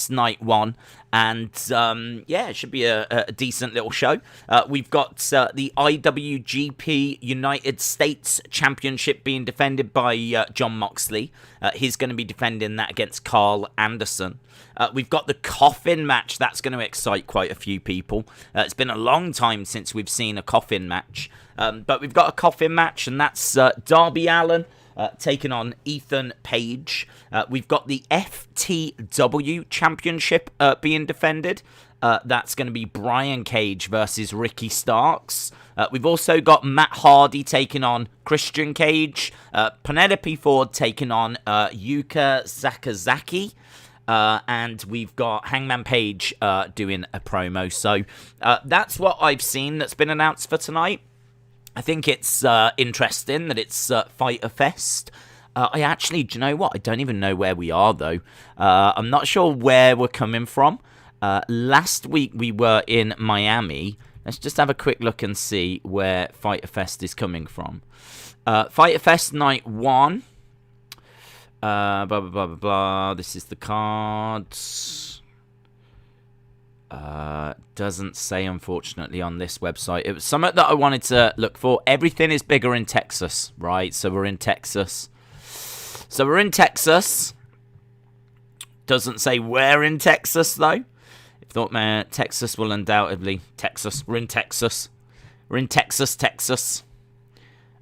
Fest Night 1. And, it should be a decent little show. We've got the IWGP United States Championship being defended by Jon Moxley. He's going to be defending that against Karl Anderson. We've got the Coffin match. That's going to excite quite a few people. It's been a long time since we've seen a Coffin match. But we've got a Coffin match, and that's Darby Allin taking on Ethan Page. We've got the FTW Championship being defended. That's going to be Brian Cage versus Ricky Starks. We've also got Matt Hardy taking on Christian Cage. Penelope Ford taking on Yuka Sakazaki. And we've got Hangman Page doing a promo. So that's what I've seen that's been announced for tonight. I think it's interesting that it's Fyter Fest. I actually, do you know what? I don't even know where we are, though. I'm not sure where we're coming from. Last week we were in Miami. Let's just have a quick look and see where Fyter Fest is coming from. Fyter Fest Night 1. Blah, blah, blah, blah, blah. This is the cards. Doesn't say, unfortunately, on this website. It was something that I wanted to look for. Everything is bigger in Texas, right? So we're in Texas. Doesn't say where in Texas, though. I thought, man, Texas will undoubtedly... We're in Texas. Texas.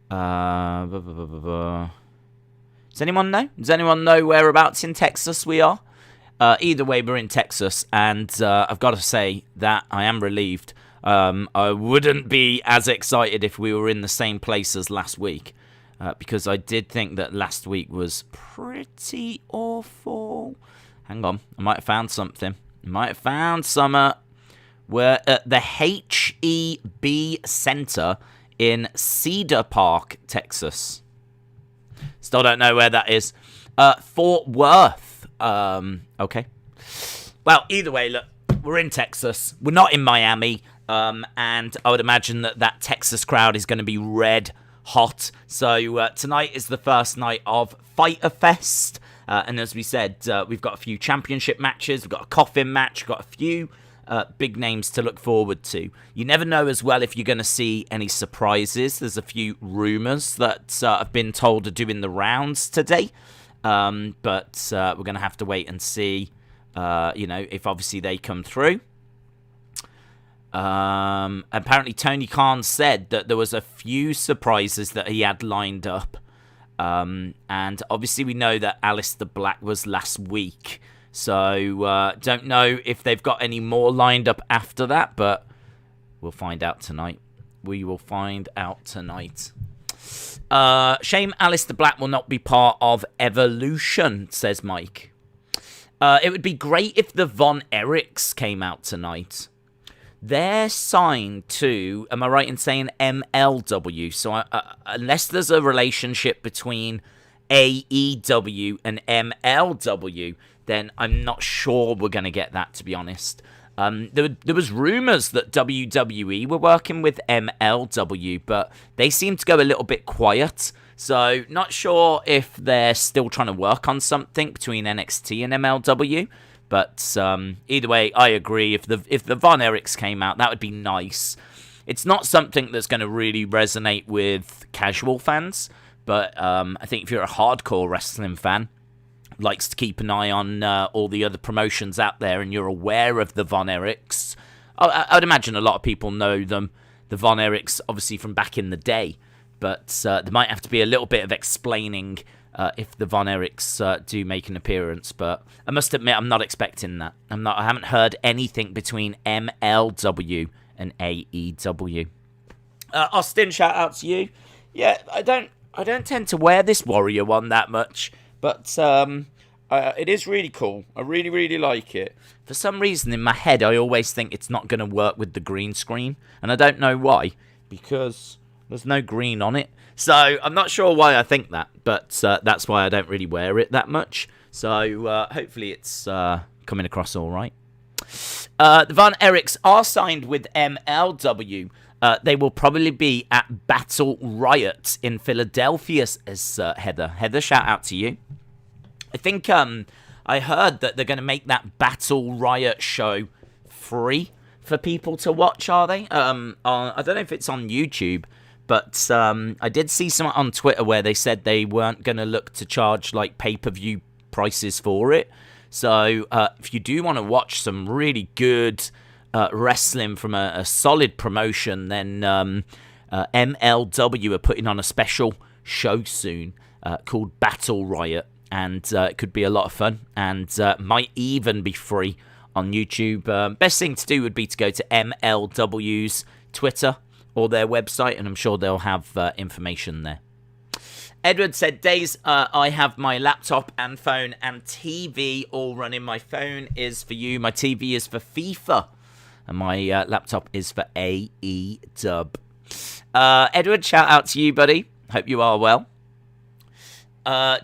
Blah, blah, blah, blah, blah. Does anyone know? Does anyone know whereabouts in Texas we are? Either way, we're in Texas, and I've got to say that I am relieved. I wouldn't be as excited if we were in the same place as last week, because I did think that last week was pretty awful. Hang on, I might have found something. We're at the HEB Center in Cedar Park, Texas. Still don't know where that is. Fort Worth. Okay. Well, either way, look, we're in Texas. We're not in Miami. And I would imagine that Texas crowd is going to be red hot. So tonight is the first night of Fyter Fest. And as we said, we've got a few championship matches. We've got a Coffin match. We've got a few big names to look forward to. You never know as well if you're going to see any surprises. There's a few rumors that have been told are doing the rounds today. But we're going to have to wait and see, if obviously they come through. Apparently Tony Khan said that there was a few surprises that he had lined up. And obviously we know that Aleister Black was last week. So don't know if they've got any more lined up after that, but we'll find out tonight. Shame Aleister Black will not be part of Evolution, says Mike. It would be great if the Von Erichs came out tonight. They're signed to, am I right in saying MLW? So unless there's a relationship between AEW and MLW, then I'm not sure we're going to get that, to be honest. There was rumours that WWE were working with MLW, but they seem to go a little bit quiet. So not sure if they're still trying to work on something between NXT and MLW. But either way, I agree. If the Von Erichs came out, that would be nice. It's not something that's going to really resonate with casual fans. But I think if you're a hardcore wrestling fan, likes to keep an eye on all the other promotions out there, and you're aware of the Von Erichs. I would imagine a lot of people know them, the Von Erichs, obviously from back in the day, but there might have to be a little bit of explaining if the Von Erichs do make an appearance, but I must admit I'm not expecting that. I haven't heard anything between MLW and AEW. Austin, shout out to you. Yeah, I don't tend to wear this Warrior one that much. But it is really cool. I really, really like it. For some reason, in my head, I always think it's not going to work with the green screen. And I don't know why, because there's no green on it. So I'm not sure why I think that. But that's why I don't really wear it that much. So hopefully it's coming across all right. The Von Erichs are signed with MLW. They will probably be at Battle Riot in Philadelphia, as Heather. Heather, shout out to you. I think I heard that they're going to make that Battle Riot show free for people to watch, are they? I don't know if it's on YouTube, but I did see something on Twitter where they said they weren't going to look to charge like pay-per-view prices for it. So if you do want to watch some really good wrestling from a solid promotion, then MLW are putting on a special show soon called Battle Riot, and it could be a lot of fun, and might even be free on YouTube. Best thing to do would be to go to MLW's Twitter or their website, and I'm sure they'll have information there. Edward said, Days, I have my laptop and phone and TV all running. My phone is for you, my TV is for FIFA, and my laptop is for AEW. Edward, shout out to you, buddy. Hope you are well.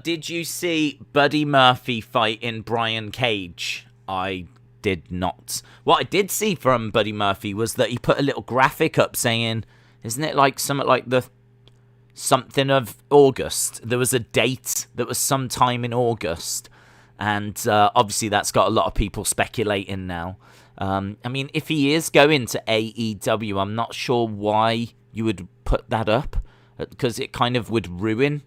Did you see Buddy Murphy fighting Brian Cage? I did not. What I did see from Buddy Murphy was that he put a little graphic up saying, isn't it like something like the something of August? There was a date that was sometime in August, and obviously that's got a lot of people speculating now. I mean, if he is going to AEW, I'm not sure why you would put that up, because it kind of would ruin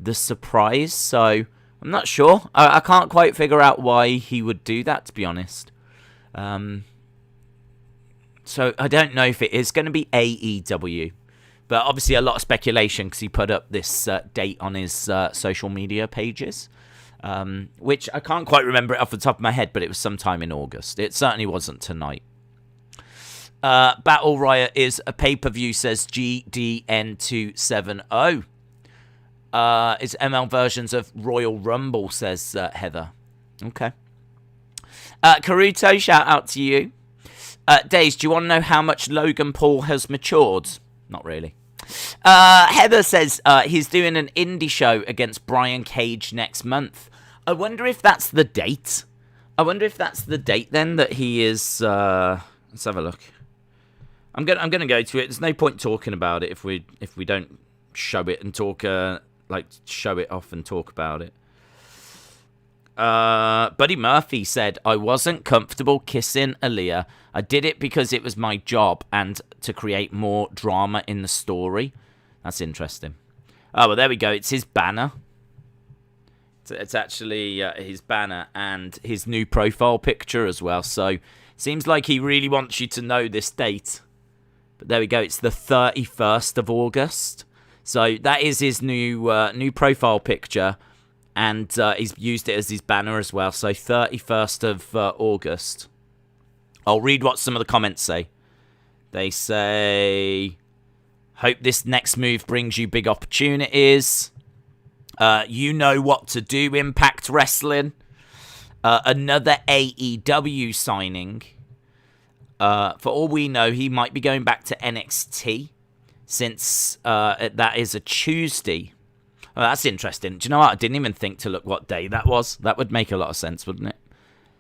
the surprise. So I'm not sure. I can't quite figure out why he would do that, to be honest. So I don't know if it is going to be AEW. But obviously a lot of speculation because he put up this date on his social media pages. Which I can't quite remember it off the top of my head, but it was sometime in August. It certainly wasn't tonight. Battle Riot is a pay-per-view, says GDN270. It's ML versions of Royal Rumble, says Heather. Okay. Karuto, shout out to you. Days, do you want to know how much Logan Paul has matured? Not really. Heather says he's doing an indie show against Brian Cage next month. I wonder if that's the date. I wonder if that's the date then that he is. Let's have a look. I'm gonna go to it. There's no point talking about it if we don't show it and talk show it off and talk about it. Buddy Murphy said, I wasn't comfortable kissing Aaliyah. I did it because it was my job and to create more drama in the story. That's interesting. Oh, well, there we go. It's his banner. It's actually his banner and his new profile picture as well. So, seems like he really wants you to know this date. But there we go. It's the 31st of August. So, that is his new profile picture. And he's used it as his banner as well. So 31st of August. I'll read what some of the comments say. They say, hope this next move brings you big opportunities. You know what to do, Impact Wrestling. Another AEW signing. For all we know, he might be going back to NXT. Since that is a Tuesday. Oh, that's interesting. Do you know what? I didn't even think to look what day that was. That would make a lot of sense, wouldn't it?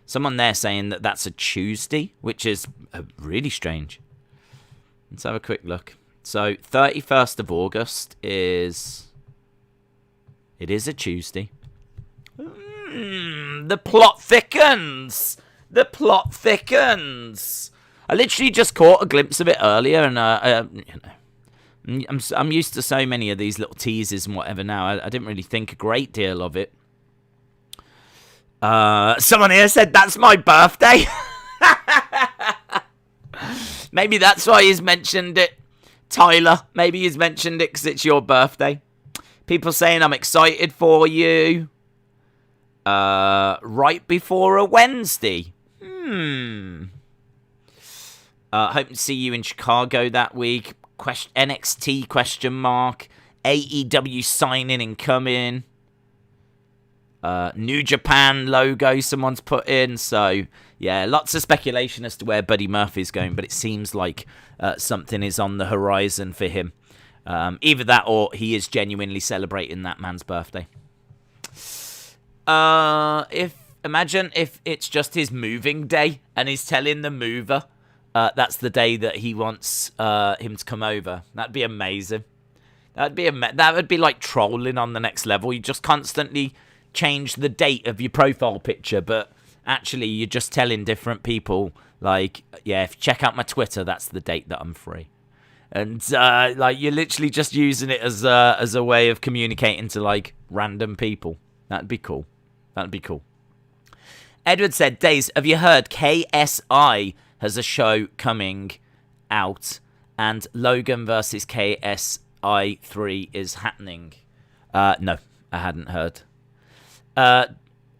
Someone there saying that that's a Tuesday, which is really strange. Let's have a quick look. So, 31st of August is... It is a Tuesday. The plot thickens! The plot thickens! I literally just caught a glimpse of it earlier, and, I'm used to so many of these little teases and whatever now. I didn't really think a great deal of it. Someone here said, that's my birthday. Maybe that's why he's mentioned it. Tyler, maybe he's mentioned it because it's your birthday. People saying I'm excited for you. Right before a Wednesday. Hope to see you in Chicago that week. NXT question mark. AEW signing incoming. New Japan logo someone's put in. So, yeah, lots of speculation as to where Buddy Murphy's going, but it seems like something is on the horizon for him. Either that or he is genuinely celebrating that man's birthday. Imagine if it's just his moving day and he's telling the mover that's the day that he wants him to come over. That'd be amazing. That would be like trolling on the next level. You just constantly change the date of your profile picture, but actually you're just telling different people, like, yeah, if you check out my Twitter, that's the date that I'm free. And, like, you're literally just using it as a way of communicating to, like, random people. That'd be cool. That'd be cool. Edward said, Days, have you heard KSI has a show coming out and Logan versus KSI 3 is happening? No, I hadn't heard.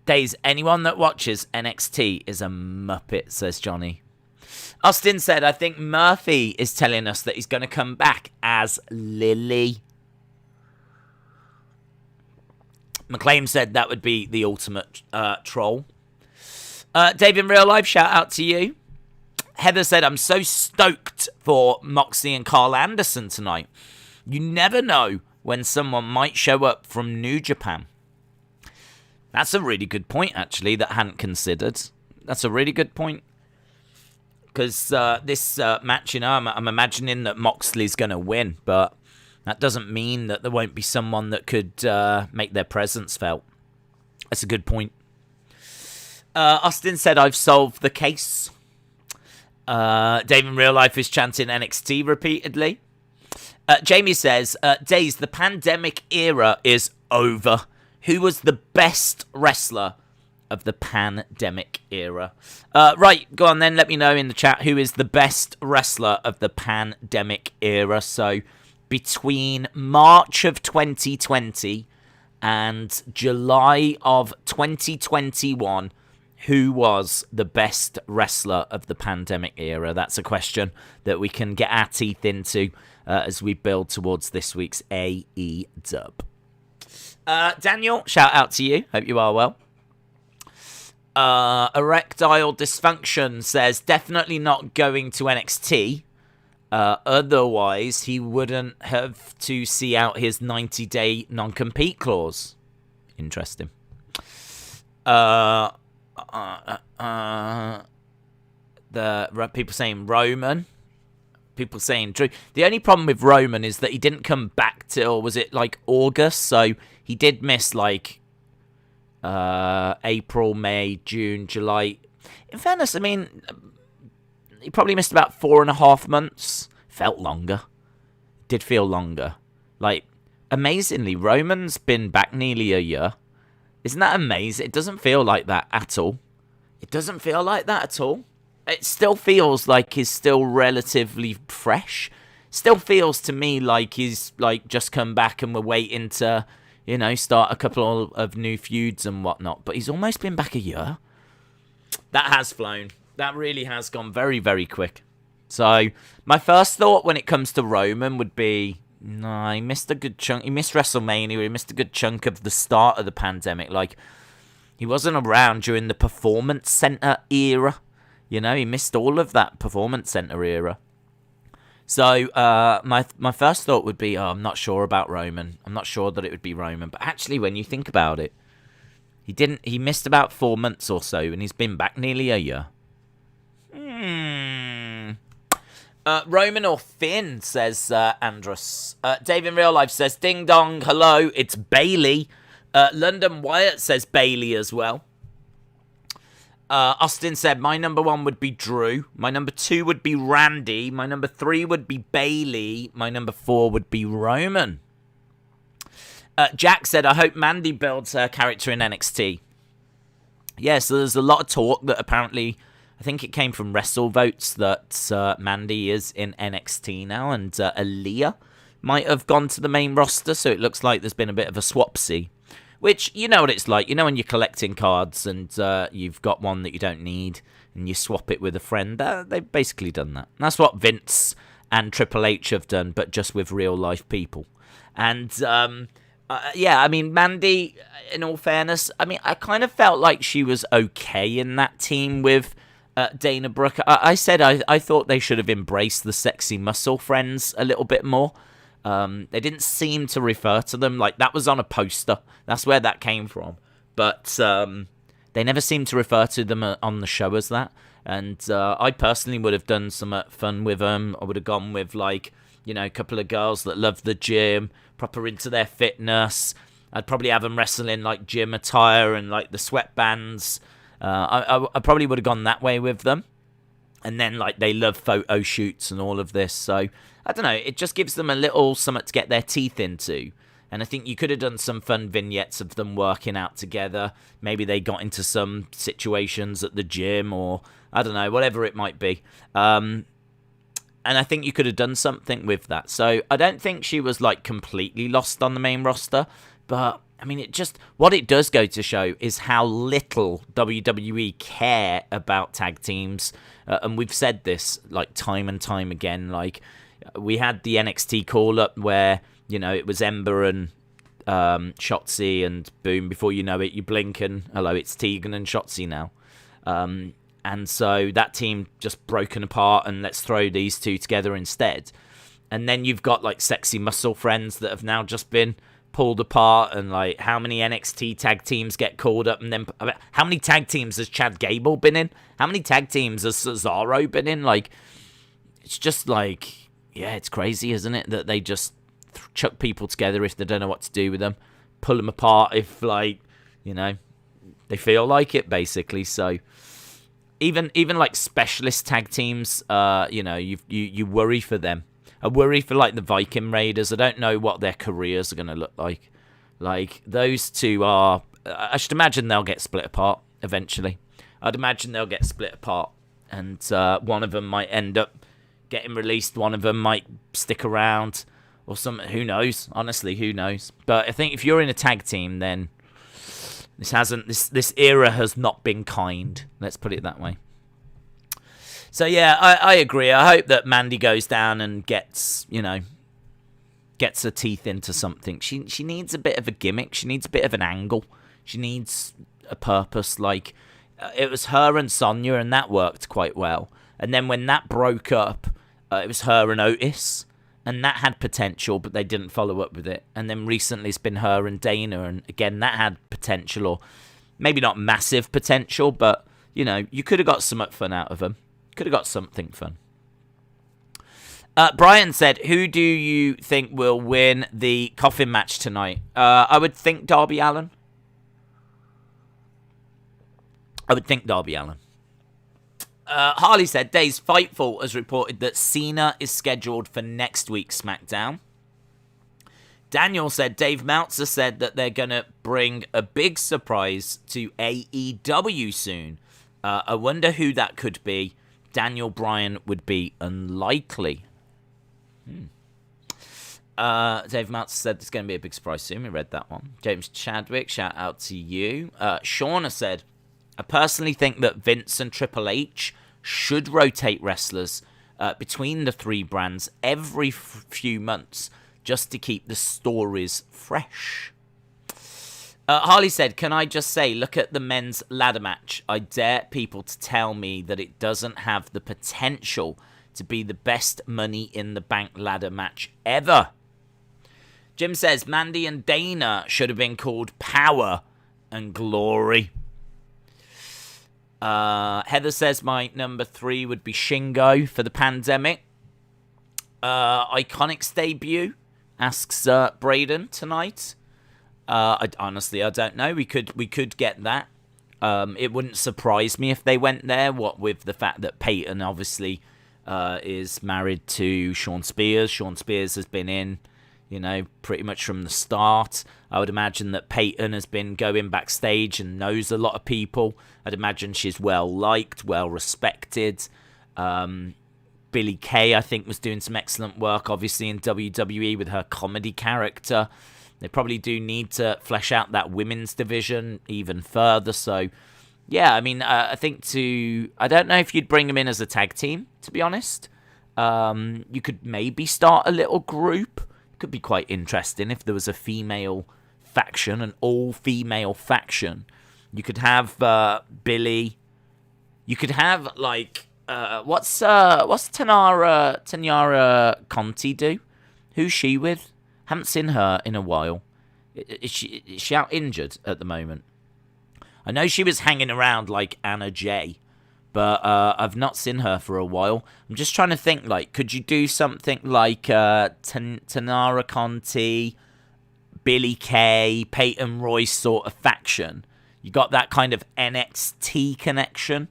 Days, anyone that watches NXT is a muppet, says Johnny. Austin said, I think Murphy is telling us that he's going to come back as Lily. McLean said that would be the ultimate troll. Dave, in real life, shout out to you. Heather said, I'm so stoked for Moxley and Karl Anderson tonight. You never know when someone might show up from New Japan. That's a really good point, actually, that I hadn't considered. That's a really good point. Because this match, you know, I'm imagining that Moxley's going to win, but that doesn't mean that there won't be someone that could make their presence felt. That's a good point. Austin said, I've solved the case. Dave in real life is chanting NXT repeatedly. Jamie says, Days, the pandemic era is over. Who was the best wrestler of the pandemic era? Right, go on then. Let me know in the chat who is the best wrestler of the pandemic era. So between March of 2020 and July of 2021, who was the best wrestler of the pandemic era? That's a question that we can get our teeth into as we build towards this week's AEW. Daniel, shout out to you. Hope you are well. Erectile Dysfunction says, definitely not going to NXT. Otherwise, he wouldn't have to see out his 90-day non-compete clause. Interesting. The people saying Roman. People saying Drew. The only problem with Roman is that he didn't come back till, was it like August? So he did miss like April, May, June, July. In fairness, I mean, he probably missed about 4.5 months. Felt longer. Did feel longer. Like, amazingly, Roman's been back nearly a year. Isn't that amazing? It doesn't feel like that at all. It doesn't feel like that at all. It still feels like he's still relatively fresh. Still feels to me like he's like just come back and we're waiting to, you know, start a couple of new feuds and whatnot. But he's almost been back a year. That has flown. That really has gone very, very quick. So my first thought when it comes to Roman would be, no, he missed a good chunk. He missed WrestleMania. He missed a good chunk of the start of the pandemic. Like, he wasn't around during the Performance Center era. You know, he missed all of that Performance Center era. So, my first thought would be, I'm not sure about Roman. I'm not sure that it would be Roman. But actually, when you think about it, he missed about 4 months or so, and he's been back nearly a year. Roman or Finn, says Andrus. Dave in real life says, ding dong, hello, it's Bailey. London Wyatt says Bailey as well. Austin said, my number 1 would be Drew. My number 2 would be Randy. My number 3 would be Bailey. My number 4 would be Roman. Jack said, I hope Mandy builds her character in NXT. Yeah, so there's a lot of talk that apparently, I think it came from WrestleVotes, that Mandy is in NXT now, and Aaliyah might have gone to the main roster, so it looks like there's been a bit of a swapsy. Which, you know what it's like. You know when you're collecting cards and you've got one that you don't need and you swap it with a friend? They've basically done that. And that's what Vince and Triple H have done, but just with real-life people. And, yeah, I mean, Mandy, in all fairness, I mean, I kind of felt like she was okay in that team with Dana Brooke. I said I thought they should have embraced the sexy muscle friends a little bit more. They didn't seem to refer to them like that was on a poster. That's where that came from. But they never seemed to refer to them on the show as that. And I personally would have done some fun with them. I would have gone with, like, you know, a couple of girls that love the gym, proper into their fitness, I'd probably have them wrestle in like gym attire and like the sweatbands. I probably would have gone that way with them. And then like they love photo shoots and all of this. So I don't know. It just gives them a little something to get their teeth into. And I think you could have done some fun vignettes of them working out together. Maybe they got into some situations at the gym or, I don't know, whatever it might be. And I think you could have done something with that. So I don't think she was, like, completely lost on the main roster. But, I mean, what it does go to show is how little WWE care about tag teams. And we've said this, like, time and time again. Like, we had the NXT call-up where, you know, it was Ember and Shotzi, and boom, before you know it, you blink and, hello, it's Tegan and Shotzi now. And so that team just broken apart, and let's throw these two together instead. And then you've got, like, sexy muscle friends that have now just been pulled apart, and, like, how many NXT tag teams get called up, and then how many tag teams has Chad Gable been in? How many tag teams has Cesaro been in? Like, it's just like, yeah, it's crazy, isn't it, that they just chuck people together if they don't know what to do with them, pull them apart if, like, you know, they feel like it, basically. So even like specialist tag teams, you know, you worry for them. I worry for, like, the Viking Raiders. I don't know what their careers are going to look like. Like, those two are, I should imagine they'll get split apart eventually. I'd imagine they'll get split apart, and one of them might end up getting released, one of them might stick around, or something. Who knows? Honestly, who knows? But I think if you're in a tag team, then this era has not been kind. Let's put it that way. So yeah, I agree. I hope that Mandy goes down and gets her teeth into something. She needs a bit of a gimmick. She needs a bit of an angle. She needs a purpose. Like, it was her and Sonya, and that worked quite well. And then when that broke up, it was her and Otis, and that had potential, but they didn't follow up with it. And then recently it's been her and Dana, and again, that had potential, or maybe not massive potential, but, you know, you could have got some fun out of them. Could have got something fun. Brian said, who do you think will win the Coffin match tonight? I would think Darby Allin. Harley said, Days Fightful has reported that Cena is scheduled for next week's SmackDown. Daniel said, Dave Meltzer said that they're going to bring a big surprise to AEW soon. I wonder who that could be. Daniel Bryan would be unlikely. Dave Meltzer said there's going to be a big surprise soon. We read that one. James Chadwick, shout out to you. Shauna said, I personally think that Vince and Triple H should rotate wrestlers between the three brands every few months just to keep the stories fresh. Harley said, can I just say, look at the men's ladder match. I dare people to tell me that it doesn't have the potential to be the best Money in the Bank ladder match ever. Jim says, Mandy and Dana should have been called Power and Glory. Heather says my number 3 would be Shingo for the pandemic. Iconics debut, asks Braden tonight. Honestly, I don't know. We could get that. It wouldn't surprise me if they went there. What with the fact that Peyton obviously is married to Sean Spears. Sean Spears has been in, you know, pretty much from the start. I would imagine that Peyton has been going backstage and knows a lot of people. I'd imagine she's well liked, well respected. Billie Kay, I think, was doing some excellent work, obviously, in WWE with her comedy character. They probably do need to flesh out that women's division even further. So, yeah, I mean, I think I don't know if you'd bring them in as a tag team, to be honest. You could maybe start a little group. It could be quite interesting if there was a female faction, an all-female faction. You could have Billy. You could have, like, what's Tanara Conti do? Who's she with? Haven't seen her in a while. Is she out injured at the moment? I know she was hanging around like Anna Jay, but I've not seen her for a while. I'm just trying to think, like, could you do something like Tanara Conti, Billy Kay, Peyton Royce sort of faction. You got that kind of NXT connection,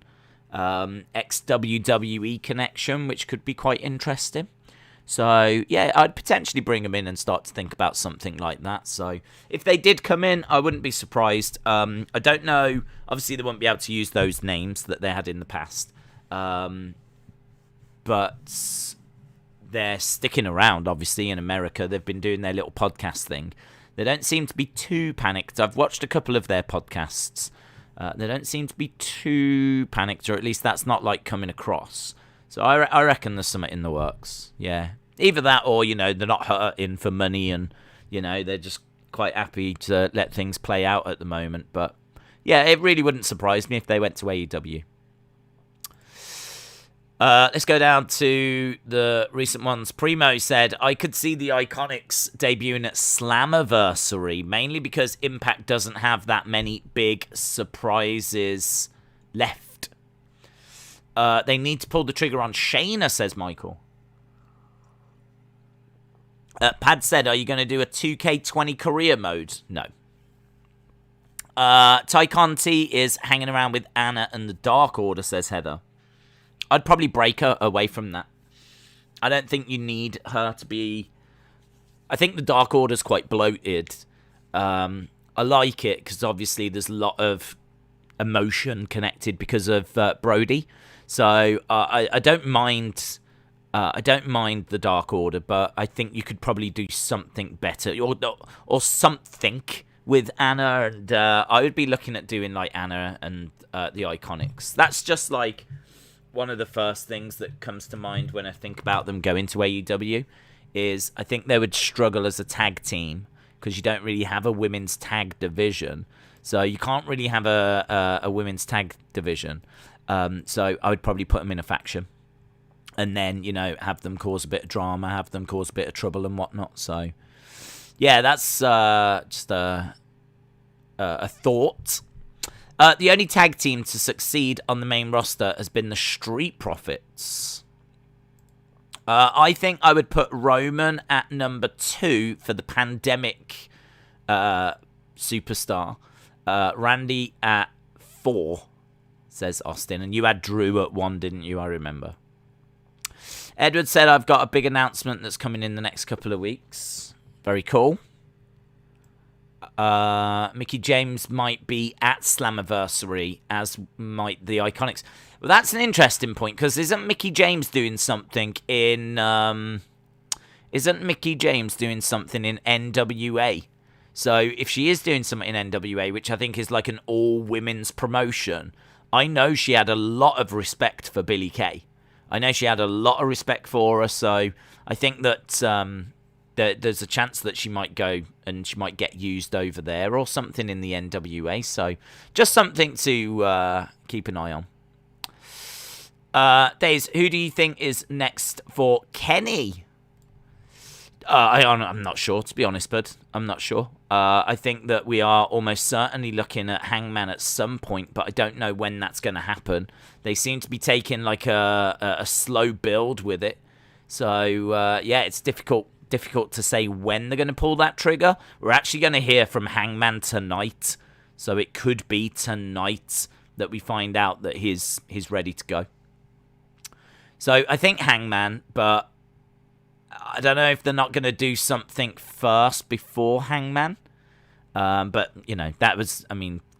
ex-WWE connection, which could be quite interesting. So, yeah, I'd potentially bring them in and start to think about something like that. So, if they did come in, I wouldn't be surprised. I don't know. Obviously, they won't be able to use those names that they had in the past. But they're sticking around, obviously, in America. They've been doing their little podcast thing. They don't seem to be too panicked. I've watched a couple of their podcasts. They don't seem to be too panicked, or at least that's not, like, coming across. So I reckon there's something in the works. Yeah. Either that or, they're not hurting for money and, they're just quite happy to let things play out at the moment. But, yeah, it really wouldn't surprise me if they went to AEW. Let's go down to the recent ones. Primo said, I could see the Iconics debuting at Slammiversary, mainly because Impact doesn't have that many big surprises left. They need to pull the trigger on Shayna, says Michael. Pad said, are you going to do a 2K20 career mode? No. Ty Conti is hanging around with Anna and the Dark Order, says Heather. I'd probably break her away from that. I don't think you need her to be... I think the Dark Order's quite bloated. I like it because obviously there's a lot of emotion connected because of Brody. So I don't mind. I don't mind the Dark Order, but I think you could probably do something better or something with Anna. And I would be looking at doing like Anna and the Iconics. That's just like one of the first things that comes to mind when I think about them going to AEW. Is I think they would struggle as a tag team because you don't really have a women's tag division. So you can't really have a women's tag division. So I would probably put them in a faction. And then, have them cause a bit of drama, have them cause a bit of trouble and whatnot. So, yeah, that's just a thought. The only tag team to succeed on the main roster has been the Street Profits. I think I would put Roman at number 2 for the pandemic superstar. Randy at 4, says Austin. And you had Drew at 1, didn't you? I remember. Edward said, I've got a big announcement that's coming in the next couple of weeks. Very cool. Mickie James might be at Slammiversary, as might the Iconics. Well, that's an interesting point, because isn't Mickie James doing something in... NWA? So if she is doing something in NWA, which I think is like an all-women's promotion, I know she had a lot of respect for Billie Kay. I know she had a lot of respect for her, so I think that there's a chance that she might go and she might get used over there or something in the NWA. So just something to keep an eye on. Days, who do you think is next for Kenny? I'm not sure, to be honest, bud. I'm not sure. I think that we are almost certainly looking at Hangman at some point, but I don't know when that's going to happen. They seem to be taking like a slow build with it. So, yeah, it's difficult to say when they're going to pull that trigger. We're actually going to hear from Hangman tonight. So it could be tonight that we find out that he's ready to go. So I think Hangman, but I don't know if they're not going to do something first before Hangman. But, that was,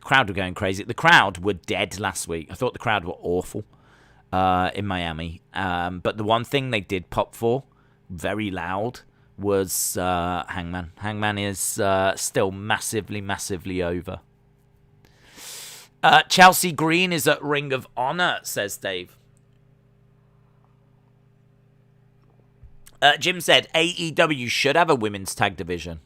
crowd were going crazy. The crowd were dead last week. I thought the crowd were awful in Miami. But the one thing they did pop for, very loud, was Hangman. Hangman is still massively, massively over. Chelsea Green is at Ring of Honor, says Dave. Jim said, AEW should have a women's tag division.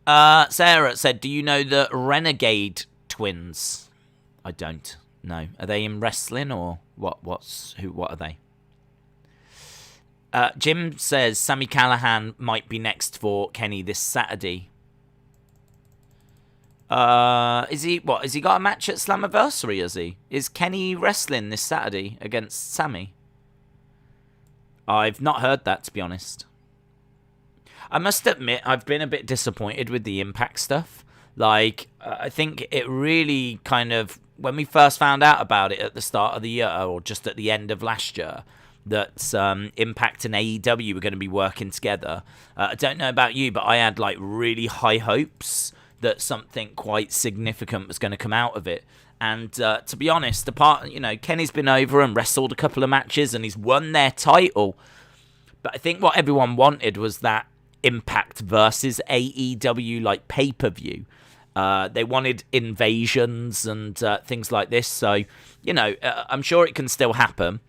Sarah said, do you know the Renegade twins? I don't know. Are they in wrestling or what are they? Jim says Sami Callihan might be next for Kenny this Saturday. Has he got a match at Slammiversary, has he? Is Kenny wrestling this Saturday against Sami? I've not heard that, to be honest. I must admit, I've been a bit disappointed with the Impact stuff. Like, I think it really kind of, when we first found out about it at the start of the year, or just at the end of last year, that Impact and AEW were going to be working together. I don't know about you, but I had like really high hopes that something quite significant was going to come out of it. And to be honest, Kenny's been over and wrestled a couple of matches and he's won their title. But I think what everyone wanted was that Impact versus AEW like pay-per-view. They wanted invasions and things like this. So, I'm sure it can still happen.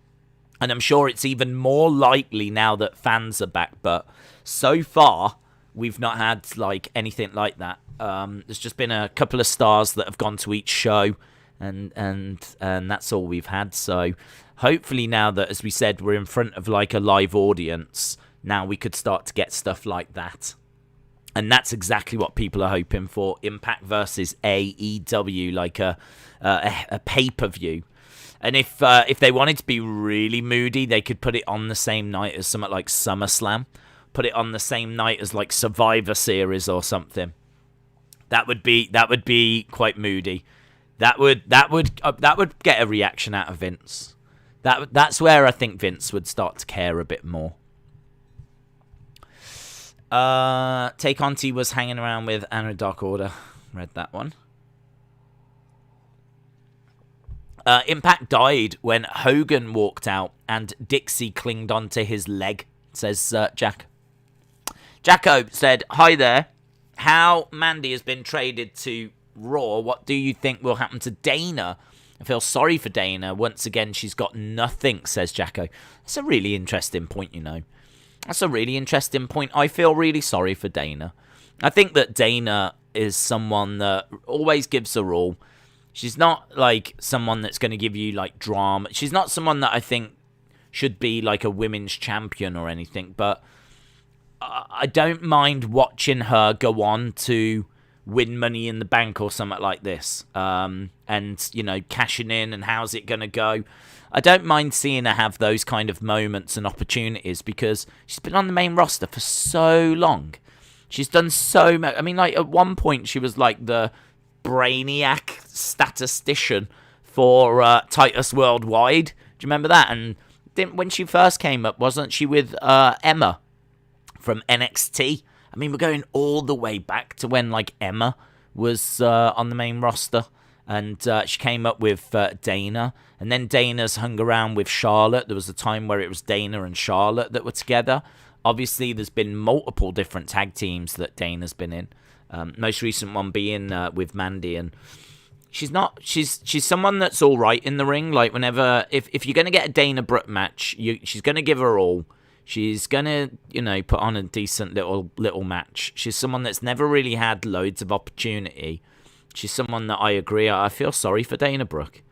And I'm sure it's even more likely now that fans are back. But so far, we've not had like anything like that. There's just been a couple of stars that have gone to each show. And that's all we've had. So hopefully now that, as we said, we're in front of like a live audience, now we could start to get stuff like that. And that's exactly what people are hoping for. Impact versus AEW, like a pay-per-view. And if they wanted to be really moody, they could put it on the same night as something like SummerSlam. Put it on the same night as like Survivor Series or something. That would be quite moody. That would get a reaction out of Vince. That's where I think Vince would start to care a bit more. Tay Conti was hanging around with Anna Dark Order. Read that one. Impact died when Hogan walked out and Dixie clinged onto his leg, says Jack. Jacko said, "Hi there. How Mandy has been traded to Raw. What do you think will happen to Dana? I feel sorry for Dana. Once again, she's got nothing," says Jacko. That's a really interesting point, That's a really interesting point. I feel really sorry for Dana. I think that Dana is someone that always gives her all. She's not like someone that's going to give you like drama. She's not someone that I think should be like a women's champion or anything, but I don't mind watching her go on to win Money in the Bank or something like this. And, cashing in and how's it going to go. I don't mind seeing her have those kind of moments and opportunities because she's been on the main roster for so long. She's done so much. I mean, like, at one point, she was like the brainiac statistician for Titus Worldwide. Do you remember that? And when she first came up, wasn't she with Emma from NXT? I mean, we're going all the way back to when, like, Emma was on the main roster. And she came up with Dana. And then Dana's hung around with Charlotte. There was a time where it was Dana and Charlotte that were together. Obviously, there's been multiple different tag teams that Dana's been in. Most recent one being with Mandy. And she's someone that's all right in the ring. Like, whenever... If you're going to get a Dana Brooke match, she's going to give her all. She's going to, put on a decent little match. She's someone that's never really had loads of opportunity. She's someone that I agree. I feel sorry for Dana Brooke.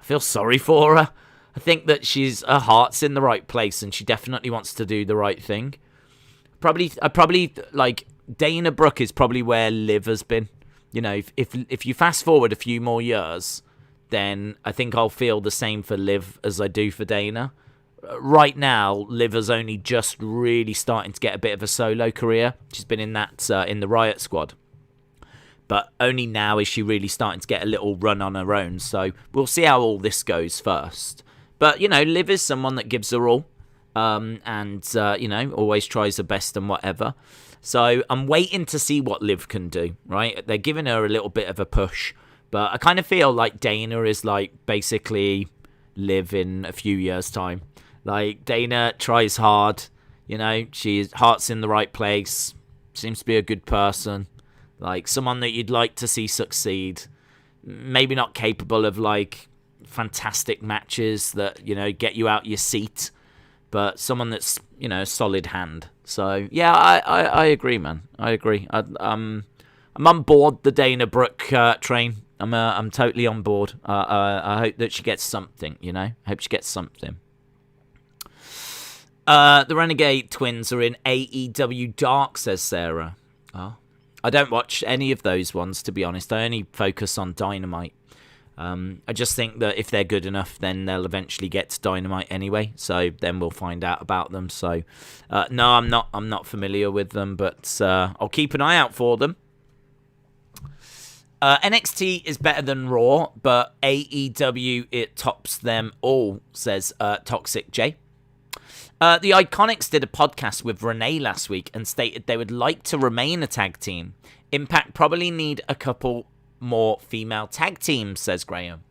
I feel sorry for her. I think that her heart's in the right place and she definitely wants to do the right thing. Probably like, Dana Brooke is probably where Liv has been. If you fast forward a few more years, then I think I'll feel the same for Liv as I do for Dana. Right now, Liv is only just really starting to get a bit of a solo career. She's been in that in the Riot Squad. But only now is she really starting to get a little run on her own. So we'll see how all this goes first. But, Liv is someone that gives her all. Always tries her best and whatever. So I'm waiting to see what Liv can do, right? They're giving her a little bit of a push. But I kind of feel like Dana is like basically Liv in a few years' time. Like, Dana tries hard. She's heart's in the right place. Seems to be a good person. Like, someone that you'd like to see succeed. Maybe not capable of, like, fantastic matches that, get you out your seat. But someone that's, a solid hand. So, yeah, I agree, man. I agree. I'm on board the Dana Brooke train. I'm totally on board. I hope that she gets something, I hope she gets something. The Renegade Twins are in AEW Dark, says Sarah. Oh. I don't watch any of those ones, to be honest. I only focus on Dynamite. I just think that if they're good enough, then they'll eventually get to Dynamite anyway. So then we'll find out about them. So no, I'm not familiar with them, but I'll keep an eye out for them. NXT is better than Raw, but AEW, it tops them all, says Toxic J. The Iconics did a podcast with Renee last week and stated they would like to remain a tag team. Impact probably need a couple more female tag teams, says Graham.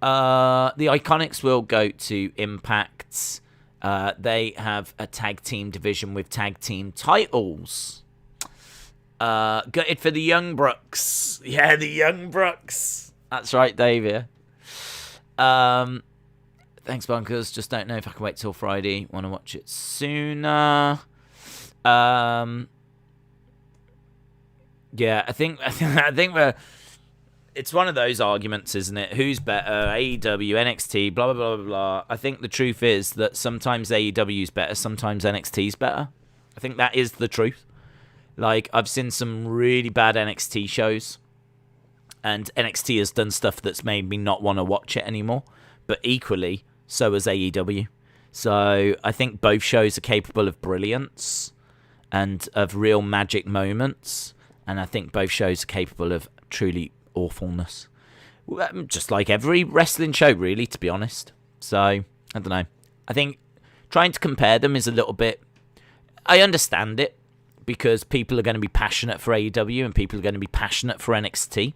The Iconics will go to Impact. They have a tag team division with tag team titles. Gutted for the Young Bucks. Yeah, the Young Bucks. That's right, Dave, yeah. Thanks, Bunkers. Just don't know if I can wait till Friday. Want to watch it sooner. Yeah, I think we're... It's one of those arguments, isn't it? Who's better? AEW, NXT, blah, blah, blah, blah. I think the truth is that sometimes AEW's better, sometimes NXT's better. I think that is the truth. Like, I've seen some really bad NXT shows, and NXT has done stuff that's made me not want to watch it anymore. But equally, so has AEW. So I think both shows are capable of brilliance and of real magic moments. And I think both shows are capable of truly awfulness. Just like every wrestling show, really, to be honest. So, I don't know. I think trying to compare them is a little bit... I understand it, because people are going to be passionate for AEW and people are going to be passionate for NXT.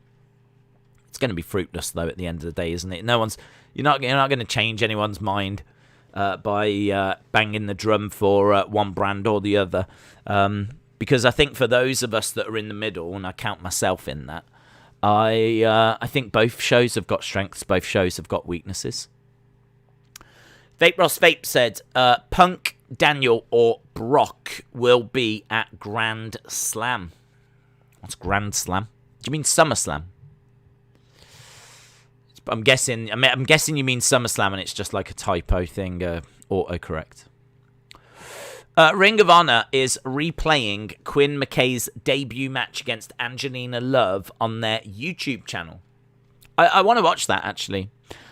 It's going to be fruitless, though, at the end of the day, isn't it? You're not going to change anyone's mind by banging the drum for one brand or the other. Because I think for those of us that are in the middle, and I count myself in that, I think both shows have got strengths, both shows have got weaknesses. Vape Ross Vape said, Punk, Daniel, or Brock will be at Grand Slam. What's Grand Slam? Do you mean SummerSlam? I'm guessing you mean SummerSlam, and it's just like a typo thing, autocorrect. Ring of Honor is replaying Quinn McKay's debut match against Angelina Love on their YouTube channel. I want to watch that, actually.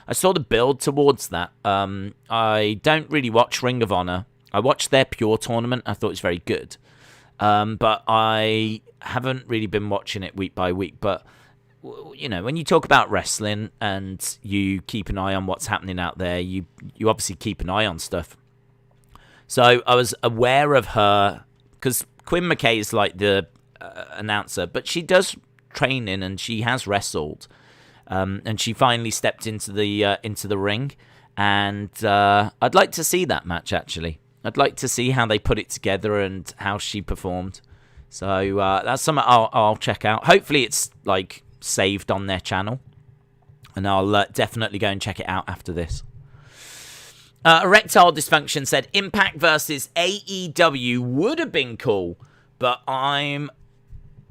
I saw the build towards that. I don't really watch Ring of Honor. I watched their Pure tournament. I thought it was very good. But I haven't really been watching it week by week. But, you know, when you talk about wrestling and you keep an eye on what's happening out there, you obviously keep an eye on stuff. So I was aware of her, because Quinn McKay is like the announcer, but she does training and she has wrestled. And she finally stepped into the ring. And I'd like to see that match, actually. I'd like to see how they put it together and how she performed. So that's something I'll check out. Hopefully it's like saved on their channel, and I'll definitely go and check it out after this. Erectile Dysfunction said Impact versus AEW would have been cool, but I'm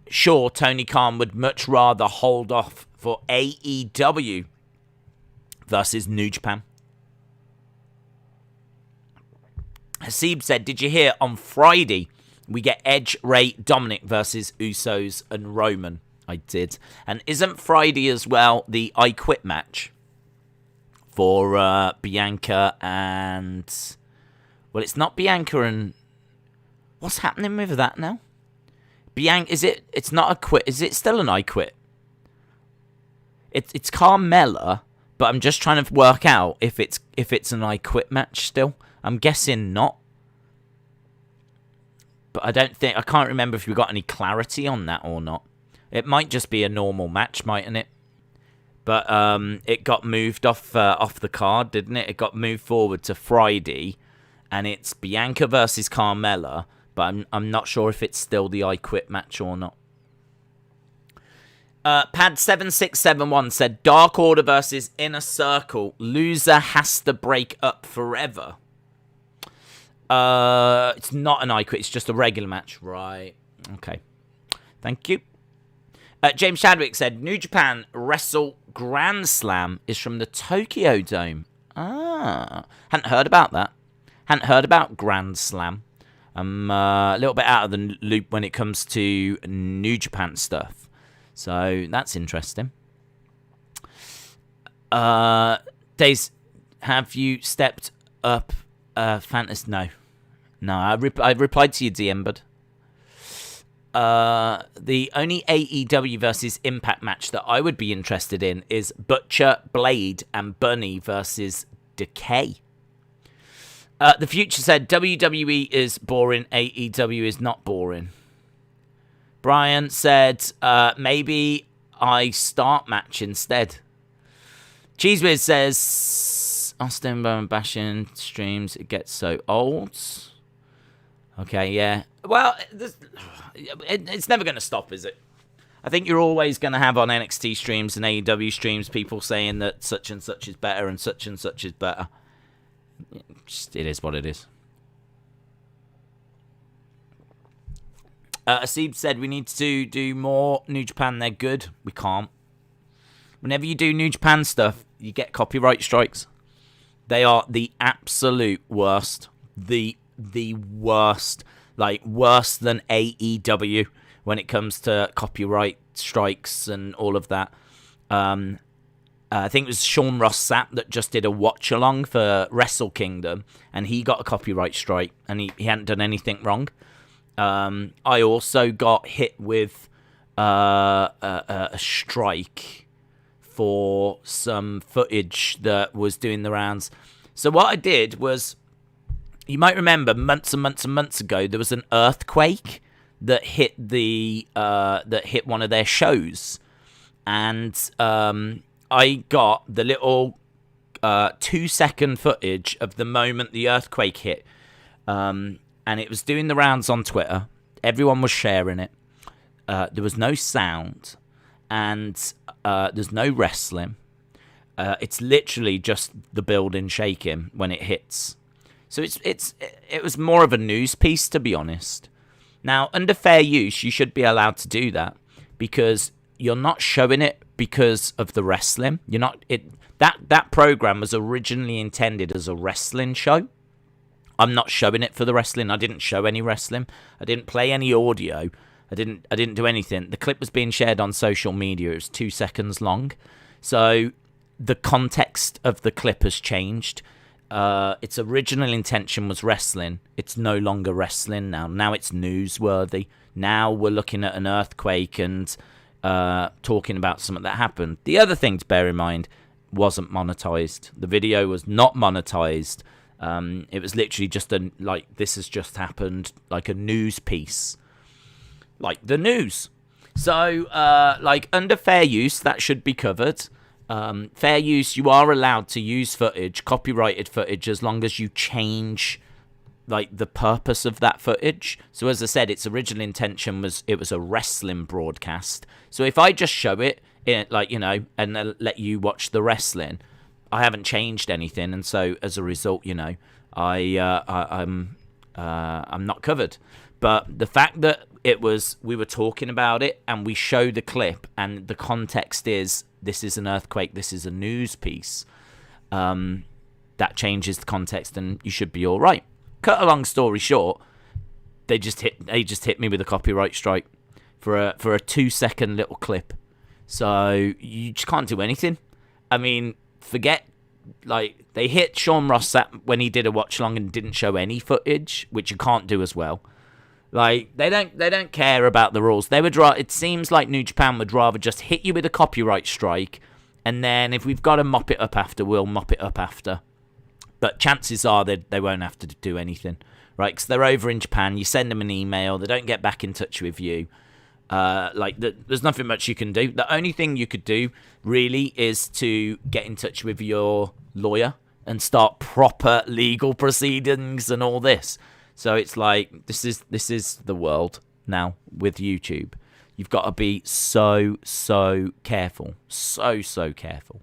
sure Tony Khan would much rather hold off for AEW versus New Japan. Hasib said, did you hear on Friday we get Edge, Ray, Dominic versus Usos and Roman? I did. And isn't Friday as well the I Quit match for Bianca and... Well, it's not Bianca and... What's happening with that now? Bianca, is it... It's not a quit. Is it still an I Quit? It's Carmella, but I'm just trying to work out if it's an I Quit match still. I'm guessing not. But I can't remember if we got any clarity on that or not. It might just be a normal match, mightn't it? But it got moved off the card, didn't it? It got moved forward to Friday, and it's Bianca versus Carmella, but I'm not sure if it's still the I Quit match or not. Pad7671 said, Dark Order versus Inner Circle. Loser has to break up forever. It's not an I Quit. It's just a regular match. Right. Okay. Thank you. James Chadwick said, New Japan Wrestle Grand Slam is from the Tokyo Dome. Hadn't heard about that. Hadn't heard about Grand Slam. I'm a little bit out of the loop when it comes to New Japan stuff. So that's interesting. Days, have you stepped up fantasy? No, I replied to your DM, bud. The only AEW versus Impact match that I would be interested in is Butcher, Blade, and Bunny versus Decay. The Future said WWE is boring, AEW is not boring. Brian said maybe I start match instead. Cheesewiz says Austin Bowman bashing streams, it gets so old. Okay, yeah. Well, it's never going to stop, is it? I think you're always going to have on NXT streams and AEW streams people saying that such and such is better and such is better. It is what it is. Asib said we need to do more New Japan. They're good. We can't. Whenever you do New Japan stuff, you get copyright strikes. They are the absolute worst. The worst. Like, worse than AEW when it comes to copyright strikes and all of that. I think it was Sean Ross Sapp that just did a watch-along for Wrestle Kingdom, and he got a copyright strike, and he hadn't done anything wrong. I also got hit with a strike for some footage that was doing the rounds. So what I did was, you might remember months and months and months ago, there was an earthquake that hit one of their shows, and I got the little 2-second footage of the moment the earthquake hit, and it was doing the rounds on Twitter. Everyone was sharing it. There was no sound, and there's no wrestling. It's literally just the building shaking when it hits. So it was more of a news piece, to be honest. Now, under fair use, you should be allowed to do that because you're not showing it because of the wrestling. You're not that program was originally intended as a wrestling show. I'm not showing it for the wrestling. I didn't show any wrestling. I didn't play any audio. I didn't do anything. The clip was being shared on social media. It was 2 seconds long. So the context of the clip has changed. Its original intention was wrestling. It's no longer wrestling now. Now it's newsworthy. Now we're looking at an earthquake and talking about something that happened. The other thing to bear in mind, wasn't monetized. The video was not monetized. It was literally just this has just happened, like a news piece. Like the news. So, under fair use, that should be covered. Fair use, you are allowed to use footage, copyrighted footage, as long as you change the purpose of that footage. So as I said, its original intention was a wrestling broadcast. So if I just show it, and let you watch the wrestling, I haven't changed anything, and so as a result, I'm not covered. But the fact that we were talking about it and we show the clip and the context is this is an earthquake, this is a news piece, that changes the context and you should be all right. Cut a long story short, they just hit me with a copyright strike for a 2-second little clip. So you just can't do anything. I mean, forget, they hit Sean Ross Sapp when he did a watch along and didn't show any footage, which you can't do as well. They don't care about the rules. It seems like New Japan would rather just hit you with a copyright strike, and then if we've got to mop it up after, we'll mop it up after. But chances are they won't have to do anything, right? Because they're over in Japan. You send them an email, they don't get back in touch with you. There's nothing much you can do. The only thing you could do really is to get in touch with your lawyer and start proper legal proceedings and all this. So it's like this is the world now with YouTube. You've got to be so careful, so careful.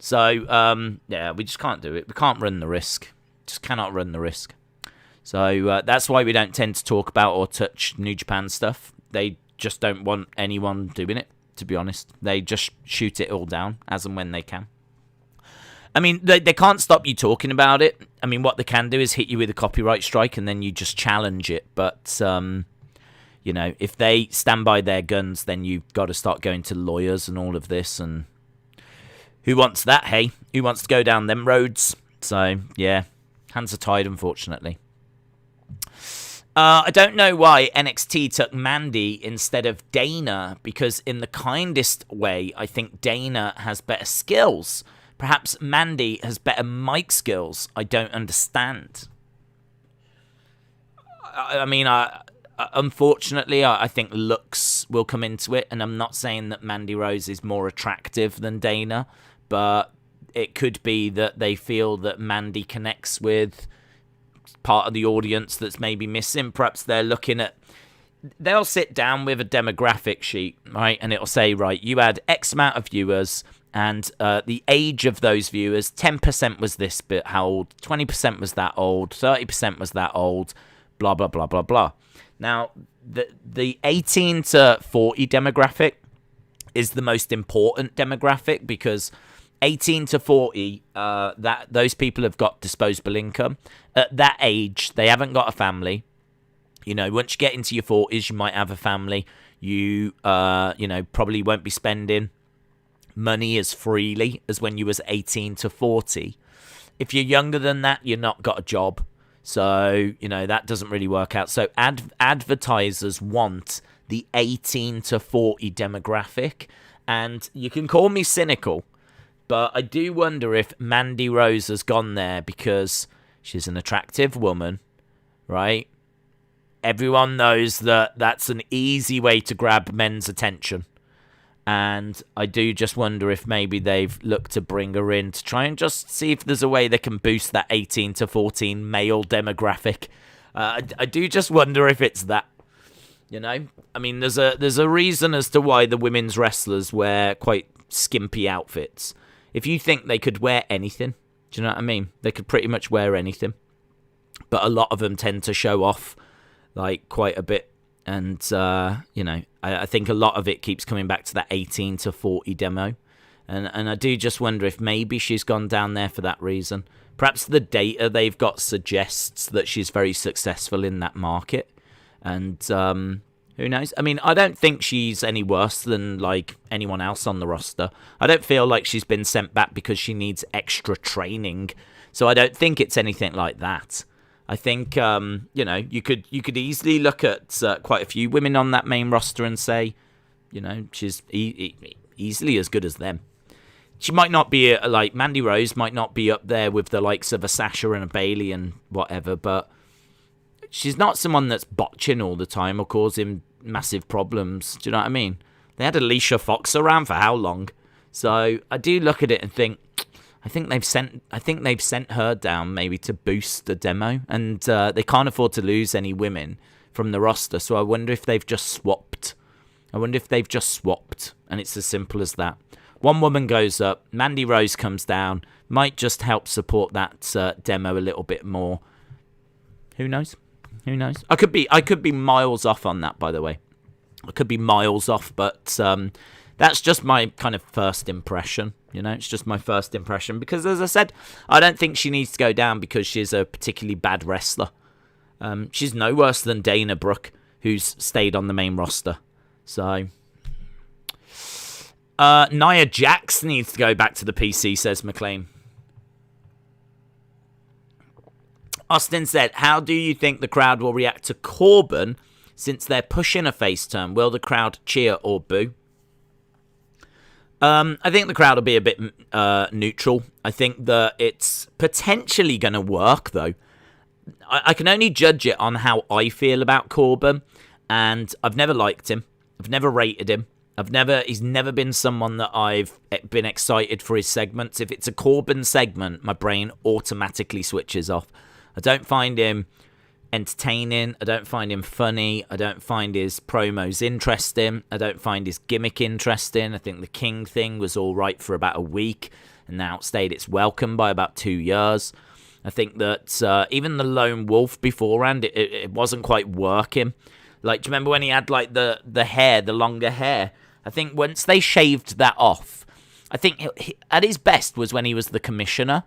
So we just can't do it. We can't run the risk. Just cannot run the risk. So that's why we don't tend to talk about or touch New Japan stuff. They just don't want anyone doing it, to be honest. They just shoot it all down as and when they can. I mean, they can't stop you talking about it. I mean, what they can do is hit you with a copyright strike and then you just challenge it. But, if they stand by their guns, then you've got to start going to lawyers and all of this. And who wants that, hey? Who wants to go down them roads? So, yeah, hands are tied, unfortunately. I don't know why NXT took Mandy instead of Dana, because in the kindest way, I think Dana has better skills. Perhaps Mandy has better mic skills. I don't understand. I mean, unfortunately, I think looks will come into it, and I'm not saying that Mandy Rose is more attractive than Dana, but it could be that they feel that Mandy connects with part of the audience that's maybe missing. Perhaps they're looking at... They'll sit down with a demographic sheet, right? And it'll say, right, you had X amount of viewers, and the age of those viewers, 10% was this bit how old, 20% was that old, 30% was that old, blah, blah, blah, blah, blah. Now, the 18 to 40 demographic is the most important demographic, because 18 to 40, that those people have got disposable income. At that age, they haven't got a family. You know, once you get into your 40s, you might have a family. You probably won't be spending money as freely as when you was 18 to 40. If you're younger than that, you're not got a job. So, that doesn't really work out. So advertisers want the 18 to 40 demographic. And you can call me cynical, but I do wonder if Mandy Rose has gone there because she's an attractive woman, right? Everyone knows that that's an easy way to grab men's attention. And I do just wonder if maybe they've looked to bring her in to try and just see if there's a way they can boost that 18 to 14 male demographic. I do just wonder if it's that. I mean, there's a reason as to why the women's wrestlers wear quite skimpy outfits. If you think they could wear anything, do you know what I mean? They could pretty much wear anything. But a lot of them tend to show off, like, quite a bit. And, I think a lot of it keeps coming back to that 18 to 40 demo. And I do just wonder if maybe she's gone down there for that reason. Perhaps the data they've got suggests that she's very successful in that market. And who knows? I mean, I don't think she's any worse than, like, anyone else on the roster. I don't feel like she's been sent back because she needs extra training. So I don't think it's anything like that. I think, you could easily look at quite a few women on that main roster and say, she's easily as good as them. She might not be, like, Mandy Rose might not be up there with the likes of a Sasha and a Bayley and whatever, but she's not someone that's botching all the time or causing massive problems. Do you know what I mean? They had Alicia Fox around for how long? So I do look at it and think, I think they've sent her down maybe to boost the demo, and they can't afford to lose any women from the roster. So I wonder if they've just swapped. And it's as simple as that. One woman goes up, Mandy Rose comes down, might just help support that demo a little bit more. Who knows? I could be miles off on that, by the way. I could be miles off, but that's just my kind of first impression. It's just my first impression. Because, as I said, I don't think she needs to go down because she's a particularly bad wrestler. She's no worse than Dana Brooke, who's stayed on the main roster. So, Nia Jax needs to go back to the PC, says McLean. Austin said, how do you think the crowd will react to Corbin since they're pushing a face turn? Will the crowd cheer or boo? I think the crowd will be a bit neutral. I think that it's potentially going to work, though. I can only judge it on how I feel about Corbin, and I've never liked him. I've never rated him. He's never been someone that I've been excited for his segments. If it's a Corbin segment, my brain automatically switches off. I don't find him entertaining. I don't find him funny. I don't find his promos interesting. I don't find his gimmick interesting. I think the King thing was all right for about a week and now outstayed its welcome by about 2 years. I think that even the Lone Wolf beforehand, it wasn't quite working. Like, do you remember when he had, like, the hair, the longer hair? I think once they shaved that off, I think at his best was when he was the commissioner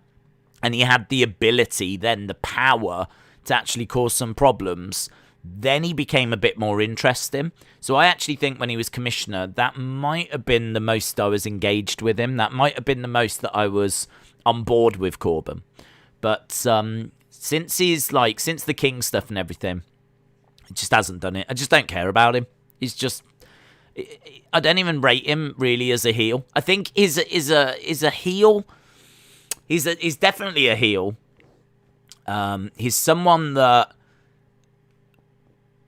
and he had the ability, then the power to actually cause some problems. Then he became a bit more interesting. So I actually think when he was commissioner, that might have been the most I was engaged with him. That might have been the most that I was on board with Corbin. But since the King stuff and everything, it just hasn't done it. I just don't care about him. He's just, I don't even rate him really as a heel. I think he's a heel. He's definitely a heel. He's someone that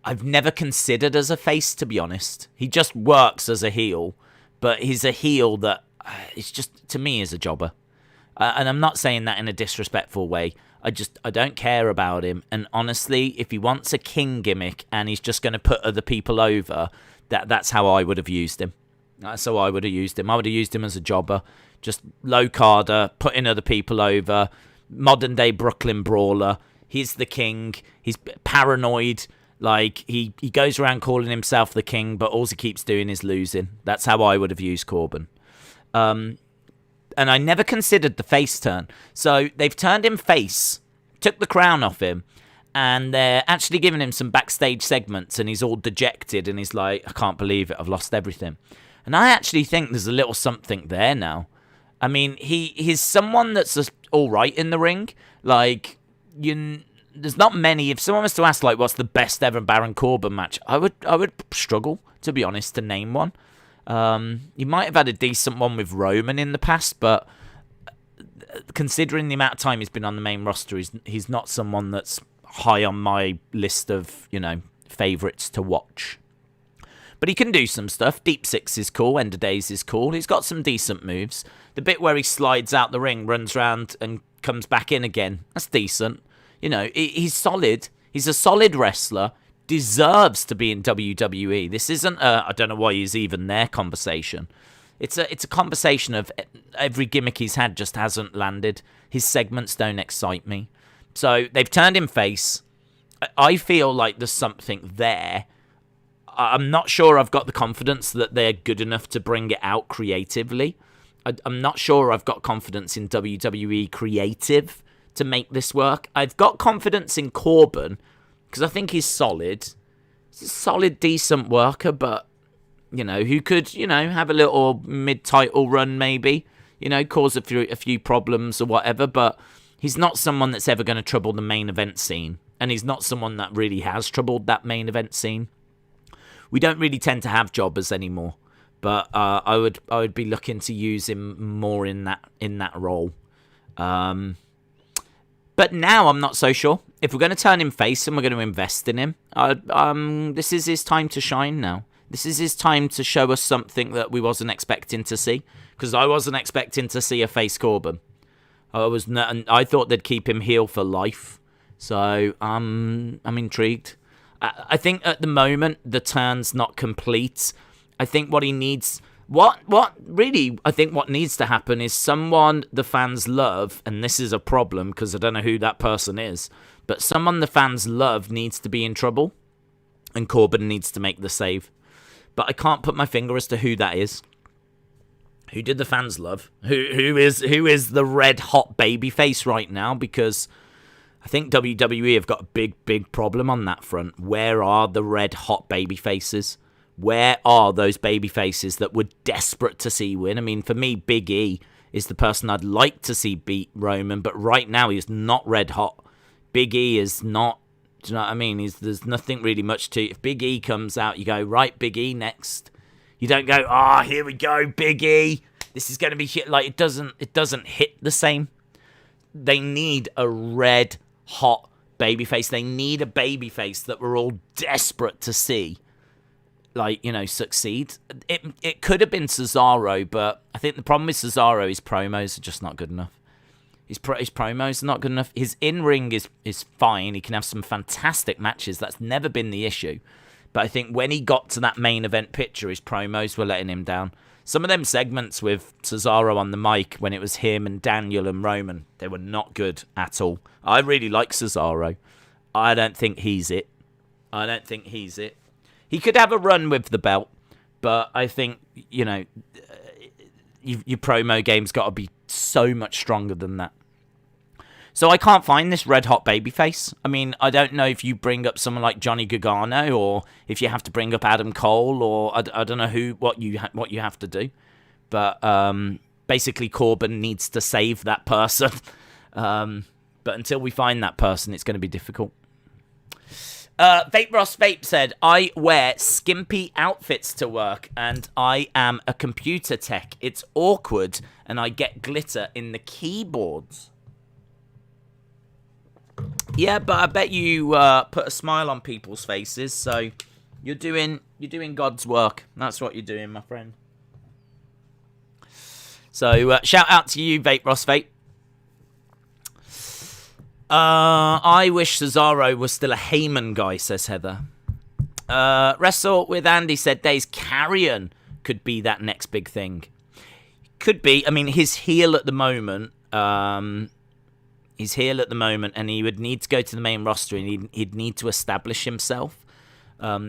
I've never considered as a face, to be honest. He just works as a heel, but he's a heel that it's just, to me, is a jobber. And I'm not saying that in a disrespectful way. I don't care about him. And honestly, if he wants a king gimmick and he's just going to put other people over, that's how I would have used him. That's how I would have used him. I would have used him as a jobber. Just low carder, putting other people over. Modern day Brooklyn brawler. He's the king. He's paranoid. Like, he goes around calling himself the king, but all he keeps doing is losing. That's how I would have used Corbin. And I never considered the face turn. So they've turned him face, took the crown off him, and they're actually giving him some backstage segments, and he's all dejected, and he's like, I can't believe it, I've lost everything. And I actually think there's a little something there now. I mean, he's someone that's just all right in the ring. Like, there's not many. If someone was to ask, like, what's the best ever Baron Corbin match, I would struggle, to be honest, to name one. You might have had a decent one with Roman in the past, but considering the amount of time he's been on the main roster, he's not someone that's high on my list of, favourites to watch. But he can do some stuff. Deep Six is cool. End of Days is cool. He's got some decent moves. The bit where he slides out the ring, runs around, and comes back in again, that's decent. He's solid. He's a solid wrestler. Deserves to be in WWE. This isn't I don't know why he's even there conversation. It's a conversation of every gimmick he's had just hasn't landed. His segments don't excite me. So they've turned him face. I feel like there's something there. I'm not sure I've got the confidence that they're good enough to bring it out creatively. I'm not sure I've got confidence in WWE creative to make this work. I've got confidence in Corbin, because I think he's solid. He's a solid, decent worker, but, who could, have a little mid-title run maybe, cause a few problems or whatever, but he's not someone that's ever going to trouble the main event scene, and he's not someone that really has troubled that main event scene. We don't really tend to have jobbers anymore, but I would be looking to use him more in that role. But now I'm not so sure. If we're going to turn him face and we're going to invest in him, this is his time to shine now. This is his time to show us something that we wasn't expecting to see. Because I wasn't expecting to see a face Corbin. I thought they'd keep him heel for life. So I'm intrigued. I think at the moment the turn's not complete. I think what he needs... I think what needs to happen is someone the fans love, and this is a problem because I don't know who that person is, but someone the fans love needs to be in trouble, and Corbin needs to make the save. But I can't put my finger as to who that is. Who did the fans love? Who is the red hot babyface right now? Because I think WWE have got a big problem on that front. Where are the red hot babyfaces? Where are those baby faces that were desperate to see win? I mean, for me, Big E is the person I'd like to see beat Roman, but right now he's not red hot. Big E is not, do you know what I mean? There's nothing really much to... If Big E comes out, you go, right, Big E next. You don't go, here we go, Big E. This is going to be shit. Like, it doesn't hit the same. They need a red hot babyface. They need a babyface that we're all desperate to see. Succeed. It could have been Cesaro, but I think the problem with Cesaro is promos are just not good enough. His promos are not good enough. His in-ring is fine. He can have some fantastic matches. That's never been the issue. But I think when he got to that main event picture, his promos were letting him down. Some of them segments with Cesaro on the mic when it was him and Daniel and Roman, they were not good at all. I really like Cesaro. I don't think he's it. He could have a run with the belt, but I think, your promo game's got to be so much stronger than that. So I can't find this red hot babyface. I mean, I don't know if you bring up someone like Johnny Gargano, or if you have to bring up Adam Cole, or I don't know what you have to do. But basically, Corbin needs to save that person. But until we find that person, it's going to be difficult. Vape Ross Vape said, I wear skimpy outfits to work, and I am a computer tech. It's awkward, and I get glitter in the keyboards. Yeah, but I bet you put a smile on people's faces, so you're doing God's work. That's what you're doing, my friend. So shout out to you, Vape Ross Vape. I wish Cesaro was still a Heyman guy, says Heather. Wrestle with Andy said Days Carrion could be that next big thing. Could be. I mean, he's heel at the moment. He's heel at the moment, and he would need to go to the main roster, and he'd need to establish himself.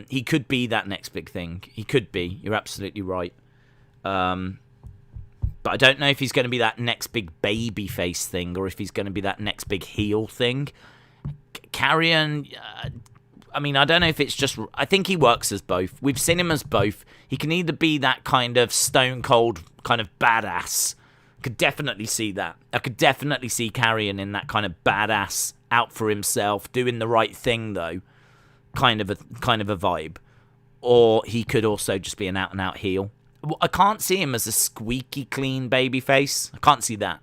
He could be that next big thing. He could be. You're absolutely right. But I don't know if he's going to be that next big baby face thing, or if he's going to be that next big heel thing. Carrion, I mean, I don't know if it's just... I think he works as both. We've seen him as both. He can either be that kind of stone cold, kind of badass. I could definitely see that. I could definitely see Carrion in that kind of badass, out for himself, doing the right thing, though, kind of a vibe. Or he could also just be an out-and-out heel. I can't see him as a squeaky clean babyface. I can't see that.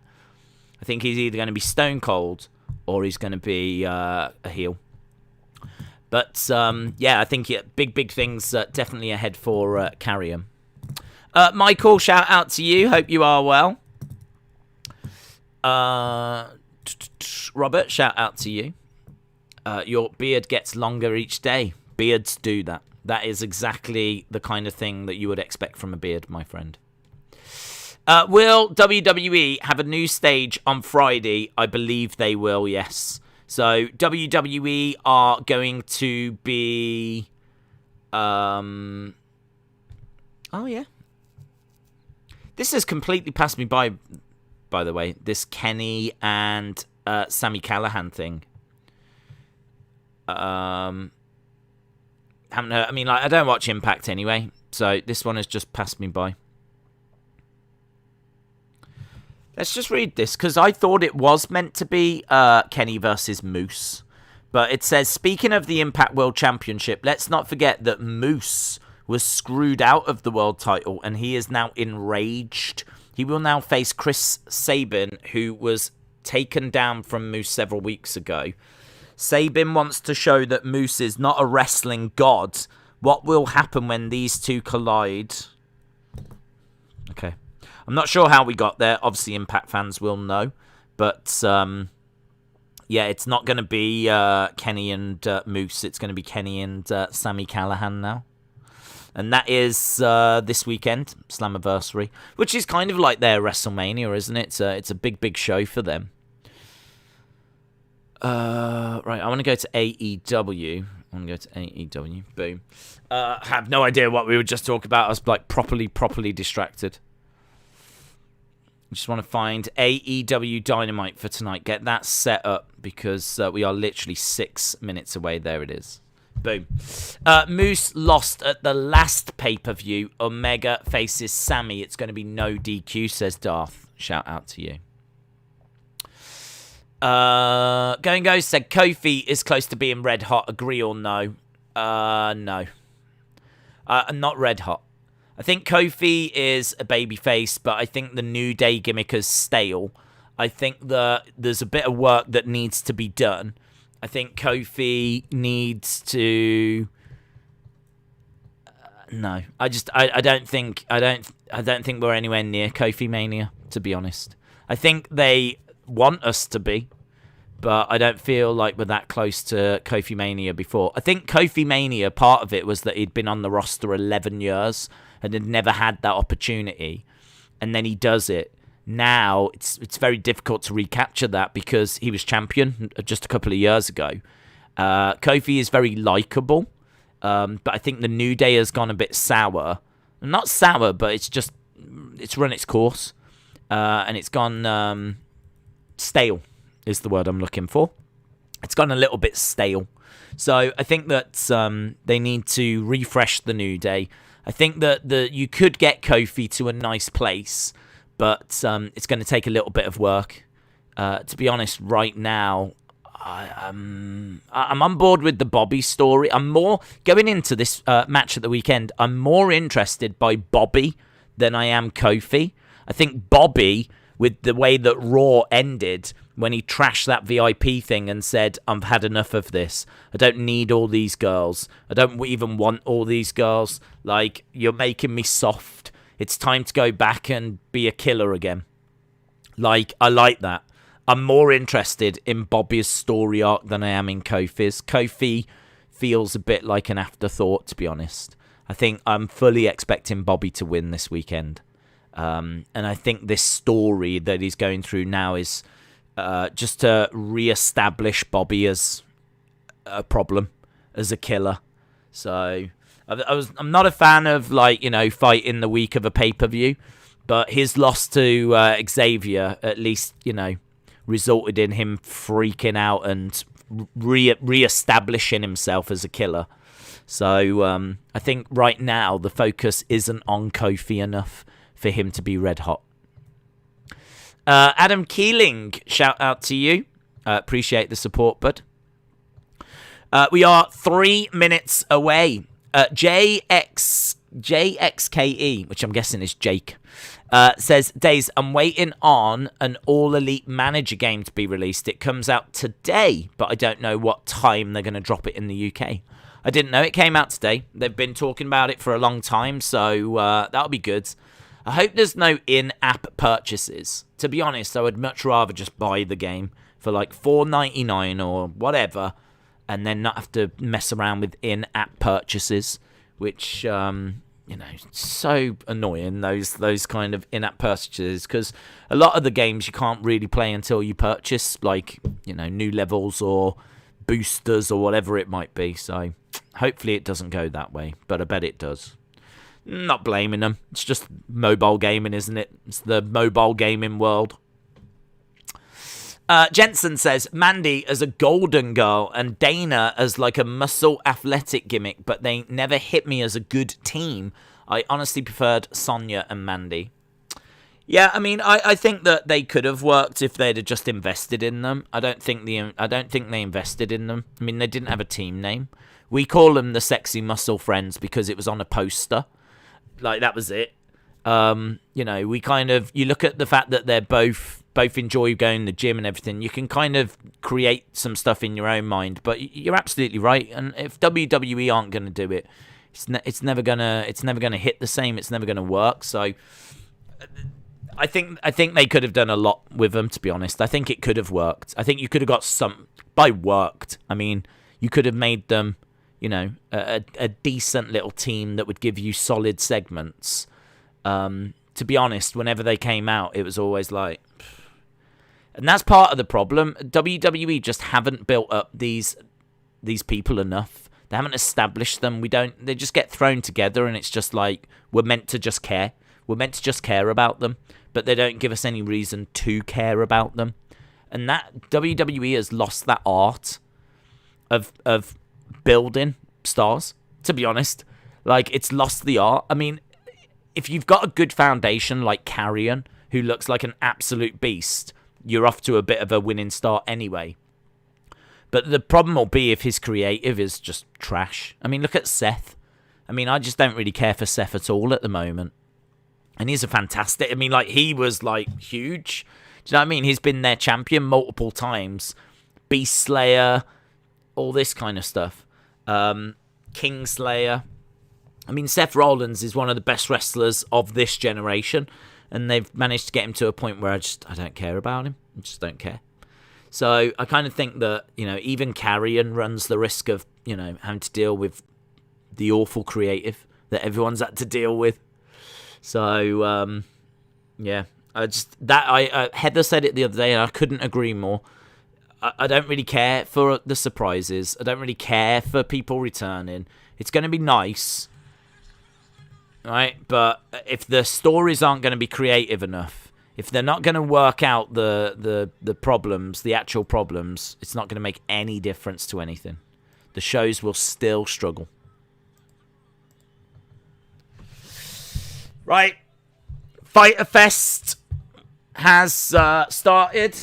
I think he's either going to be stone cold or he's going to be a heel. But yeah, I think big things definitely ahead for Carrion. Michael, shout out to you. Hope you are well. Robert, shout out to you. Your beard gets longer each day. Beards do that. That is exactly the kind of thing that you would expect from a beard, my friend. Will WWE have a new stage on Friday? I believe they will, yes. So WWE are going to be... Oh, yeah. This has completely passed me by the way. This Kenny and Sami Callihan thing. Haven't heard. I mean, like, I don't watch Impact anyway, so this one has just passed me by. Let's just read this, because I thought it was meant to be Kenny versus Moose. But it says, speaking of the Impact World Championship, let's not forget that Moose was screwed out of the world title, and he is now enraged. He will now face Chris Sabin, who was taken down from Moose several weeks ago. Sabin wants to show that Moose is not a wrestling god. What will happen when these two collide? Okay. I'm not sure how we got there. Obviously, Impact fans will know. But, yeah, it's not going to be Kenny and Moose. It's going to be Kenny and Sami Callihan now. And that is this weekend, Slammiversary, which is kind of like their WrestleMania, isn't it? It's a big show for them. Right, I want to go to AEW. Boom. I have no idea what we were just talking about. I was like properly distracted. I just want to find AEW Dynamite for tonight. Get that set up because we are literally 6 minutes away. There it is. Boom. Moose lost at the last pay-per-view. Omega faces Sammy. It's going to be no DQ, says Darth. Shout out to you. Going Go said Kofi is close to being red hot. Agree or no? No. Not red hot. I think Kofi is a babyface, but I think the New Day gimmick is stale. I think that there's a bit of work that needs to be done. I think Kofi needs to. No, I don't think we're anywhere near Kofi Mania, to be honest. I think they want us to be, but I don't feel like we're that close to Kofi Mania before. I think Kofi Mania, part of it was that he'd been on the roster 11 years and had never had that opportunity, and then he does it. Now it's very difficult to recapture that because he was champion just a couple of years ago. Kofi is very likable, but I think the New Day has gone a bit sour. Not sour, but it's run its course, and it's gone stale. is the word I'm looking for. It's gone a little bit stale. So I think that they need to refresh the New Day. I think that you could get Kofi to a nice place, but it's going to take a little bit of work. To be honest, right now, I'm on board with the Bobby story. I'm more going into this match at the weekend. I'm more interested by Bobby than I am Kofi. I think Bobby, with the way that Raw ended, when he trashed that VIP thing and said, "I've had enough of this. I don't need all these girls. I don't even want all these girls. Like, you're making me soft. It's time to go back and be a killer again." Like, I like that. I'm more interested in Bobby's story arc than I am in Kofi's. Kofi feels a bit like an afterthought, to be honest. I think I'm fully expecting Bobby to win this weekend. And I think this story that he's going through now is just to re-establish Bobby as a problem, as a killer. So I'm not a fan of, like, you know, fighting the week of a pay-per-view, but his loss to Xavier, at least, you know, resulted in him freaking out and re-establishing himself as a killer. So I think right now the focus isn't on Kofi enough for him to be red hot. Adam Keeling, shout out to you. Appreciate the support, bud. We are 3 minutes away. JXKE, which I'm guessing is Jake, says, Days, I'm waiting on an All Elite Manager game to be released. It comes out today, but I don't know what time they're going to drop it in the UK. I didn't know it came out today. They've been talking about it for a long time, so that'll be good. I hope there's no in-app purchases. To be honest, I would much rather just buy the game for like $4.99 or whatever, and then not have to mess around with in-app purchases, which, you know, so annoying, those kind of in-app purchases, because a lot of the games you can't really play until you purchase, like, you know, new levels or boosters or whatever it might be. So hopefully it doesn't go that way, but I bet it does. Not blaming them. It's just mobile gaming, isn't it? It's the mobile gaming world. Jensen says, Mandy as a golden girl and Dana as like a muscle athletic gimmick, but they never hit me as a good team. I honestly preferred Sonya and Mandy. Yeah, I mean, I think that they could have worked if they'd have just invested in them. I don't think they invested in them. I mean, they didn't have a team name. We call them the Sexy Muscle Friends because it was on a poster. Like, that was it. You know, we kind of, you look at the fact that they're both enjoy going to the gym and everything, you can kind of create some stuff in your own mind. But you're absolutely right. And if WWE aren't going to do it, it's never gonna hit the same. It's never gonna work. So I think they could have done a lot with them, to be honest. I think it could have worked. I think you could have got some, by worked, I mean, you could have made them, you know, a decent little team that would give you solid segments. To be honest, whenever they came out, it was always like... And that's part of the problem. WWE just haven't built up these people enough. They haven't established them. They just get thrown together and it's just like, we're meant to just care. We're meant to just care about them. But they don't give us any reason to care about them. And that WWE has lost that art of building stars, to be honest. Like, it's lost the art. I mean, if you've got a good foundation like Carrion, who looks like an absolute beast, you're off to a bit of a winning start anyway. But the problem will be if his creative is just trash. I mean, look at Seth. I mean, I just don't really care for Seth at all at the moment. And he's a fantastic... I mean, like, he was, like, huge. Do you know what I mean? He's been their champion multiple times. Beast Slayer, all this kind of stuff. Kingslayer. I mean, Seth Rollins is one of the best wrestlers of this generation, and they've managed to get him to a point where I don't care about him. I just don't care. So I kind of think that, you know, even Carrion runs the risk of, you know, having to deal with the awful creative that everyone's had to deal with. So, yeah, Heather said it the other day, and I couldn't agree more. I don't really care for the surprises. I don't really care for people returning. It's going to be nice, right? But if the stories aren't going to be creative enough, If they're not going to work out the problems, the actual problems, it's not going to make any difference to anything. The shows will still struggle. Right. Fyter Fest has started.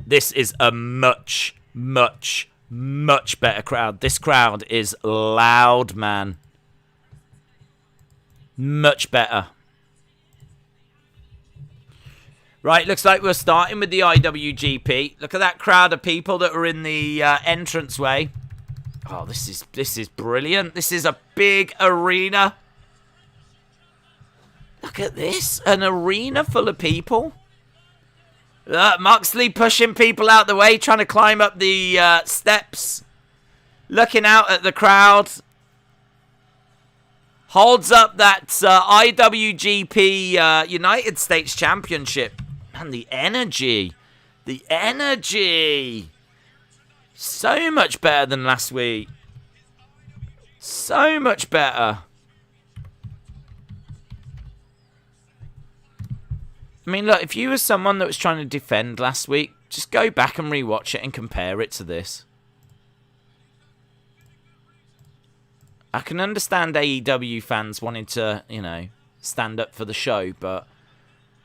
This is a much, much, much better crowd. This crowd is loud, man. Much better. Right, looks like we're starting with the IWGP. Look at that crowd of people that are in the entranceway. Oh, this is brilliant. This is a big arena. Look at this. An arena full of people. Moxley pushing people out the way, trying to climb up the steps. Looking out at the crowd. Holds up that IWGP United States Championship. Man, the energy. The energy. So much better than last week. So much better. I mean, look, if you were someone that was trying to defend last week, just go back and rewatch it and compare it to this. I can understand AEW fans wanting to, you know, stand up for the show, but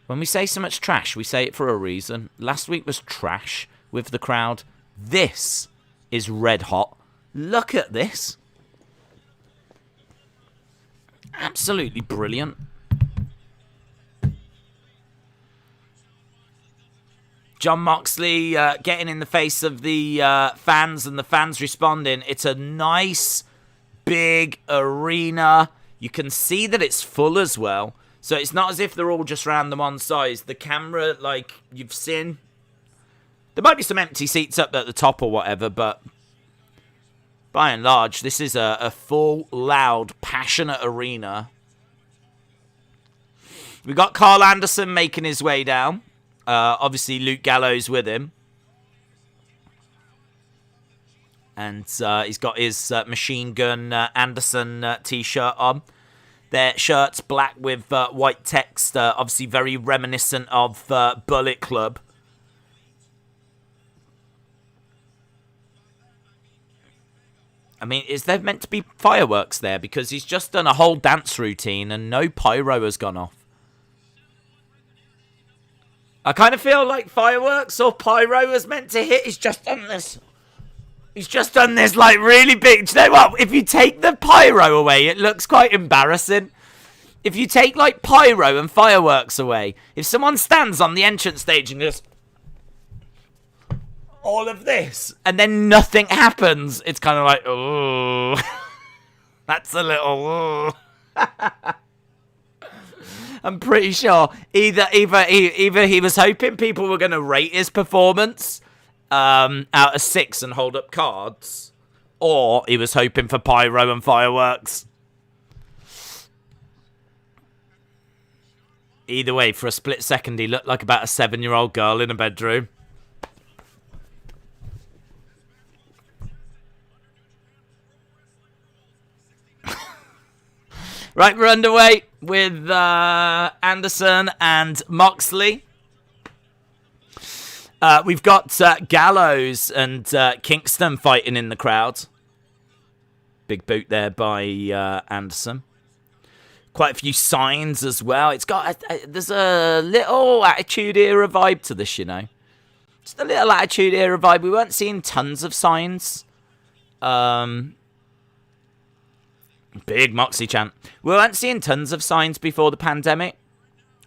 when we say so much trash, we say it for a reason. Last week was trash with the crowd. This is red hot. Look at this. Absolutely brilliant. John Moxley getting in the face of the fans and the fans responding. It's a nice, big arena. You can see that it's full as well. So it's not as if they're all just round the one side. The camera, like you've seen, there might be some empty seats up at the top or whatever, but by and large, this is a full, loud, passionate arena. We got Karl Anderson making his way down. Obviously, Luke Gallows with him. And he's got his Machine Gun Anderson t-shirt on. Their shirts black with white text, obviously very reminiscent of Bullet Club. I mean, is there meant to be fireworks there? Because he's just done a whole dance routine and no pyro has gone off. I kind of feel like fireworks or pyro is meant to hit. He's just done this. He's just done this, like, really big. Do you know what? If you take the pyro away, it looks quite embarrassing. If you take, like, pyro and fireworks away, if someone stands on the entrance stage and goes, all of this, and then nothing happens, it's kind of like, oh, that's a little, I'm pretty sure either he was hoping people were going to rate his performance out of 6 and hold up cards, or he was hoping for pyro and fireworks. Either way, for a split second, he looked like about a 7-year-old girl in a bedroom. Right, we're underway with Anderson and Moxley. We've got Gallows and Kingston fighting in the crowd. Big boot there by Anderson. Quite a few signs as well. It's got there's a little Attitude Era vibe to this, you know. Just a little Attitude Era vibe. We weren't seeing tons of signs. Big Moxley chant. We weren't seeing tons of signs before the pandemic.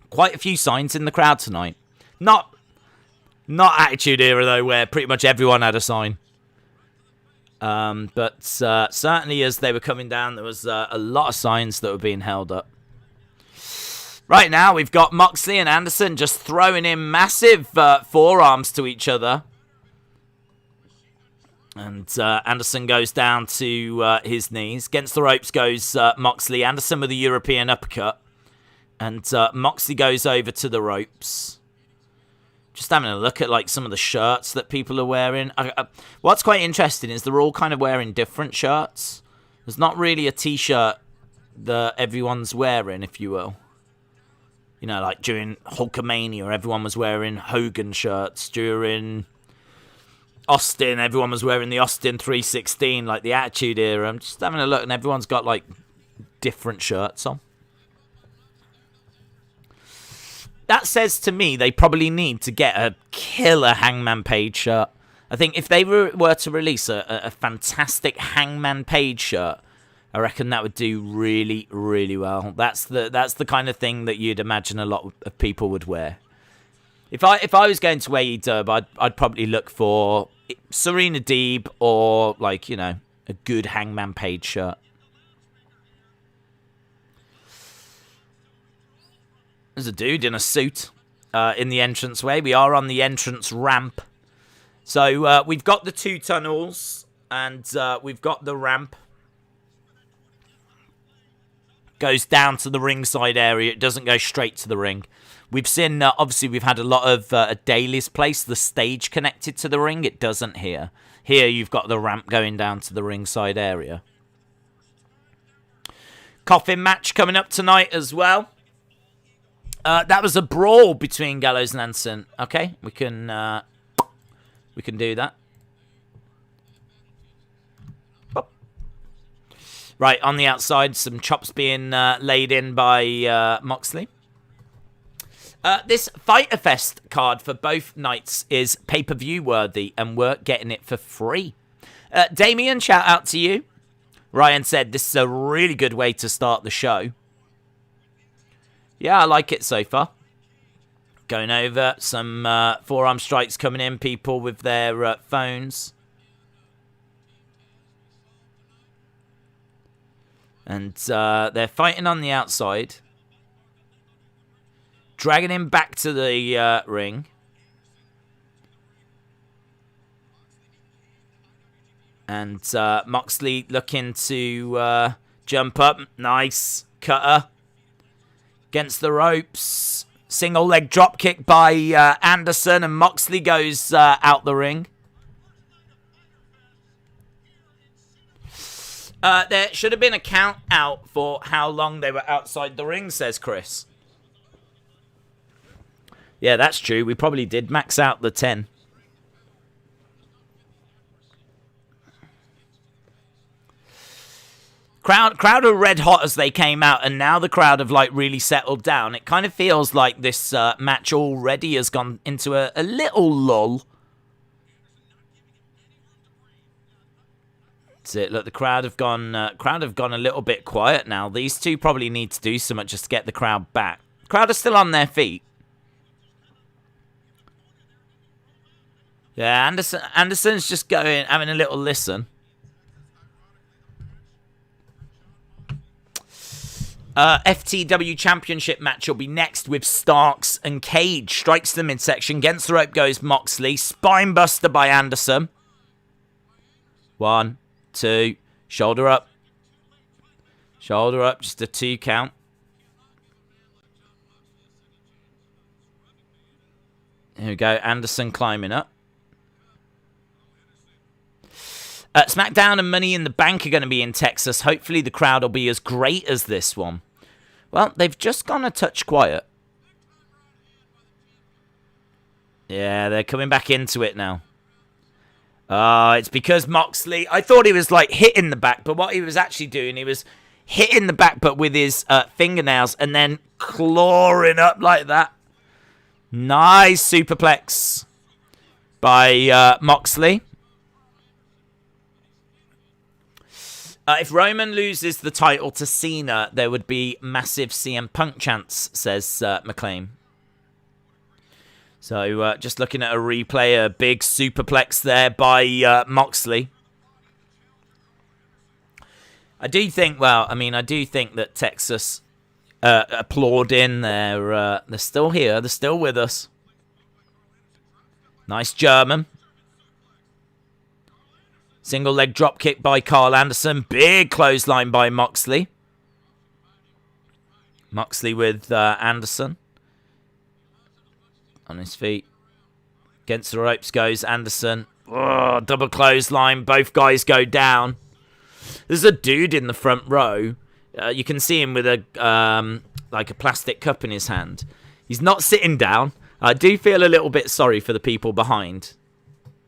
Quite a few signs in the crowd tonight. Not Attitude Era, though, where pretty much everyone had a sign. But certainly as they were coming down, there was a lot of signs that were being held up. Right now, we've got Moxley and Anderson just throwing in massive forearms to each other. And Anderson goes down to his knees. Against the ropes goes Moxley. Anderson with a European uppercut. And Moxley goes over to the ropes. Just having a look at like some of the shirts that people are wearing. What's quite interesting is they're all kind of wearing different shirts. There's not really a t-shirt that everyone's wearing, if you will. You know, like during Hulkamania, everyone was wearing Hogan shirts. During Austin, everyone was wearing the Austin 316, like the Attitude Era. I'm just having a look, and everyone's got, like, different shirts on. That says to me they probably need to get a killer Hangman Page shirt. I think if they were to release a fantastic Hangman Page shirt, I reckon that would do really, really well. That's the kind of thing that you'd imagine a lot of people would wear. If I was going to AEW, I'd probably look for Serena Deeb or, like, you know, a good Hangman Page shirt. There's a dude in a suit in the entranceway. We are on the entrance ramp. So we've got the 2 tunnels and we've got the ramp. Goes down to the ringside area. It doesn't go straight to the ring. We've seen, obviously, we've had a lot of at Daly's place, the stage connected to the ring. It doesn't here. Here you've got the ramp going down to the ringside area. Coffin match coming up tonight as well. That was a brawl between Gallows and Anderson. Okay, we can do that. Oh. Right, on the outside, some chops being laid in by Moxley. This Fyter Fest card for both nights is pay-per-view worthy, and we're getting it for free. Damien, shout out to you. Ryan said this is a really good way to start the show. Yeah, I like it so far. Going over some forearm strikes coming in, people with their phones. And they're fighting on the outside. Dragging him back to the ring. And Moxley looking to jump up. Nice cutter. Against the ropes. Single leg drop kick by Anderson. And Moxley goes out the ring. There should have been a count out for how long they were outside the ring, says Chris. Yeah, that's true. We probably did max out the 10. Crowd are red hot as they came out, and now the crowd have, like, really settled down. It kind of feels like this match already has gone into a little lull. That's it. Look, the crowd have gone a little bit quiet now. These two probably need to do something just to get the crowd back. The crowd are still on their feet. Yeah, Anderson's just having a little listen. FTW Championship match will be next with Starks and Cage. Strikes the midsection. Against the rope goes Moxley. Spinebuster by Anderson. 1, 2. Shoulder up. Shoulder up. Just a 2 count. Here we go. Anderson climbing up. SmackDown and Money in the Bank are going to be in Texas. Hopefully the crowd will be as great as this one. Well, they've just gone a touch quiet. Yeah, they're coming back into it now. It's because Moxley... I thought he was, like, hitting the back, but what he was actually doing, he was hitting the back, but with his fingernails, and then clawing up like that. Nice superplex by Moxley. If Roman loses the title to Cena, there would be massive CM Punk chants, says McLean. So just looking at a replay, a big superplex there by Moxley. I do think that Texas applauding. They're still here. They're still with us. Nice German. Single leg drop kick by Karl Anderson. Big clothesline by Moxley. Moxley with Anderson. On his feet. Against the ropes goes Anderson. Oh, double clothesline. Both guys go down. There's a dude in the front row. You can see him with a like a plastic cup in his hand. He's not sitting down. I do feel a little bit sorry for the people behind.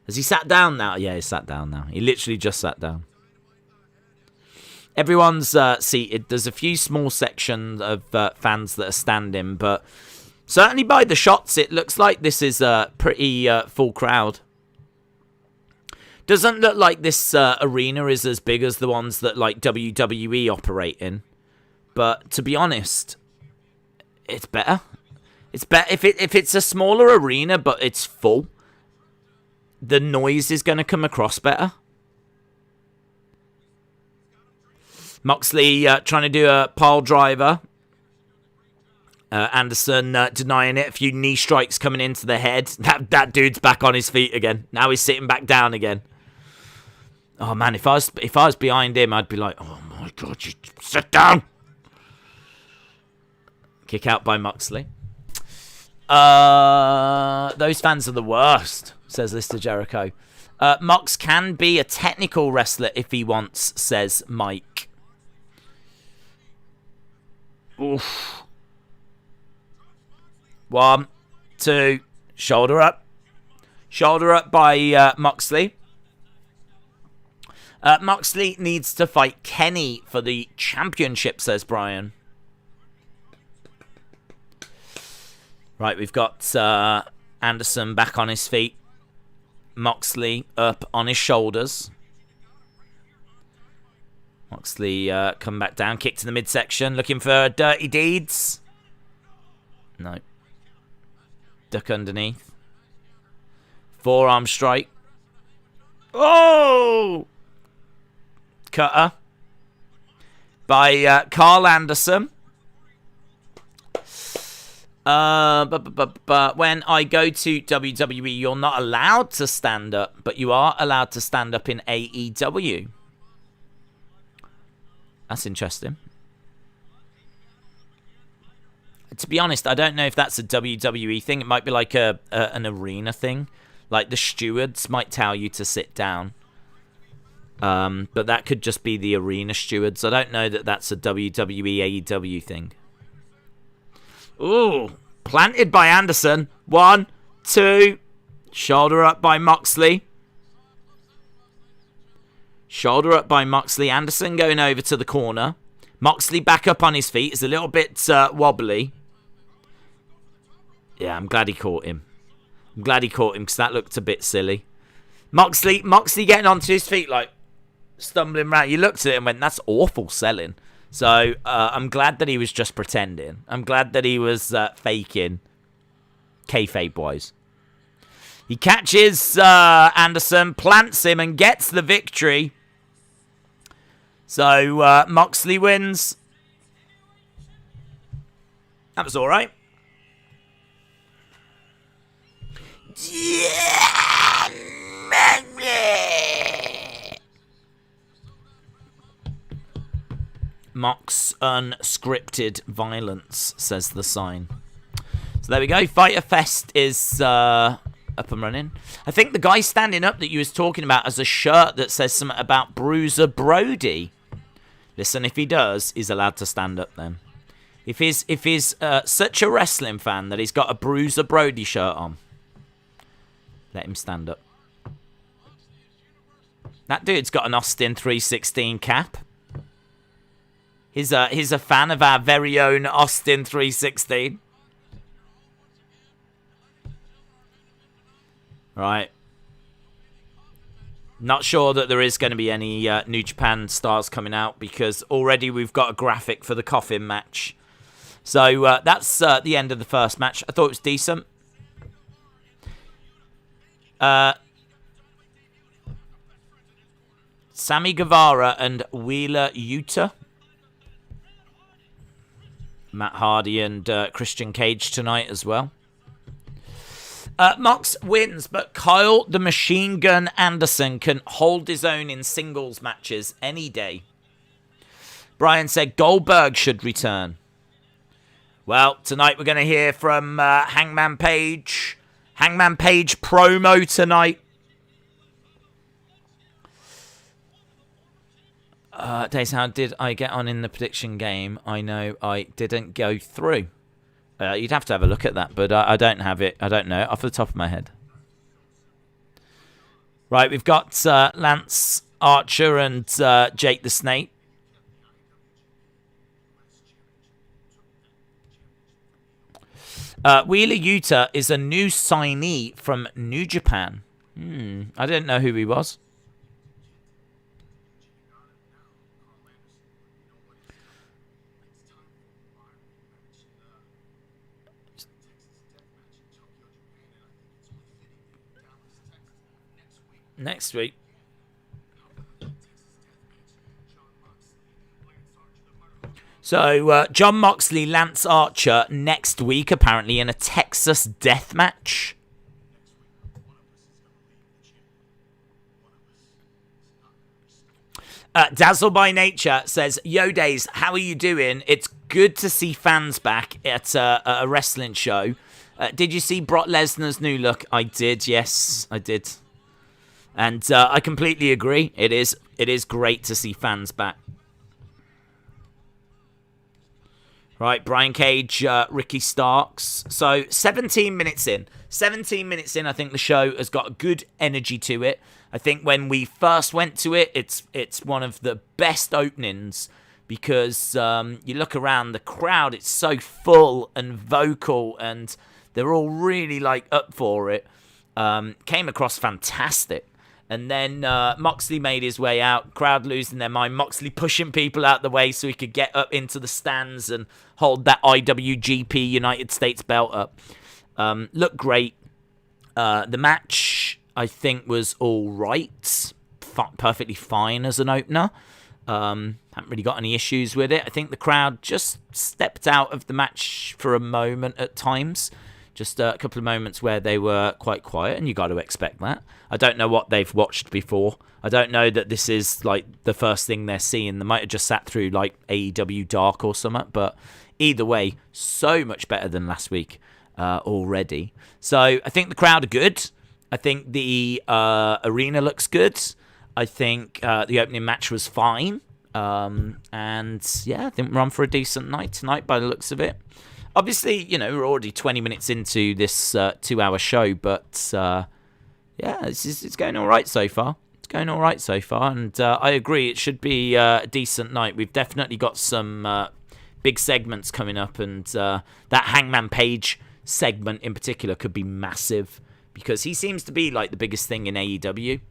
Has he sat down now? Yeah, he's sat down now. He literally just sat down. Everyone's seated. There's a few small sections of fans that are standing, but certainly by the shots, it looks like this is a pretty full crowd. Doesn't look like this arena is as big as the ones that like WWE operate in, but to be honest, it's better. It's better if it's a smaller arena, but it's full. The noise is going to come across better. Moxley trying to do a pile driver. Anderson denying it. A few knee strikes coming into the head. That dude's back on his feet again. Now he's sitting back down again. Oh man, if I was behind him, I'd be like, oh my god, you sit down. Kick out by Moxley. Those fans are the worst, says Lister Jericho. Mox can be a technical wrestler if he wants, says Mike. Oof. 1, 2, shoulder up. Shoulder up by Moxley. Moxley needs to fight Kenny for the championship, says Brian. Right, we've got Anderson back on his feet. Moxley up on his shoulders. Moxley come back down, kick to the midsection, looking for dirty deeds. No. Duck underneath. Forearm strike. Oh! Cutter. By Karl Anderson. But when I go to WWE, you're not allowed to stand up, but you are allowed to stand up in AEW. That's interesting. To be honest, I don't know if that's a WWE thing. It might be like an arena thing. Like the stewards might tell you to sit down. But that could just be the arena stewards. I don't know that that's a WWE AEW thing. Ooh, planted by Anderson. 1, 2, shoulder up by Moxley. Shoulder up by Moxley. Anderson going over to the corner. Moxley back up on his feet. Is a little bit wobbly. Yeah, I'm glad he caught him. I'm glad he caught him because that looked a bit silly. Moxley getting onto his feet like stumbling around. You looked at it and went, that's awful selling. So I'm glad that he was just pretending. I'm glad that he was faking, kayfabe-wise. He catches Anderson, plants him, and gets the victory. So Moxley wins. That was all right. Yeah, Mox unscripted violence, says the sign. So there we go. Fyter Fest is up and running. I think the guy standing up that you was talking about has a shirt that says something about Bruiser Brody. Listen, if he does, he's allowed to stand up then. If he's such a wrestling fan that he's got a Bruiser Brody shirt on, let him stand up. That dude's got an Austin 316 cap. He's a fan of our very own Austin 316. Right. Not sure that there is going to be any New Japan stars coming out because already we've got a graphic for the Coffin match. So that's the end of the first match. I thought it was decent. Sammy Guevara and Wheeler Yuta. Matt Hardy and Christian Cage tonight as well. Mox wins, but Kyle the Machine Gun Anderson can hold his own in singles matches any day. Brian said Goldberg should return. Well, tonight we're going to hear from Hangman Page. Hangman Page promo tonight. Days, how did I get on in the prediction game? I know I didn't go through. You'd have to have a look at that, but I don't have it. I don't know off the top of my head. Right, we've got Lance Archer and Jake the Snake. Wheeler Yuta is a new signee from New Japan. I didn't know who he was. Next week. So, John Moxley, Lance Archer next week, apparently, in a Texas death match. Dazzle by Nature says, Yo Days, how are you doing? It's good to see fans back at a wrestling show. Did you see Brock Lesnar's new look? I did, yes, I did. And I completely agree. It is great to see fans back. Right, Brian Cage, Ricky Starks. So 17 minutes in. 17 minutes in, I think the show has got a good energy to it. I think when we first went to it, it's one of the best openings because you look around the crowd, it's so full and vocal and they're all really like up for it. Came across fantastic. And then Moxley made his way out, crowd losing their mind. Moxley pushing people out the way so he could get up into the stands and hold that IWGP United States belt up. Looked great. The match, I think, was all right. Perfectly fine as an opener. Haven't really got any issues with it. I think the crowd just stepped out of the match for a moment at times. Just a couple of moments where they were quite quiet, and you got to expect that. I don't know what they've watched before. I don't know that this is like the first thing they're seeing. They might have just sat through like AEW Dark or something, but either way, so much better than last week already. So I think the crowd are good. I think the arena looks good. I think the opening match was fine. And yeah, I think we're on for a decent night tonight by the looks of it. Obviously, you know, we're already 20 minutes into this 2-hour show, but yeah, it's going all right so far. It's going all right so far, and I agree, it should be a decent night. We've definitely got some big segments coming up, and that Hangman Page segment in particular could be massive, because he seems to be like the biggest thing in AEW,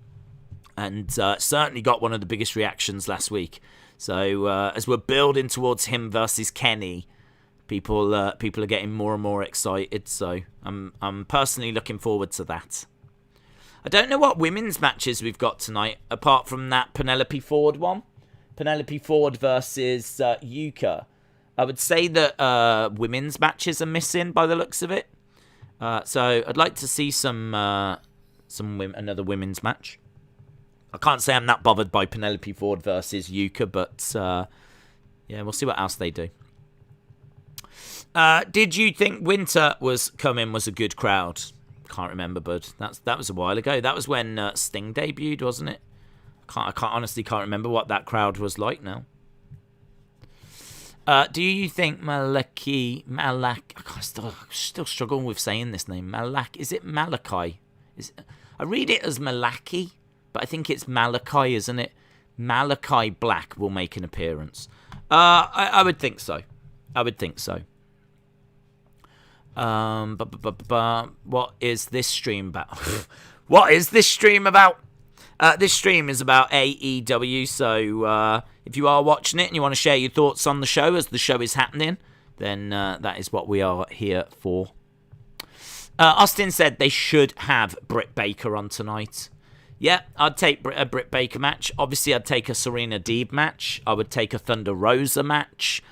and certainly got one of the biggest reactions last week. So as we're building towards him versus Kenny, people are getting more and more excited, so I'm personally looking forward to that. I don't know what women's matches we've got tonight, apart from that Penelope Ford one. Penelope Ford versus Yuka. I would say that women's matches are missing by the looks of it. So I'd like to see another women's match. I can't say I'm that bothered by Penelope Ford versus Yuka, but yeah, we'll see what else they do. Did you think Winter was a good crowd? Can't remember, bud. That was a while ago. That was when Sting debuted, wasn't it? I honestly can't remember what that crowd was like now. Do you think Malak? I still struggle with saying this name. Malak? Is it Malachi? I read it as Malaki, but I think it's Malachi, isn't it? Malachi Black will make an appearance. I would think so. I would think so. What is this stream about? What is this stream about? This stream is about AEW, so if you are watching it and you want to share your thoughts on the show as the show is happening, then that is what we are here for. Austin said they should have Britt Baker on tonight. Yeah, I'd take a Britt Baker match. Obviously, I'd take a Serena Deeb match. I would take a Thunder Rosa match.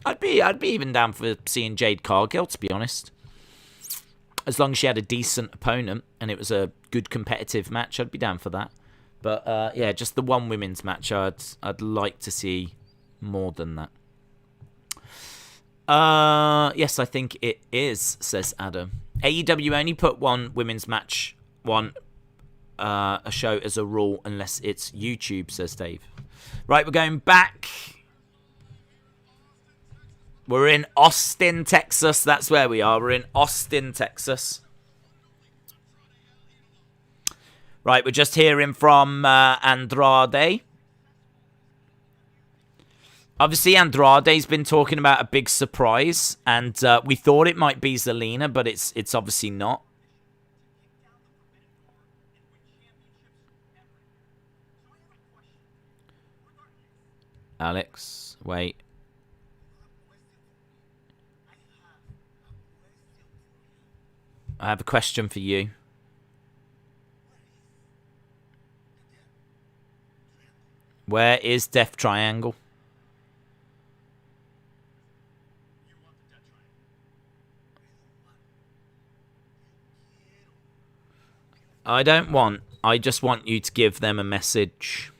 I'd be even down for seeing Jade Cargill, to be honest. As long as she had a decent opponent and it was a good competitive match, I'd be down for that. But yeah, just the one women's match, I'd like to see more than that. Yes, I think it is, says Adam. AEW only put one women's match, one a show as a rule unless it's YouTube, says Dave. Right, we're going back. We're in Austin, Texas. That's where we are. We're in Austin, Texas. Right, we're just hearing from Andrade. Obviously, Andrade's been talking about a big surprise, and we thought it might be Zelina, but it's obviously not. Alex, wait. I have a question for you. Where is Death Triangle? I don't want. I just want you to give them a message.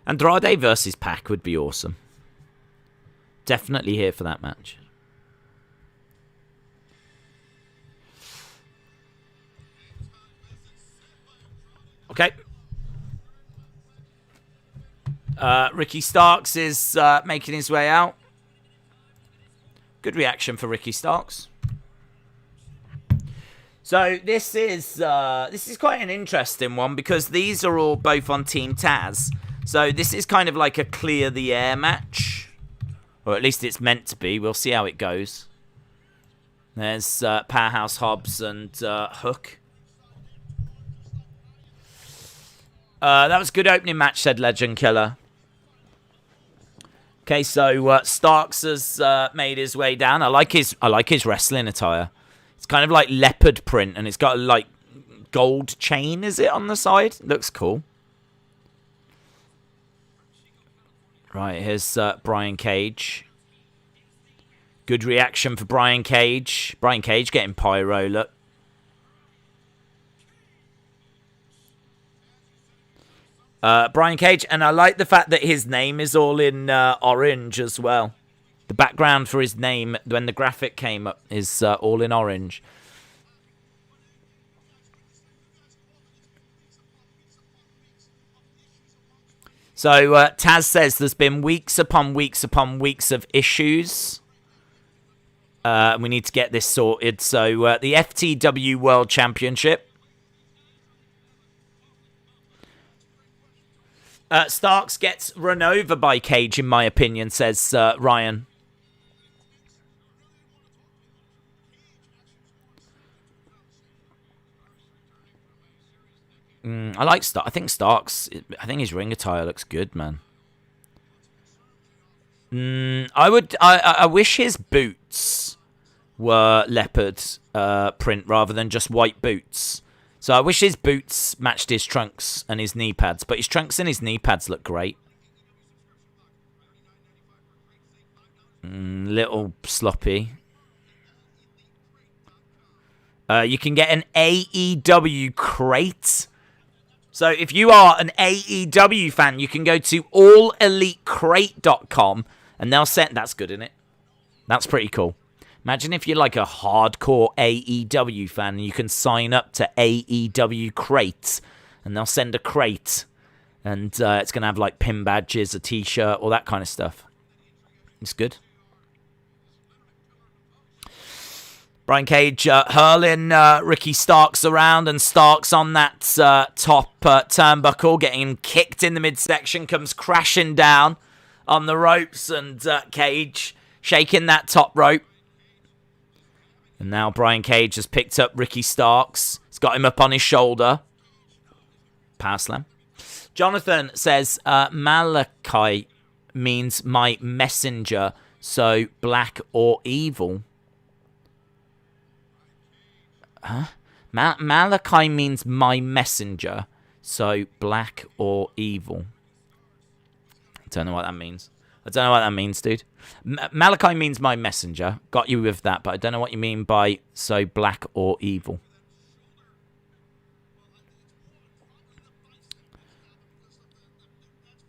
Andrade versus Pac would be awesome. Definitely here for that match. Okay. Ricky Starks is making his way out. Good reaction for Ricky Starks. So this is quite an interesting one because these are all both on Team Taz. So this is kind of like a clear the air match, or at least it's meant to be. We'll see how it goes. There's Powerhouse Hobbs and Hook. That was a good opening match, said Legend Killer. Okay, so Starks has made his way down. I like his wrestling attire. It's kind of like leopard print, and it's got a like gold chain. Is it on the side? Looks cool. Right, here's Brian Cage. Good reaction for Brian Cage. Brian Cage getting pyro. Look. Brian Cage, and I like the fact that his name is all in orange as well. The background for his name, when the graphic came up, is all in orange. So Taz says there's been weeks upon weeks upon weeks of issues. We need to get this sorted. So the FTW World Championship. Starks gets run over by Cage, in my opinion, says Ryan. I like Starks. I think Starks. I think his ring attire looks good, man. I wish his boots were leopard print rather than just white boots. So I wish his boots matched his trunks and his knee pads, but his trunks and his knee pads look great. Little sloppy. You can get an AEW crate. So if you are an AEW fan, you can go to allelitecrate.com and they'll send... That's good, isn't it? That's pretty cool. Imagine if you're like a hardcore AEW fan and you can sign up to AEW Crate and they'll send a crate and it's going to have like pin badges, a t-shirt, all that kind of stuff. It's good. Brian Cage hurling Ricky Starks around, and Starks on that top turnbuckle, getting him kicked in the midsection, comes crashing down on the ropes, and Cage shaking that top rope. And now Brian Cage has picked up Ricky Starks. He's got him up on his shoulder. Power slam. Jonathan says, Malachi means my messenger, so black or evil. Huh? Malachi means my messenger, so black or evil. I don't know what that means. I don't know what that means, dude. Malachi means my messenger. Got you with that, but I don't know what you mean by so black or evil.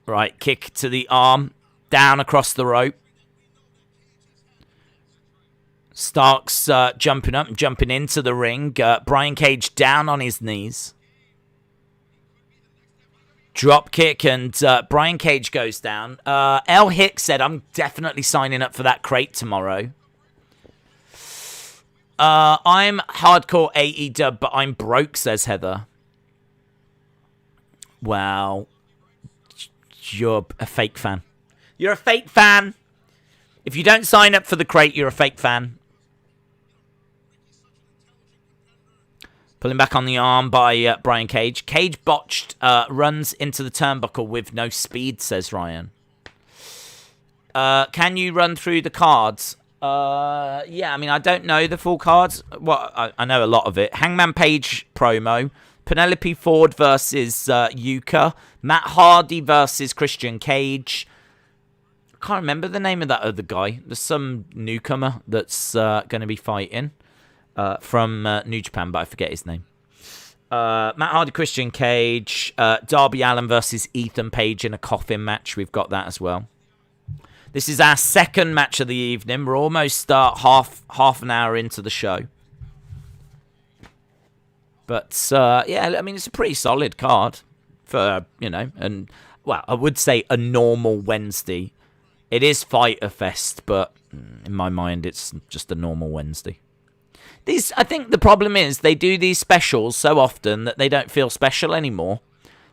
Right, kick to the arm. Down across the rope. Starks jumping up and jumping into the ring. Brian Cage down on his knees. Drop kick, and Brian Cage goes down. L. Hicks said, I'm definitely signing up for that crate tomorrow. I'm hardcore AEW, but I'm broke, says Heather. Wow. You're a fake fan. You're a fake fan. If you don't sign up for the crate, you're a fake fan. Pulling back on the arm by Brian Cage. Cage botched, runs into the turnbuckle with no speed, says Ryan. Can you run through the cards? Yeah, I mean, I don't know the full cards. Well, I know a lot of it. Hangman Page promo. Penelope Ford versus Yuka. Matt Hardy versus Christian Cage. I can't remember the name of that other guy. There's some newcomer that's going to be fighting. From New Japan, but I forget his name. Matt Hardy, Christian Cage, Darby Allin versus Ethan Page in a coffin match. We've got that as well. This is our second match of the evening. We're almost half an hour into the show. But, yeah, I mean, it's a pretty solid card for, and, well, I would say a normal Wednesday. It is Fyter Fest, but in my mind, it's just a normal Wednesday. I think the problem is they do these specials so often that they don't feel special anymore.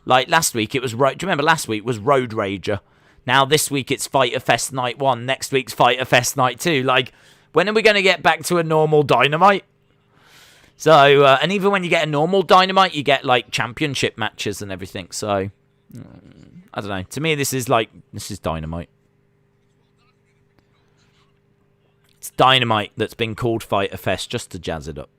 Like last week, it was... Do you remember last week was Road Rager? Now this week, it's Fyter Fest Night 1. Next week's Fyter Fest Night 2. Like, when are we going to get back to a normal Dynamite? So, and even when you get a normal Dynamite, you get, like, championship matches and everything. So, I don't know. To me, this is Dynamite. It's Dynamite that's been called Fyter Fest just to jazz it up.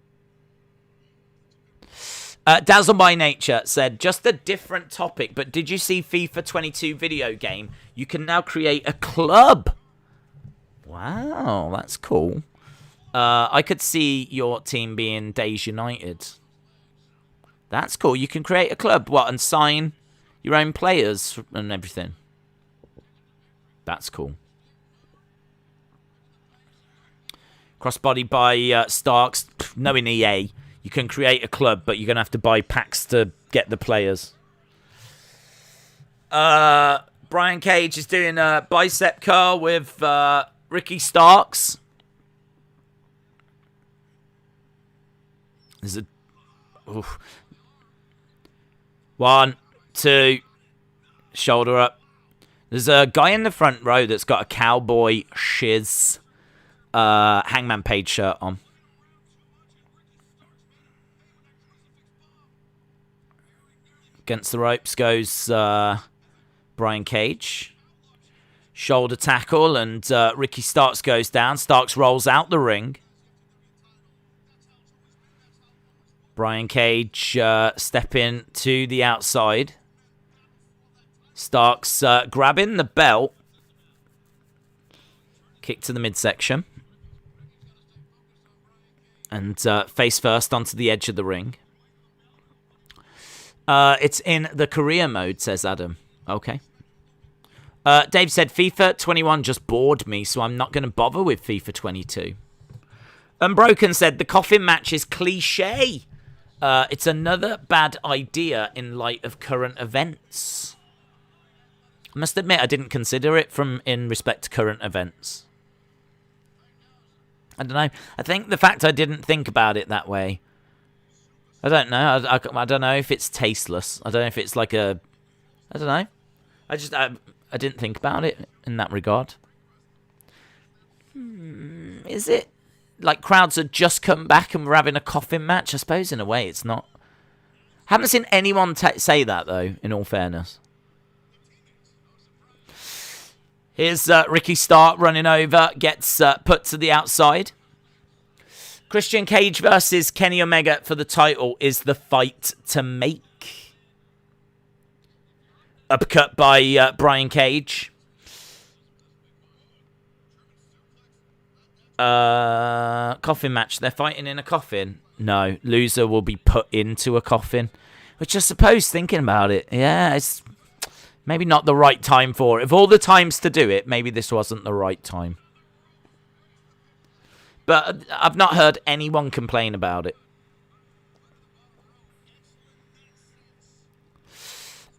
Dazzle by Nature said, just a different topic, but did you see FIFA 22 video game? You can now create a club. Wow, that's cool. I could see your team being Days United. That's cool. You can create a club, and sign your own players and everything. That's cool. Crossbody by Starks. Knowing EA, you can create a club, but you're going to have to buy packs to get the players. Brian Cage is doing a bicep curl with Ricky Starks. There's a... Oof. 1, 2, shoulder up. There's a guy in the front row that's got a cowboy shiz Hangman Page shirt on. Against the ropes goes Brian Cage. Shoulder tackle, and Ricky Starks goes down. Starks rolls out the ring. Brian Cage stepping to the outside. Starks grabbing the belt. Kick to the midsection. And face first onto the edge of the ring. It's in the career mode, says Adam. Okay. Dave said, FIFA 21 just bored me, so I'm not going to bother with FIFA 22. Unbroken said, the coffin match is cliche. It's another bad idea in light of current events. I must admit, I didn't consider it in respect to current events. I don't know. I think the fact I didn't think about it that way, I don't know. I don't know if it's tasteless. I don't know if it's like a... I don't know. I didn't think about it in that regard. Is it like crowds had just come back and we're having a coffin match? I suppose in a way it's not. I haven't seen anyone say that, though, in all fairness. Here's Ricky Stark running over, gets put to the outside. Christian Cage versus Kenny Omega for the title is the fight to make. Uppercut by Brian Cage. Coffin match. They're fighting in a coffin. No, loser will be put into a coffin. Which I suppose, thinking about it, yeah, it's maybe not the right time for it. Of all the times to do it, maybe this wasn't the right time. But I've not heard anyone complain about it.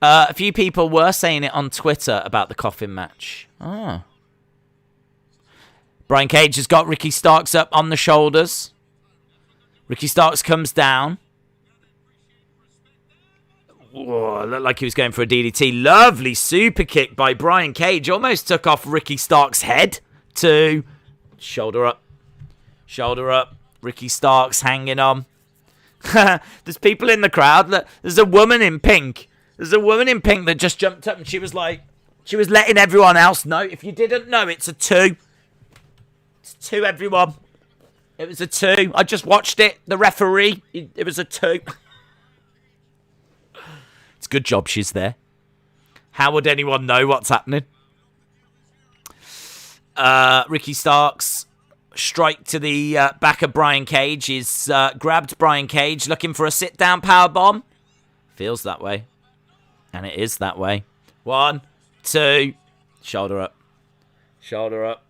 A few people were saying it on Twitter about the Coffin match. Oh. Brian Cage has got Ricky Starks up on the shoulders. Ricky Starks comes down. Whoa, looked like he was going for a DDT. Lovely super kick by Brian Cage. Almost took off Ricky Starks' head. 2. Shoulder up. Shoulder up. Ricky Starks hanging on. There's people in the crowd. Look, there's a woman in pink. There's a woman in pink that just jumped up and she was like, she was letting everyone else know. If you didn't know, it's a 2. It's 2, everyone. It was a 2. I just watched it. The referee, it was a 2. It's a good job she's there. How would anyone know what's happening? Ricky Starks, strike to the back of Brian Cage. He's grabbed Brian Cage, looking for a sit-down powerbomb. Feels that way. And it is that way. 1, 2. Shoulder up. Shoulder up.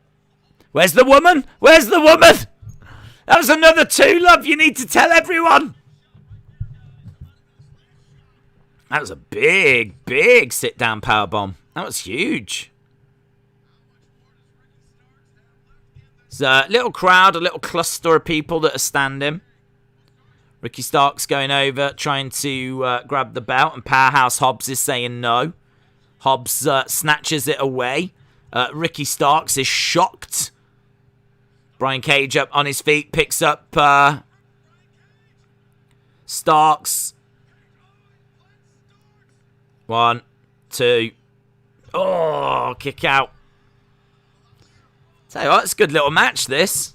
Where's the woman? Where's the woman? That was another 2, love. You need to tell everyone. That was a big, big sit-down powerbomb. That was huge. There's a little crowd, a little cluster of people that are standing. Ricky Starks going over, trying to grab the belt, and Powerhouse Hobbs is saying no. Hobbs snatches it away. Ricky Starks is shocked. Brian Cage up on his feet, picks up Starks. 1, 2. Oh, kick out. Tell you what, it's a good little match, this.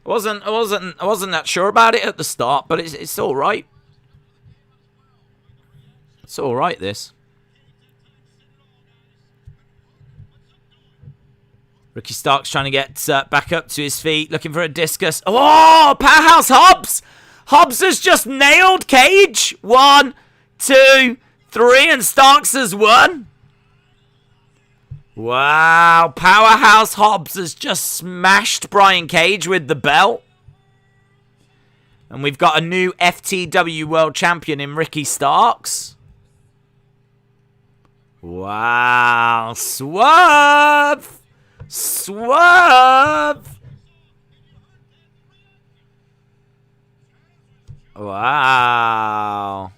I wasn't that sure about it at the start, but it's all right. It's all right, this. Ricky Starks trying to get back up to his feet, looking for a discus. Oh, Powerhouse Hobbs! Hobbs has just nailed Cage. 1, 2, 3, and Starks has won. Wow, Powerhouse Hobbs has just smashed Brian Cage with the belt. And we've got a new FTW World Champion in Ricky Starks. Wow, swerve! Swerve! Wow.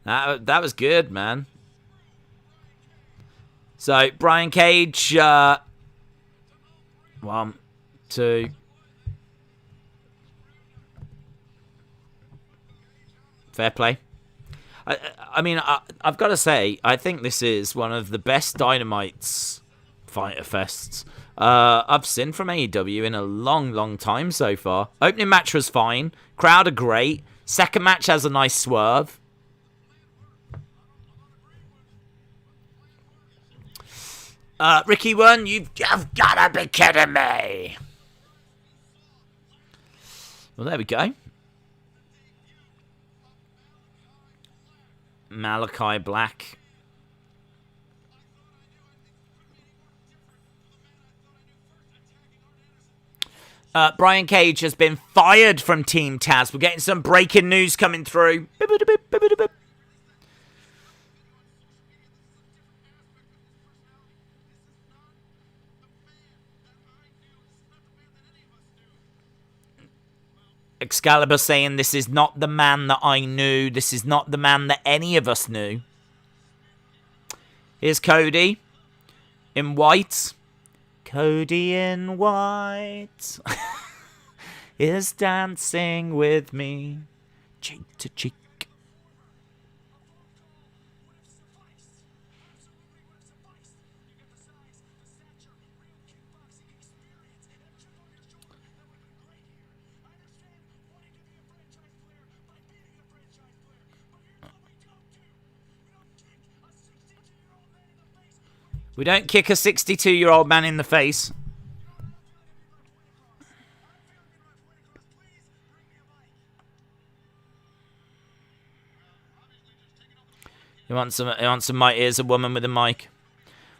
That was good, man. So, Brian Cage, 1, 2. Fair play. I mean, I've got to say, I think this is one of the best Dynamite's Fyter Fests I've seen from AEW in a long, long time so far. Opening match was fine. Crowd are great. Second match has a nice swerve. Ricky won. You've got to be kidding me. Well, there we go. Malachi Black. Brian Cage has been fired from Team Taz. We're getting some breaking news coming through. Excalibur saying, this is not the man that I knew. This is not the man that any of us knew. Here's Cody in white. Cody in white is dancing with me, cheek to cheek. We don't kick a 62-year-old man in the face. He wants some mic. Here's a woman with a mic.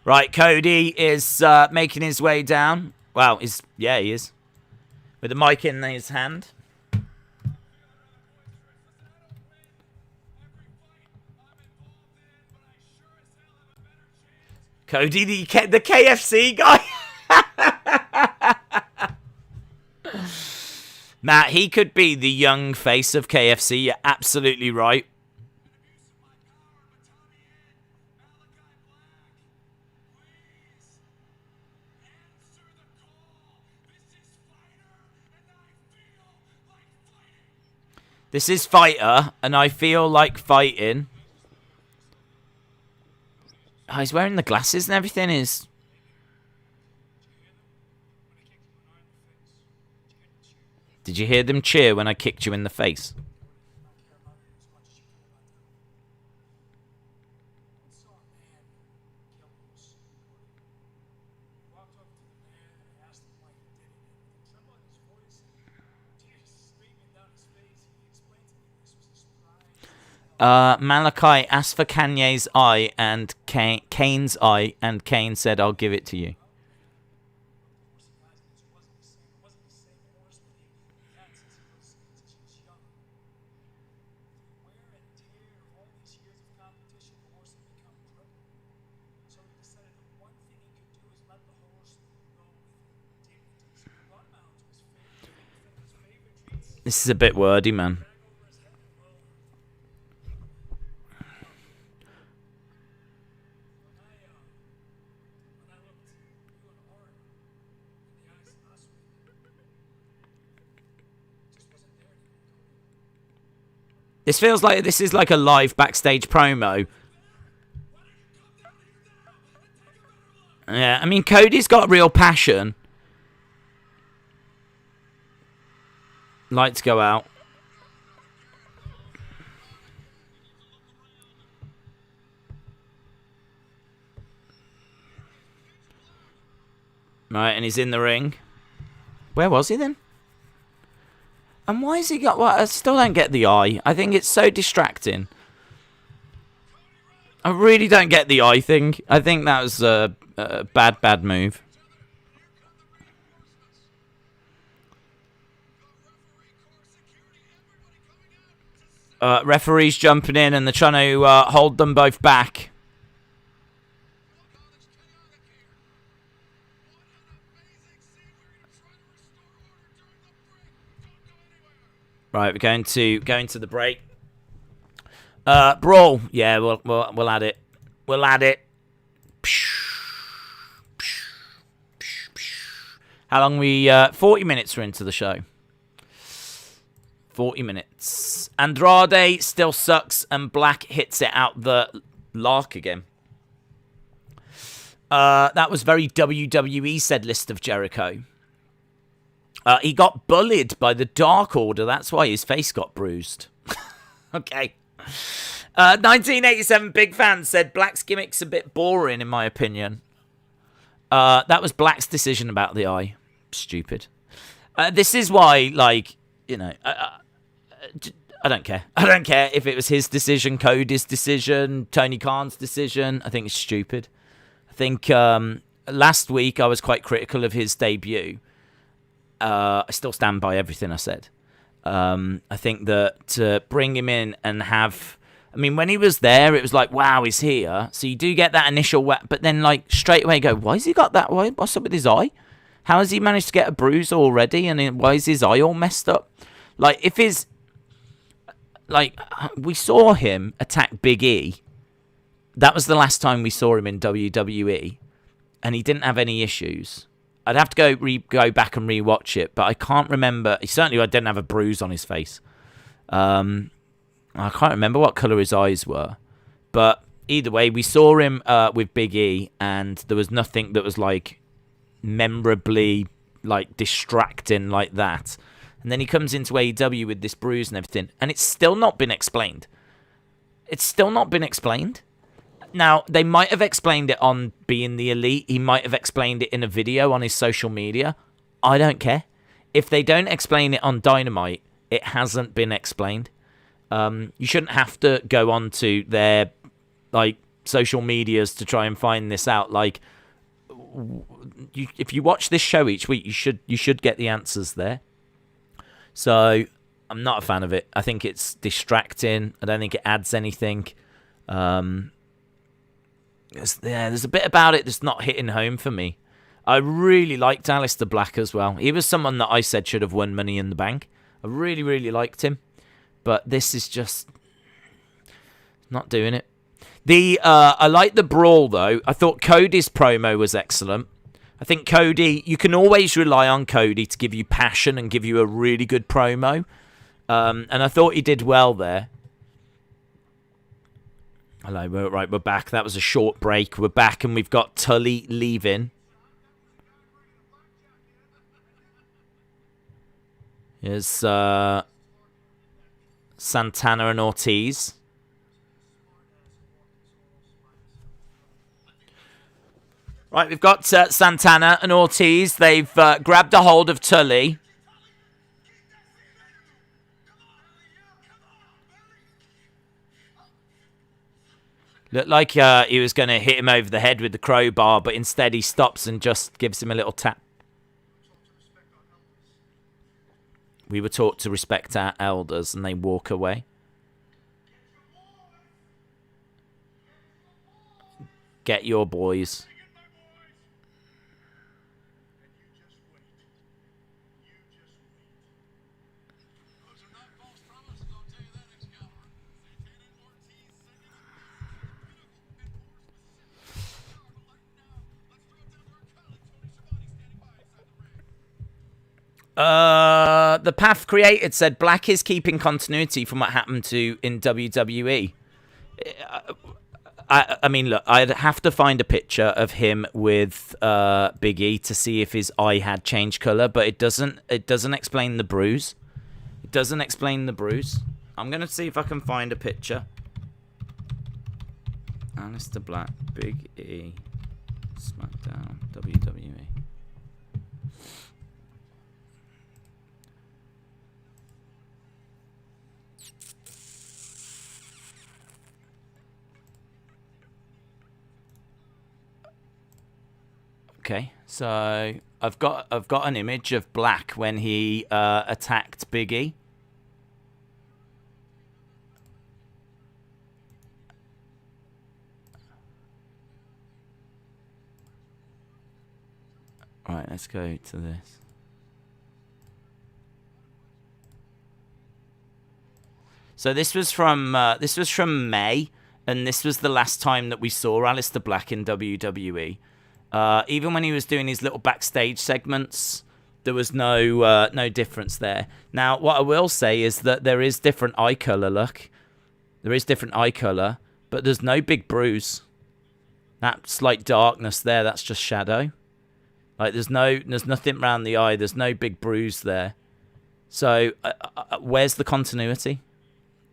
Right, Cody is making his way down. Wow, he is. With the mic in his hand. Cody, the KFC guy. Matt, he could be the young face of KFC. You're absolutely right. This is Fyter, and I feel like fighting. Oh, he's wearing the glasses and everything. Did you hear them cheer when I kicked you in the face? Malachi asked for Kanye's eye and Kane's eye, and Kane said, "I'll give it to you." This is a bit wordy, man. This feels like this is like a live backstage promo. Yeah, I mean, Cody's got real passion. Lights go out. Right, and he's in the ring. Where was he then? And why has he got... Well, I still don't get the eye. I think it's so distracting. I really don't get the eye thing. I think that was a bad move. Referee's jumping in and they're trying to hold them both back. Right, we're going to the break. Brawl. Yeah, we'll add it. We'll add it. How long we 40 minutes we're into the show. 40 minutes. Andrade still sucks and Black hits it out the lark again. That was very WWE, said List of Jericho. He got bullied by the Dark Order. That's why his face got bruised. Okay. 1987 Big Fan said Black's gimmick's a bit boring, in my opinion. That was Black's decision about the eye. Stupid. This is why, like, you know, I don't care. I don't care if it was his decision, Cody's decision, Tony Khan's decision. I think it's stupid. I think last week I was quite critical of his debut. I still stand by everything I said. I think that to bring him in and have... I mean, when he was there, it was like, wow, he's here. So you do get that initial wet, but then like straight away go, why has he got that? What's up with his eye? How has he managed to get a bruise already? And why is his eye all messed up? Like, if his... Like, we saw him attack Big E. That was the last time we saw him in WWE. And he didn't have any issues. I'd have to go back and rewatch it, but I can't remember. He certainly didn't have a bruise on his face. I can't remember what colour his eyes were. But either way, we saw him with Big E, and there was nothing that was like memorably like distracting like that. And then he comes into AEW with this bruise and everything, and it's still not been explained. It's still not been explained. Now, they might have explained it on Being the Elite. He might have explained it in a video on his social media. I don't care. If they don't explain it on Dynamite, it hasn't been explained. You shouldn't have to go on to their like social medias to try and find this out. Like, if you watch this show each week, you should get the answers there. So I'm not a fan of it. I think it's distracting. I don't think it adds anything. There's a bit about it that's not hitting home for me. I really liked Aleister Black as well. He was someone that I said should have won Money in the Bank. I really, really liked him. But this is just not doing it. I like the brawl, though. I thought Cody's promo was excellent. I think Cody, you can always rely on Cody to give you passion and give you a really good promo. And I thought he did well there. Hello, we're back. That was a short break. We're back and we've got Tully leaving. Here's Santana and Ortiz. Right, we've got Santana and Ortiz. They've grabbed a hold of Tully. Looked like he was going to hit him over the head with the crowbar, but instead he stops and just gives him a little tap. We were taught to respect our elders, and they walk away. Get your boys. The Path Created said Black is keeping continuity from what happened in WWE. I mean, look, I'd have to find a picture of him with Big E to see if his eye had changed color, but it doesn't explain the bruise. It doesn't explain the bruise. I'm gonna see if I can find a picture. Aleister Black, Big E, SmackDown, WWE. Okay, so I've got an image of Black when he attacked Big E. All right, let's go to this. So this was from May, and this was the last time that we saw Aleister Black in WWE. Even when he was doing his little backstage segments, there was no difference there. Now, what I will say is that there is different eye color. Look, there is different eye color, but there's no big bruise. That slight darkness there, that's just shadow. Like there's nothing around the eye. There's no big bruise there. So where's the continuity?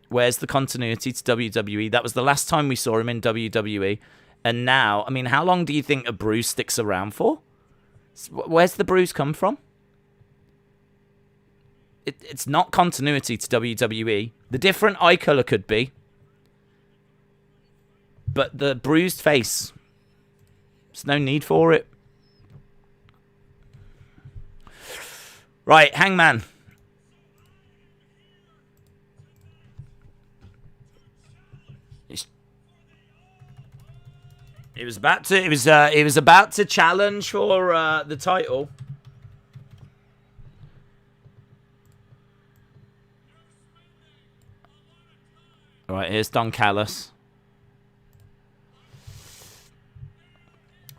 Where's the continuity to WWE? That was the last time we saw him in WWE. And now, I mean, how long do you think a bruise sticks around for? Where's the bruise come from? It's not continuity to WWE. The different eye color could be. But the bruised face, there's no need for it. Right, Hangman. He was about to challenge for the title. All right, here's Don Callis.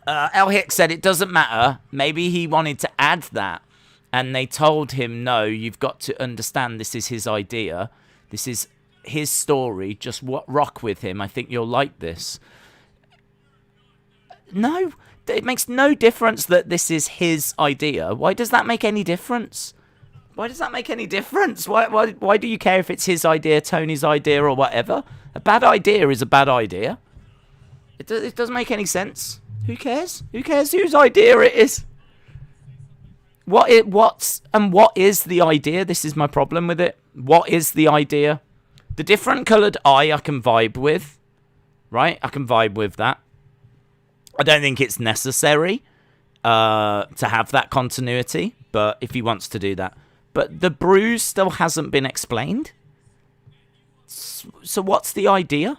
El Hicks said it doesn't matter. Maybe he wanted to add that, and they told him, no, you've got to understand this is his idea. This is his story. Just rock with him. I think you'll like this. No, it makes no difference that this is his idea. Why does that make any difference? Why does that make any difference? Why do you care if it's his idea, Tony's idea, or whatever? A bad idea is a bad idea. It doesn't make any sense. Who cares? Who cares whose idea it is? What is the idea? This is my problem with it. What is the idea? The different coloured eye I can vibe with. right? I can vibe with that. I don't think it's necessary to have that continuity, but if he wants to do that. But the bruise still hasn't been explained. So what's the idea?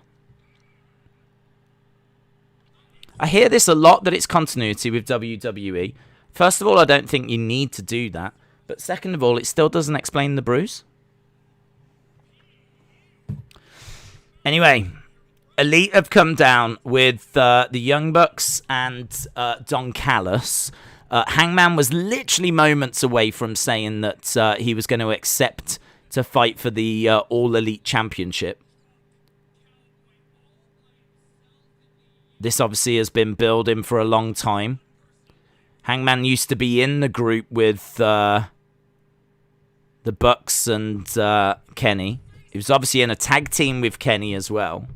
I hear this a lot, that it's continuity with WWE. First of all, I don't think you need to do that. But second of all, it still doesn't explain the bruise. Anyway, Elite have come down with the Young Bucks and Don Callis. Hangman was literally moments away from saying that he was going to accept to fight for the All Elite Championship. This obviously has been building for a long time. Hangman used to be in the group with the Bucks and Kenny. He was obviously in a tag team with Kenny as well.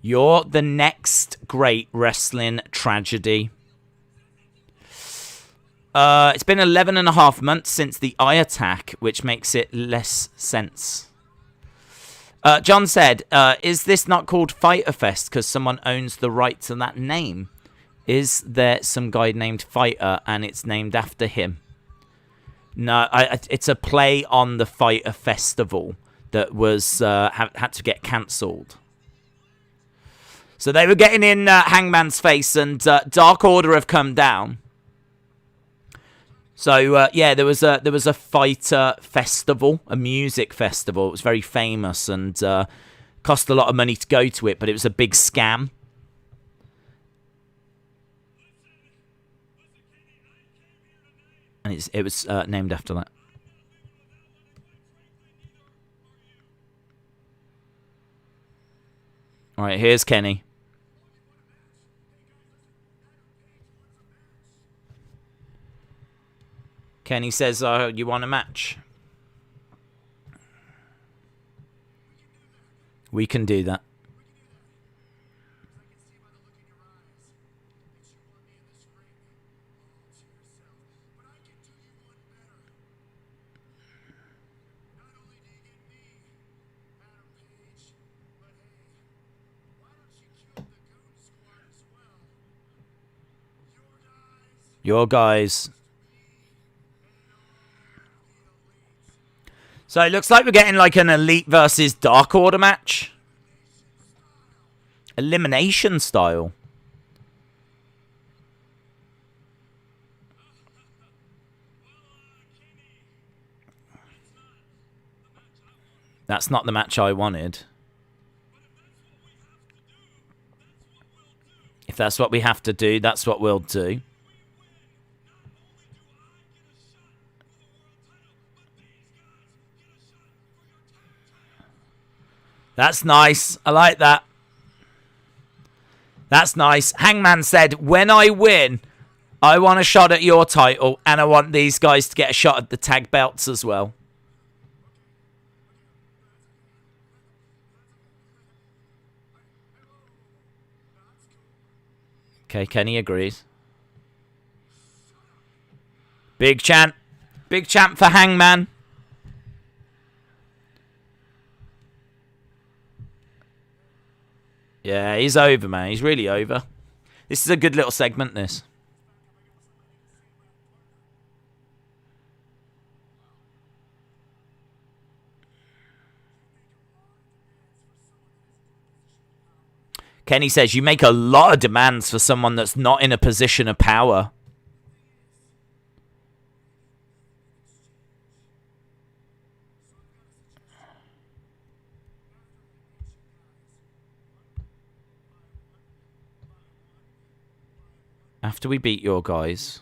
You're the next great wrestling tragedy. It's been 11 and a half months since the eye attack, which makes it less sense. John said, is this not called Fyter Fest because someone owns the right to that name? Is there some guy named Fyter and it's named after him? No, it's a play on the Fyter Festival that was had to get cancelled. So they were getting in Hangman's face, and Dark Order have come down. So yeah, there was a fighter festival, a music festival. It was very famous and cost a lot of money to go to it, but it was a big scam. And it was named after that. All right, here's Kenny. Kenny says, you want a match? We can do that. Your guys. So it looks like we're getting like an Elite versus Dark Order match. Elimination style. That's not the match I wanted. If that's what we have to do, that's what we'll do. That's nice. I like that. That's nice. Hangman said, when I win, I want a shot at your title, and I want these guys to get a shot at the tag belts as well. Okay, Kenny agrees. Big chant. Big chant for Hangman. Yeah, he's over, man. He's really over. This is a good little segment, this. Kenny says, you make a lot of demands for someone that's not in a position of power. After we beat your guys.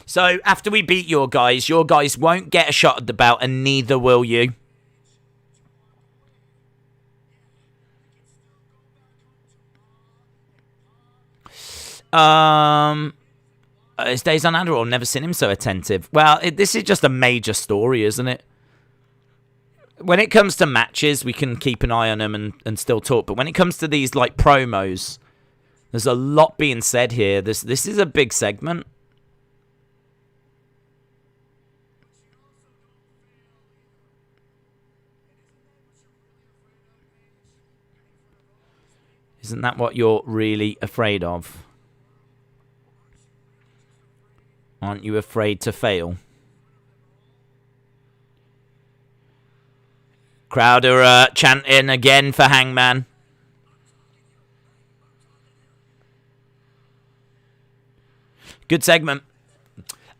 So, after we beat your guys won't get a shot at the belt, and neither will you. His days on Adderall, never seen him so attentive. Well, this is just a major story, isn't it? When it comes to matches, we can keep an eye on them and still talk. But when it comes to these like promos, There's a lot being said here. This is a big segment. Isn't that what you're really afraid of? Aren't you afraid to fail? Crowd are chanting again for Hangman. Good segment.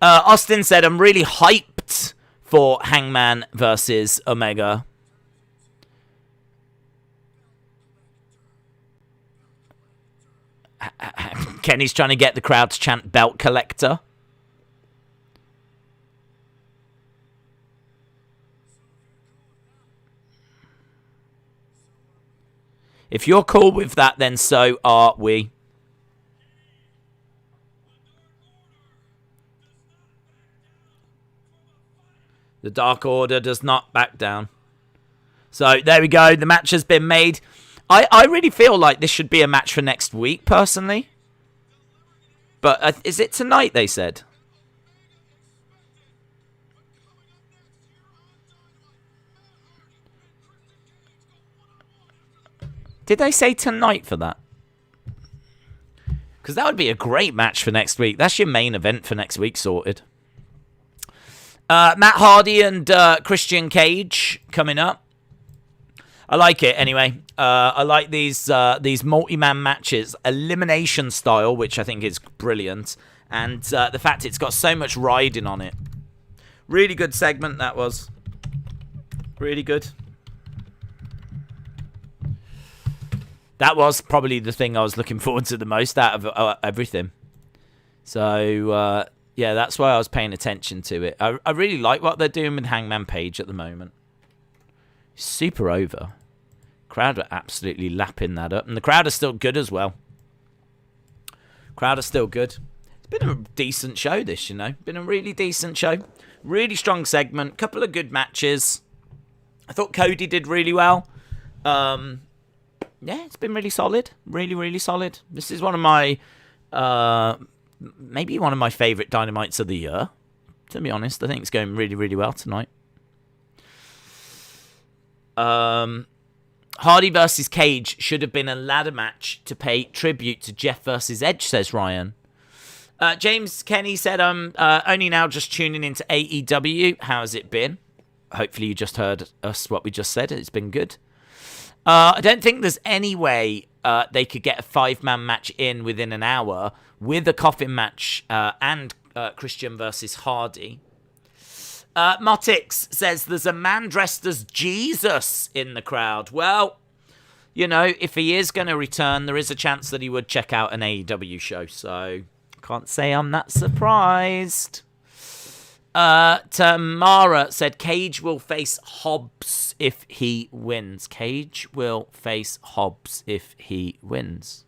Austin said, I'm really hyped for Hangman versus Omega. Kenny's trying to get the crowd to chant belt collector. If you're cool with that, then so are we. The Dark Order does not back down. So there we go. The match has been made. I really feel like this should be a match for next week, personally. But is it tonight, they said? Did they say tonight for that? Because that would be a great match for next week. That's your main event for next week sorted. Matt Hardy and Christian Cage coming up. I like it anyway. I like these multi-man matches, elimination style, which I think is brilliant. And the fact it's got so much riding on it. Really good segment that was. Really good. That was probably the thing I was looking forward to the most out of everything. So, yeah, that's why I was paying attention to it. I really like what they're doing with Hangman Page at the moment. Super over. Crowd are absolutely lapping that up. And the crowd are still good as well. Crowd are still good. It's been a decent show, this, you know. Been a really decent show. Really strong segment. Couple of good matches. I thought Cody did really well. Yeah, it's been really solid. Really, really solid. This is one of my... maybe one of my favourite Dynamites of the year. To be honest, I think it's going really, really well tonight. Hardy versus Cage should have been a ladder match to pay tribute to Jeff versus Edge, says Ryan. James Kenny said, I'm only now just tuning into AEW. How has it been? Hopefully you just heard us what we just said. It's been good. I don't think there's any way they could get a 5-man match in within an hour with a Coffin match and Christian versus Hardy. Motix says there's a man dressed as Jesus in the crowd. Well, you know, if he is going to return, there is a chance that he would check out an AEW show. So, can't say I'm that surprised. Tamara said Cage will face Hobbs if he wins. Cage will face Hobbs if he wins.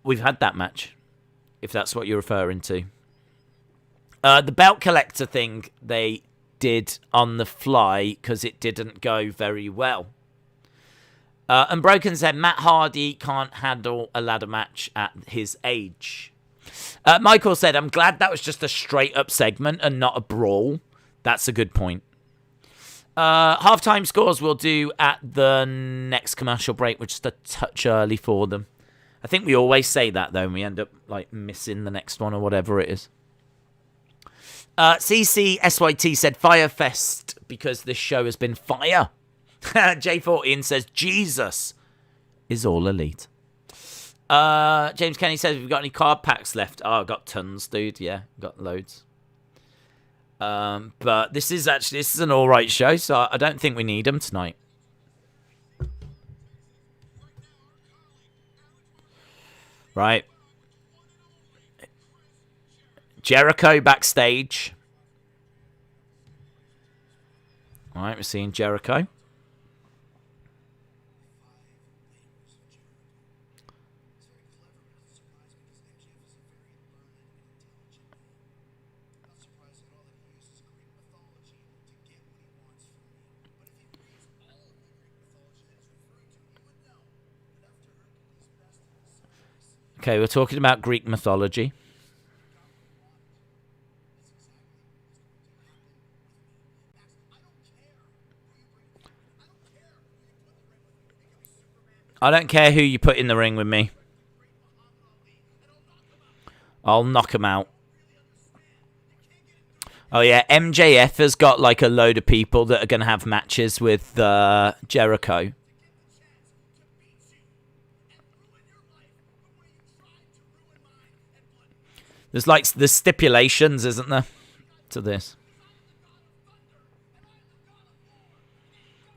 We've had that match, if that's what you're referring to. The belt collector thing they did on the fly because it didn't go very well. And Broken said Matt Hardy can't handle a ladder match at his age. Michael said, I'm glad that was just a straight-up segment and not a brawl. That's a good point. Halftime scores we'll do at the next commercial break, which is a touch early for them. I think we always say that, though, and we end up like missing the next one or whatever it is. CCSYT said Fyter Fest because this show has been fire. J14 says Jesus is all elite. James Kenny says, we've got any card packs left? Oh, I've got tons, dude. Yeah, got loads. But this is an alright show, so I don't think we need them tonight. Right. Jericho backstage. Alright, we're seeing Jericho. Okay, we're talking about Greek mythology. I don't care who you put in the ring with me. I'll knock him out. Oh, yeah, MJF has got like a load of people that are going to have matches with Jericho. There's like the stipulations, isn't there, to this?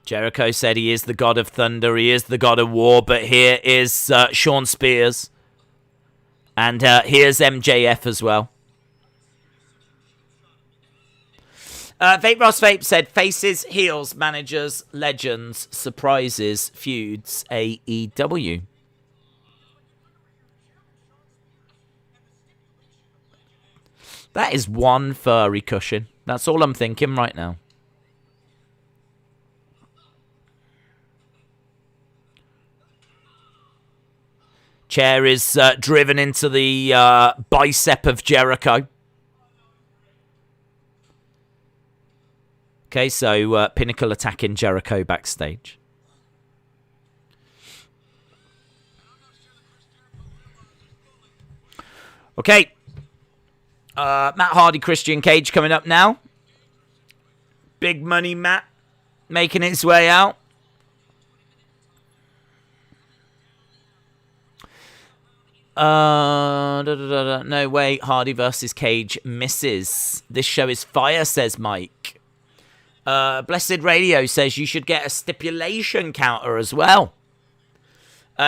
Jericho said he is the god of thunder, he is the god of war, but here is Sean Spears. And here's MJF as well. Vape Ross Vape said, faces, heels, managers, legends, surprises, feuds, AEW. That is one furry cushion. That's all I'm thinking right now. Chair is driven into the bicep of Jericho. Okay, so Pinnacle attacking Jericho backstage. Okay. Matt Hardy, Christian Cage coming up now. Big Money Matt making his way out. No way, Hardy versus Cage misses. This show is fire, says Mike. Blessed Radio says you should get a stipulation counter as well.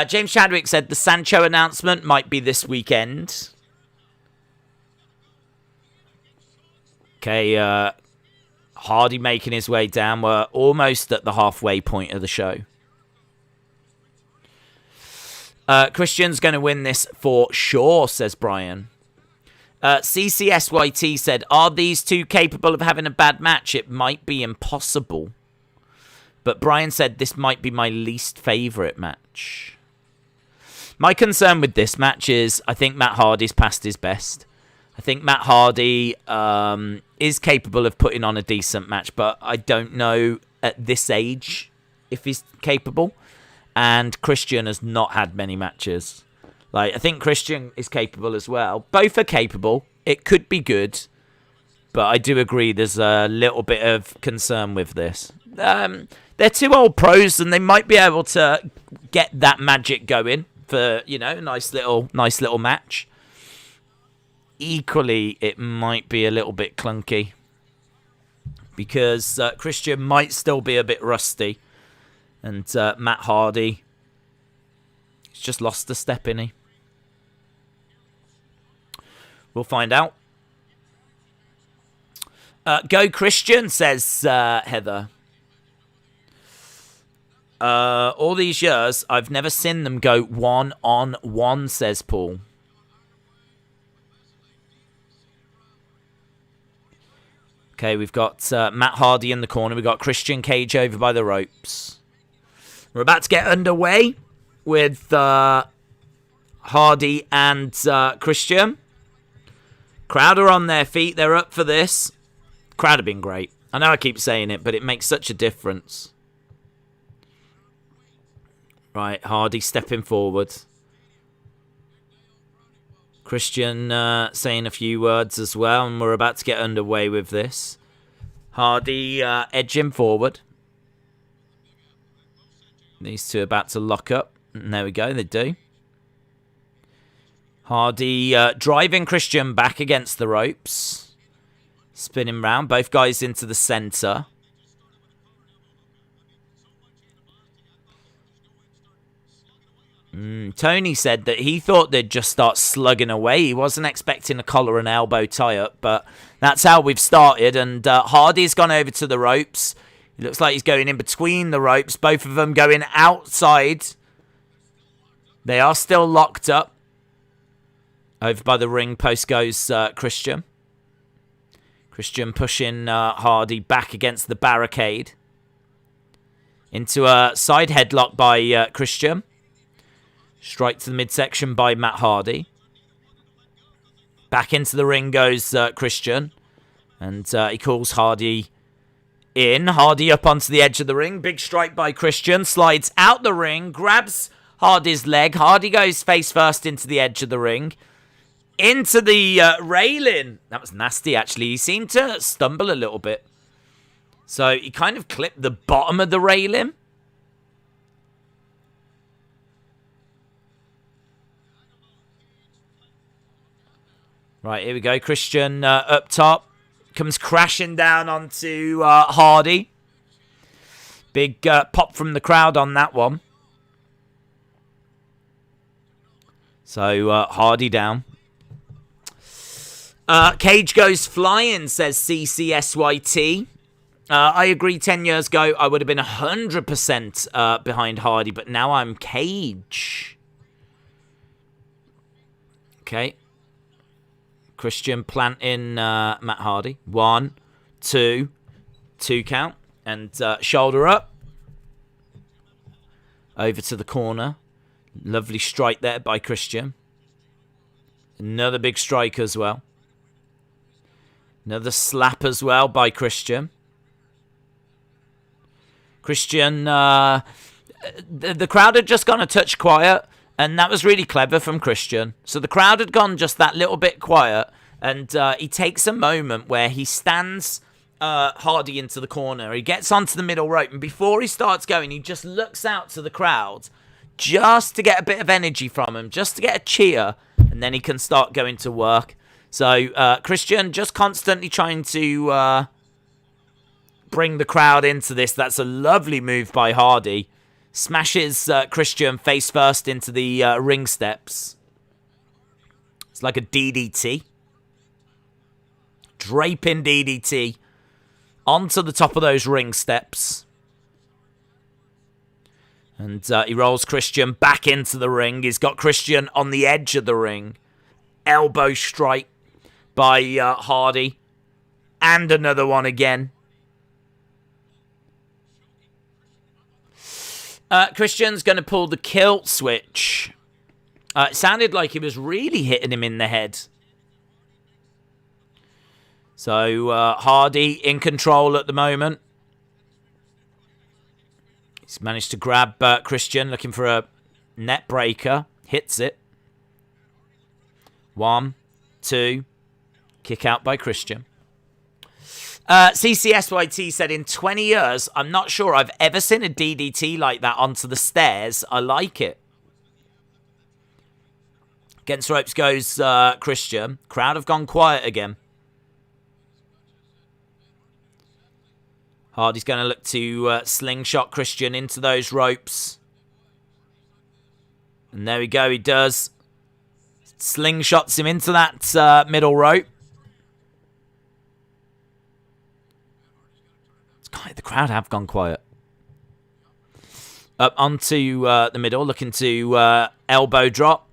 James Chadwick said the Sancho announcement might be this weekend. Okay, Hardy making his way down. We're almost at the halfway point of the show. Christian's going to win this for sure, says Brian. CCSYT said, are these two capable of having a bad match? It might be impossible. But Brian said this might be my least favourite match. My concern with this match is I think Matt Hardy's past his best. I think Matt Hardy is capable of putting on a decent match, but I don't know at this age if he's capable. And Christian has not had many matches. Like, I think Christian is capable as well. Both are capable. It could be good. But I do agree there's a little bit of concern with this. They're two old pros, and they might be able to get that magic going for, you know, a nice little match. Equally, it might be a little bit clunky. Because Christian might still be a bit rusty. And Matt Hardy, he's just lost a step, innit? We'll find out. Go Christian, says Heather. All these years, I've never seen them go 1-on-1, says Paul. Okay, we've got Matt Hardy in the corner. We've got Christian Cage over by the ropes. We're about to get underway with Hardy and Christian. Crowd are on their feet. They're up for this. Crowd have been great. I know I keep saying it, but it makes such a difference. Right, Hardy stepping forward. Christian saying a few words as well, and we're about to get underway with this. Hardy edging forward. These two are about to lock up. And there we go, they do. Hardy driving Christian back against the ropes. Spinning round. Both guys into the center. Tony said that he thought they'd just start slugging away. He wasn't expecting a collar and elbow tie-up, but that's how we've started. And Hardy's gone over to the ropes. It looks like he's going in between the ropes. Both of them going outside. They are still locked up. Over by the ring post goes Christian. Christian pushing Hardy back against the barricade. Into a side headlock by Christian. Strike to the midsection by Matt Hardy. Back into the ring goes Christian. And he calls Hardy in. Hardy up onto the edge of the ring. Big strike by Christian. Slides out the ring. Grabs Hardy's leg. Hardy goes face first into the edge of the ring. Into the railing. That was nasty, actually. He seemed to stumble a little bit. So he kind of clipped the bottom of the railing. Right, here we go. Christian up top. Comes crashing down onto Hardy. Big pop from the crowd on that one. So Hardy down. Cage goes flying, says CCSYT. I agree 10 years ago I would have been 100% behind Hardy, but now I'm Cage. Okay. Christian planting Matt Hardy. 1, 2, 2 count. And shoulder up. Over to the corner. Lovely strike there by Christian. Another big strike as well. Another slap as well by Christian. Christian, the crowd had just gone a touch quiet. And that was really clever from Christian. So the crowd had gone just that little bit quiet. And he takes a moment where he stands Hardy into the corner. He gets onto the middle rope. And before he starts going, he just looks out to the crowd just to get a bit of energy from him. Just to get a cheer. And then he can start going to work. So Christian just constantly trying to bring the crowd into this. That's a lovely move by Hardy. Smashes Christian face first into the ring steps. It's like a DDT. Draping DDT onto the top of those ring steps. And he rolls Christian back into the ring. He's got Christian on the edge of the ring. Elbow strike by Hardy. And another one again. Christian's going to pull the kilt switch. It sounded like he was really hitting him in the head. So Hardy in control at the moment. He's managed to grab Christian, looking for a net breaker. Hits it. 1, 2. Kick out by Christian. CCSYT said, in 20 years, I'm not sure I've ever seen a DDT like that onto the stairs. I like it. Against ropes goes Christian. Crowd have gone quiet again. Hardy's going to look to slingshot Christian into those ropes. And there we go, he does. Slingshots him into that middle rope. The crowd have gone quiet. Up onto the middle, looking to elbow drop.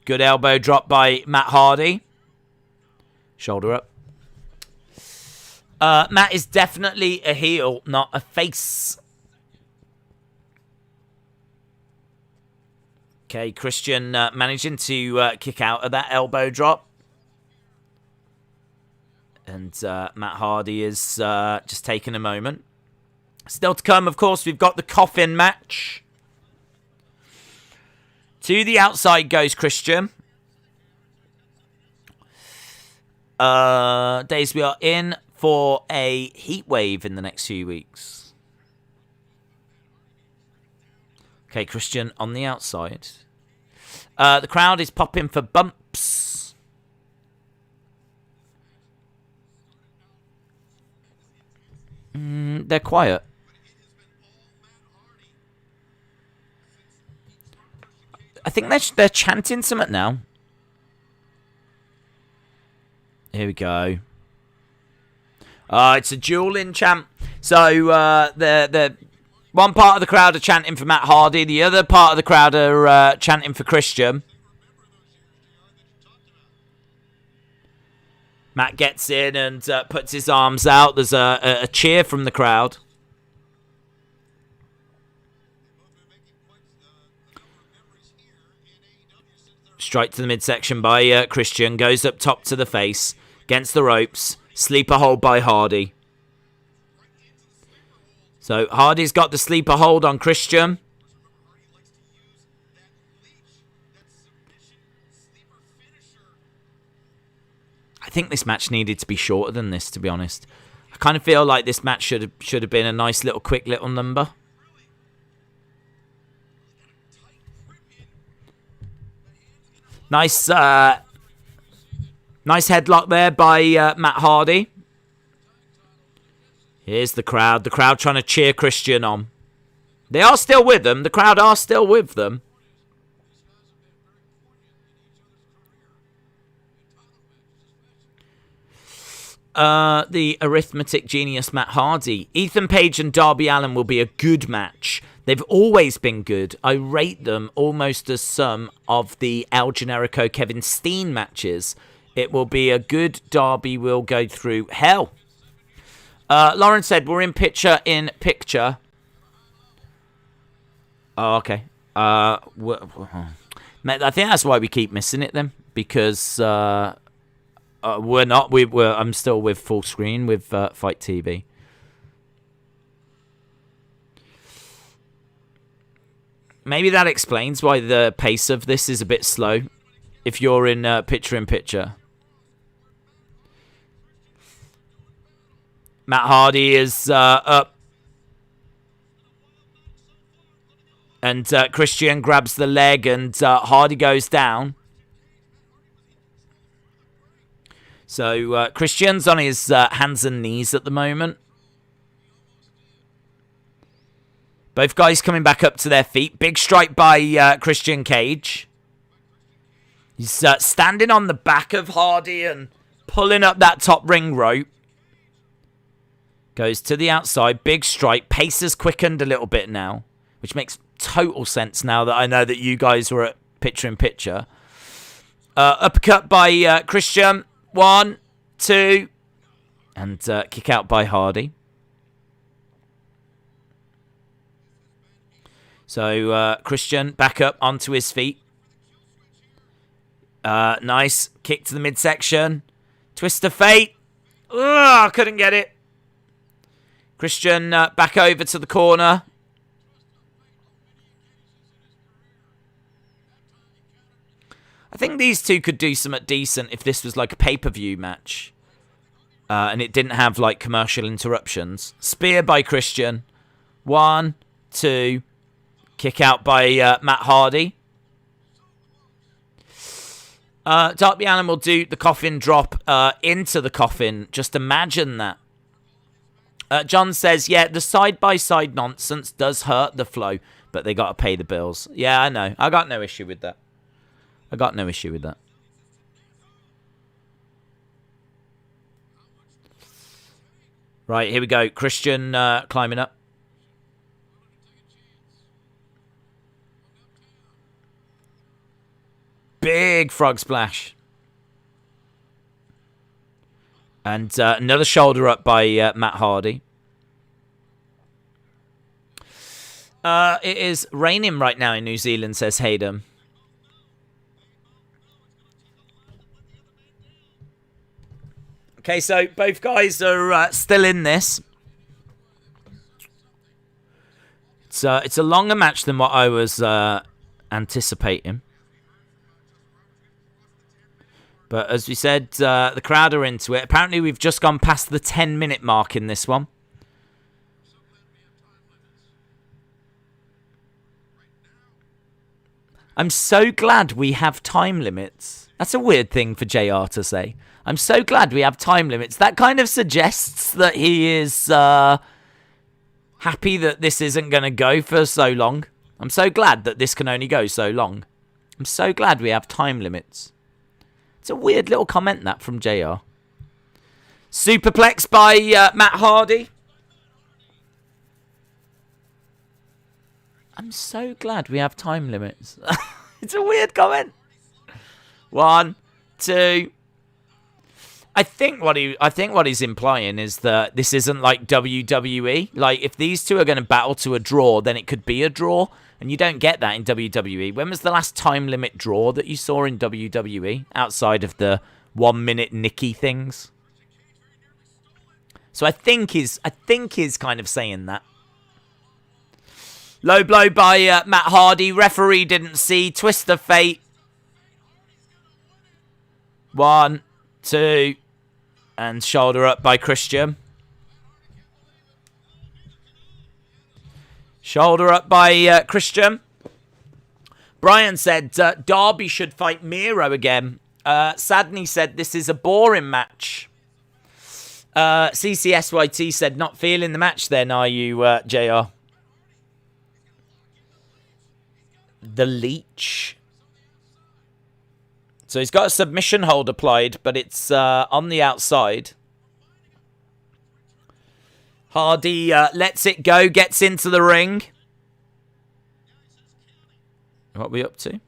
Good elbow drop by Matt Hardy. Shoulder up. Matt is definitely a heel, not a face. Okay, Christian managing to kick out of that elbow drop. And Matt Hardy is just taking a moment. Still to come, of course, we've got the Coffin match. To the outside goes Christian. Days we are in for a heat wave in the next few weeks. Okay, Christian on the outside. The crowd is popping for bumps. They're quiet. I think they're chanting something now. Here we go. It's a dueling chant. So the one part of the crowd are chanting for Matt Hardy. The other part of the crowd are chanting for Christian. Matt gets in and puts his arms out. There's a cheer from the crowd. Strike to the midsection by Christian. Goes up top to the face. Against the ropes. Sleeper hold by Hardy. So Hardy's got the sleeper hold on Christian. I think this match needed to be shorter than this, to be honest. I kind of feel like this match should have been a nice little quick little number. Nice nice headlock there by Matt Hardy. Here's the crowd. The crowd trying to cheer Christian on. They are still with them. The crowd are still with them. The arithmetic genius Matt Hardy. Ethan Page and Darby Allin will be a good match. They've always been good. I rate them almost as some of the El Generico Kevin Steen matches. It will be a good Darby will go through hell. Lauren said, we're in picture. Oh, okay. I think that's why we keep missing it then. Because we're not. I'm still with full screen with Fight TV. Maybe that explains why the pace of this is a bit slow. If you're in picture-in-picture. Matt Hardy is up. And Christian grabs the leg and Hardy goes down. So Christian's on his hands and knees at the moment. Both guys coming back up to their feet. Big strike by Christian Cage. He's standing on the back of Hardy and pulling up that top ring rope. Goes to the outside. Big strike. Pace has quickened a little bit now. Which makes total sense now that I know that you guys were at picture-in-picture. Uppercut by Christian. 1, 2. And kick out by Hardy. So Christian back up onto his feet. Nice. Kick to the midsection. Twist of fate. Ugh, couldn't get it. Christian back over to the corner. I think these two could do something decent if this was like a pay-per-view match. And it didn't have like commercial interruptions. Spear by Christian. 1, 2. Kick out by Matt Hardy. Darby Allin will do the coffin drop into the coffin. Just imagine that. John says, yeah, the side-by-side nonsense does hurt the flow, but they got to pay the bills. Yeah, I know. I got no issue with that. Right, here we go. Christian climbing up. Big frog splash. And another shoulder up by Matt Hardy. It is raining right now in New Zealand, says Hayden. Okay, so both guys are still in this. It's a longer match than what I was anticipating. But as we said, the crowd are into it. Apparently, we've just gone past the 10-minute mark in this one. I'm so glad we have time limits. That's a weird thing for JR to say. I'm so glad we have time limits. That kind of suggests that he is happy that this isn't going to go for so long. I'm so glad that this can only go so long. I'm so glad we have time limits. It's a weird little comment, that, from JR. Superplex by Matt Hardy. I'm so glad we have time limits. It's a weird comment. 1, 2. I think what he's implying is that this isn't like WWE. Like, if these two are going to battle to a draw, then it could be a draw, and you don't get that in WWE. When was the last time limit draw that you saw in WWE outside of the 1 minute Nikki things? So I think he's kind of saying that. Low blow by Matt Hardy. Referee didn't see. Twist of fate. 1, 2, and shoulder up by Christian. Shoulder up by Christian. Brian said Darby should fight Miro again. Sadney said this is a boring match. CCSYT said not feeling the match then, are you, JR? The Leech. So he's got a submission hold applied, but it's on the outside. Hardy lets it go, gets into the ring. What are we up to?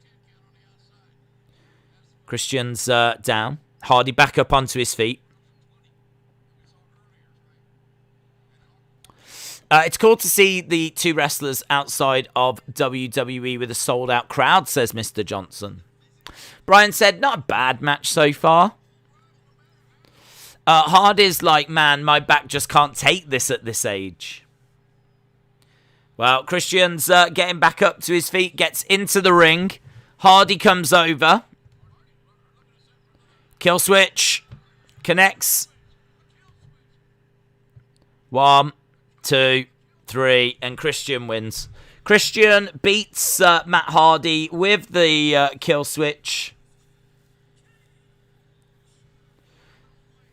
Christian's down. Hardy back up onto his feet. It's cool to see the two wrestlers outside of WWE with a sold-out crowd, says Mr. Johnson. Brian said, not a bad match so far. Hardy's like, man, my back just can't take this at this age. Well, Christian's getting back up to his feet, gets into the ring. Hardy comes over. Kill switch. Connects. 1, 2, 3, and Christian wins. Christian beats Matt Hardy with the kill switch.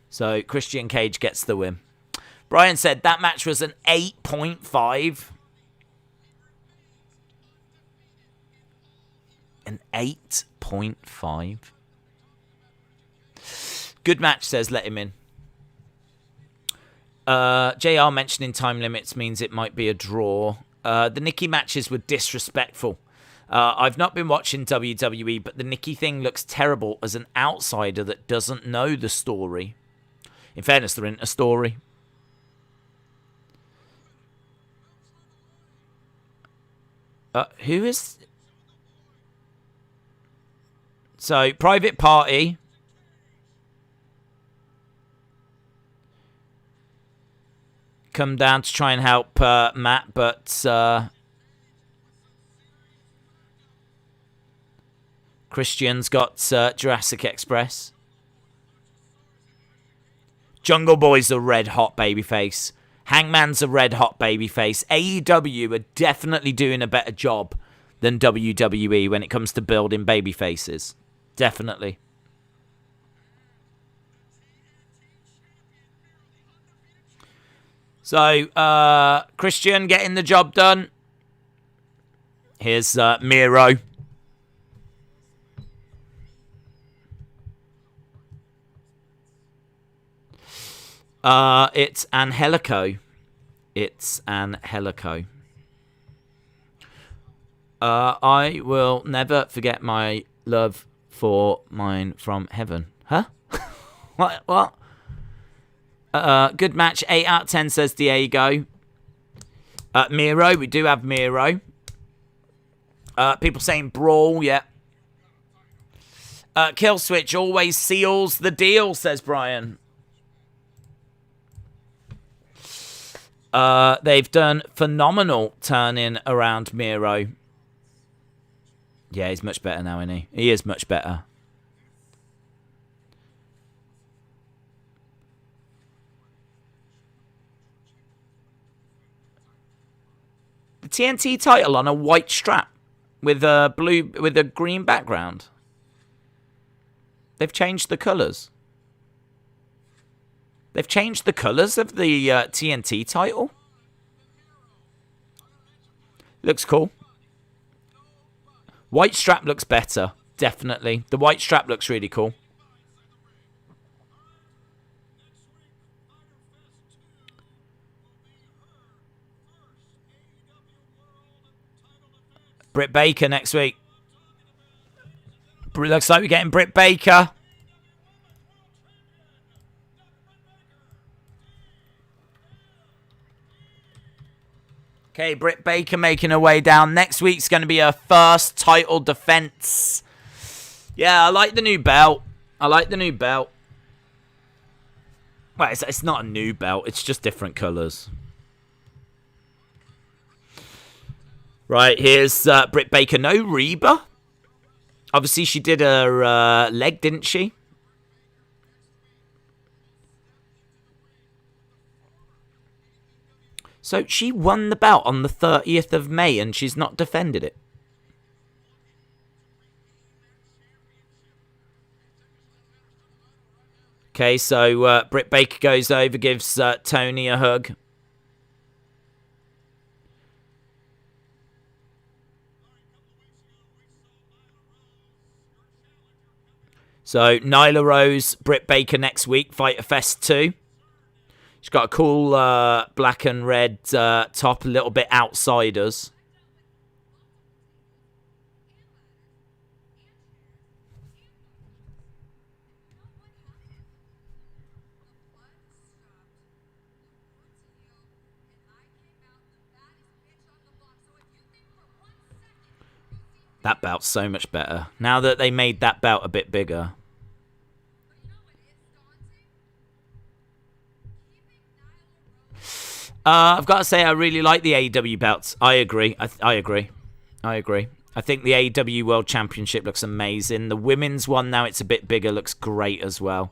So Christian Cage gets the win. Brian said that match was an 8.5. An 8.5. Good match, says let him in. JR mentioning time limits means it might be a draw. The Nikki matches were disrespectful. I've not been watching WWE, but the Nikki thing looks terrible as an outsider that doesn't know the story. In fairness, there isn't a story. Who is... So, Private Party... come down to try and help Matt, but Christian's got Jurassic Express. Jungle Boy's a red-hot babyface. Hangman's a red-hot babyface. AEW are definitely doing a better job than WWE when it comes to building babyfaces. Definitely. So, Christian getting the job done. Here's Miro. It's Angélico. It's Angélico. I will never forget my love for mine from heaven. Huh? What? Good match. 8 out of 10, says Diego. Miro. We do have Miro. People saying brawl. Yeah. Kill switch always seals the deal, says Brian. They've done phenomenal turning around Miro. Yeah, he's much better now, isn't he? He is much better. The TNT title on a white strap with a green background. They've changed the colours. They've changed the colours of the TNT title. Looks cool. White strap looks better, definitely. The white strap looks really cool. Britt Baker next week. Looks like we're getting Britt Baker. Okay, Britt Baker making her way down. Next week's going to be her first title defense. Yeah, I like the new belt. Well, it's not a new belt. It's just different colours. Right, here's Britt Baker. No Reba. Obviously, she did her leg, didn't she? So she won the belt on the 30th of May and she's not defended it. Okay, so Britt Baker goes over, gives Tony a hug. So Nyla Rose, Britt Baker next week, Fyter Fest 2. She's got a cool black and red top, a little bit outsiders. That belt's so much better. Now that they made that belt a bit bigger. I've got to say, I really like the AEW belts. I agree. I agree. I think the AEW World Championship looks amazing. The women's one, now it's a bit bigger, looks great as well.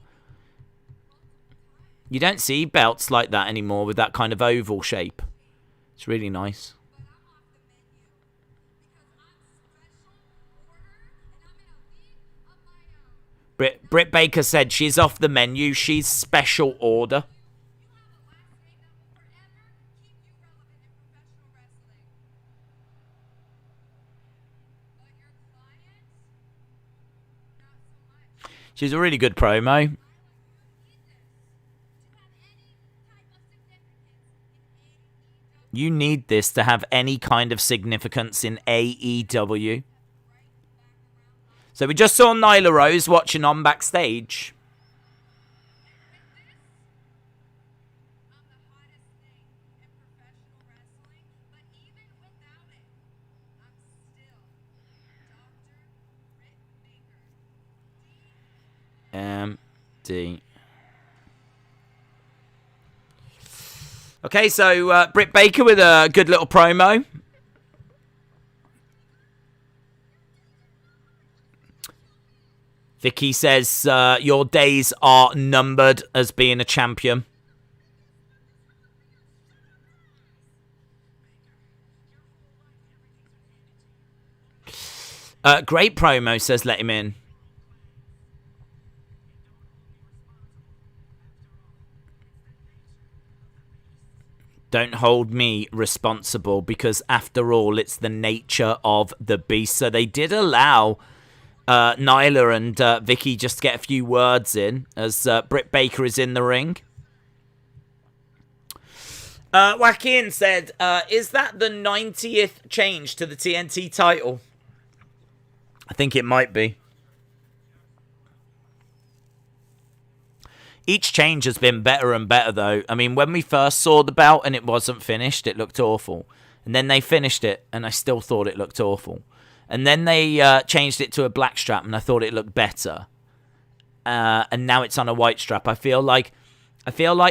You don't see belts like that anymore with that kind of oval shape. It's really nice. Britt Baker said she's off the menu. She's special order. She's a really good promo. You need this to have any kind of significance in AEW. So we just saw Nyla Rose watching on backstage. MD. Okay, so Britt Baker with a good little promo. Vicky says, your days are numbered as being a champion. Great promo, says Let Him In. Don't hold me responsible because, after all, it's the nature of the beast. So they did allow Nyla and Vicky just to get a few words in as Britt Baker is in the ring. Joaquin said, is that the 90th change to the TNT title? I think it might be. Each change has been better and better, though. I mean, when we first saw the belt and it wasn't finished, it looked awful. And then they finished it, and I still thought it looked awful. And then they changed it to a black strap, and I thought it looked better. And now it's on a white strap. I feel like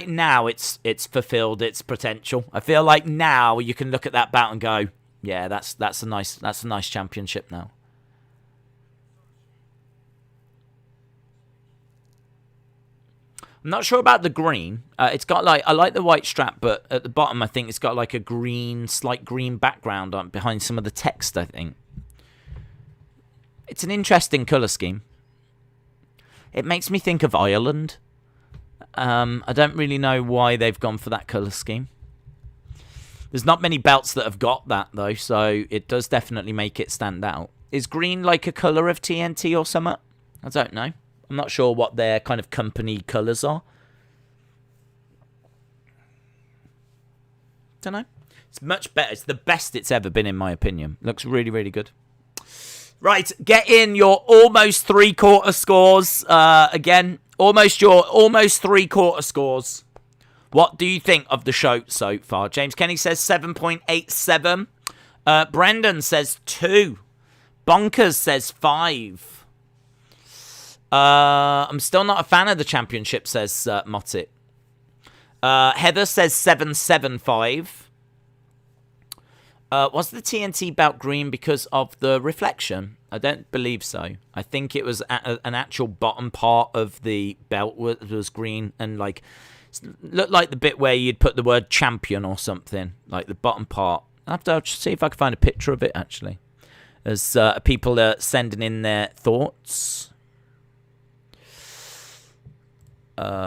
now it's fulfilled its potential. I feel like now you can look at that belt and go, yeah, that's a nice championship now. I'm not sure about the green. It's got I like the white strap, but at the bottom I think it's got like a slight green background on behind some of the text, I think. It's an interesting colour scheme. It makes me think of Ireland. I don't really know why they've gone for that colour scheme. There's not many belts that have got that, though, so it does definitely make it stand out. Is green like a colour of TNT or something? I don't know. I'm not sure what their kind of company colours are. Don't know. It's much better. It's the best it's ever been, in my opinion. Looks really, really good. Right, get in your almost three-quarter scores. Again, almost 3/4 scores. What do you think of the show so far? James Kenny says 7.87. Brendan says 2. Bonkers says 5. I'm still not a fan of the championship, says Mottit. Heather says 7.75. Was the TNT belt green because of the reflection? I don't believe so. I think it was an actual bottom part of the belt was green, and like looked like the bit where you'd put the word champion or something, like the bottom part. I'll have to see if I can find a picture of it, actually, as people are sending in their thoughts. Probably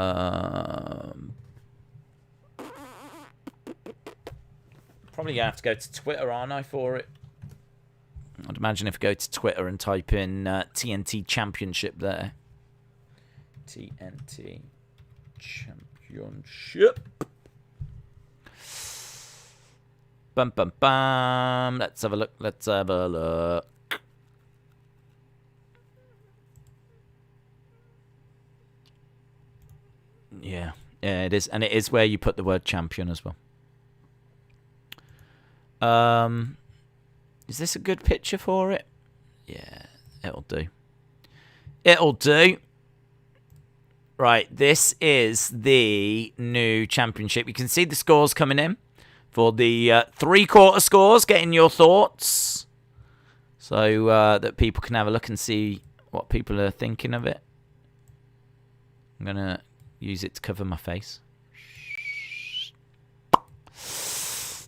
going to have to go to Twitter, aren't I, for it? I'd imagine if I go to Twitter and type in TNT Championship there. TNT Championship. Bum, bum, bum. Let's have a look. Let's have a look. Yeah, it is. And it is where you put the word champion as well. Is this a good picture for it? Yeah, it'll do. It'll do. Right, this is the new championship. You can see the scores coming in for the three-quarter scores, getting your thoughts, so that people can have a look and see what people are thinking of it. I'm going to use it to cover my face.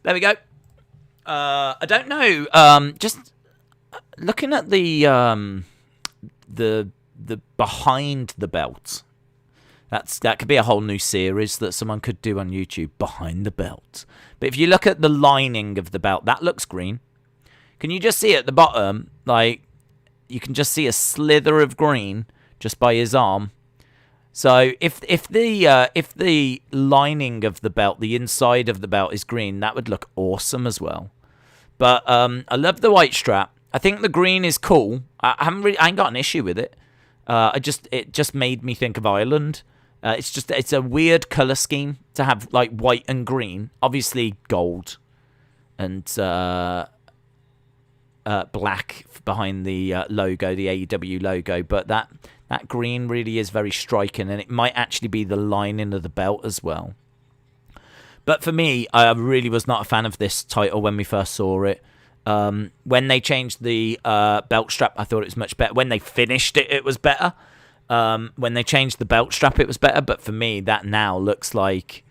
There we go. I don't know. Just looking at the behind the belt. That could be a whole new series that someone could do on YouTube. Behind the belt. But if you look at the lining of the belt, that looks green. Can you just see at the bottom? Like you can just see a slither of green just by his arm. So if the lining of the belt, the inside of the belt is green, that would look awesome as well. But I love the white strap. I think the green is cool. I ain't got an issue with it. It just made me think of Ireland. It's a weird color scheme to have like white and green. Obviously gold and black behind the logo, the AEW logo. But that green really is very striking, and it might actually be the lining of the belt as well. But for me, I really was not a fan of this title when we first saw it. When they changed the belt strap, I thought it was much better. When they finished it, it was better. When they changed the belt strap, it was better. But for me, that now looks like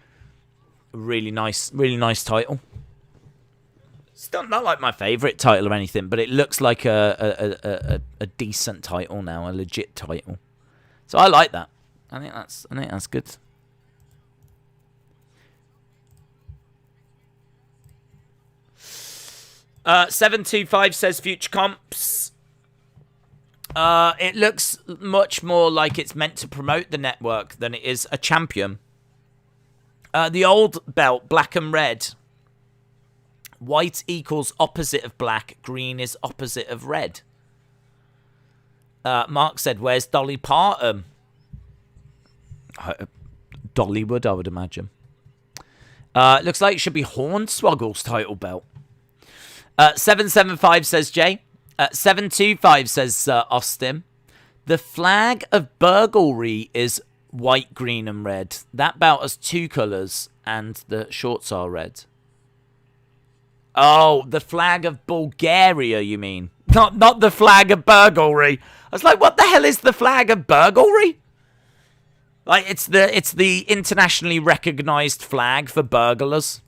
a really nice title. Still not like my favourite title or anything, but it looks like a decent title now, a legit title. So I like that. I think that's good. $725 says future comps. It looks much more like it's meant to promote the network than it is a champion. The old belt, black and red. White equals opposite of black. Green is opposite of red. Mark said, where's Dolly Parton? Dollywood, I would imagine. Looks like it should be Hornswoggle's title belt. 775 says Jay. 725 says Austin. The flag of burglary is white, green, and red. That belt has two colours, and the shorts are red. Oh, the flag of Bulgaria, you mean? Not the flag of burglary. I was like, what the hell is the flag of burglary? Like, it's the internationally recognised flag for burglars.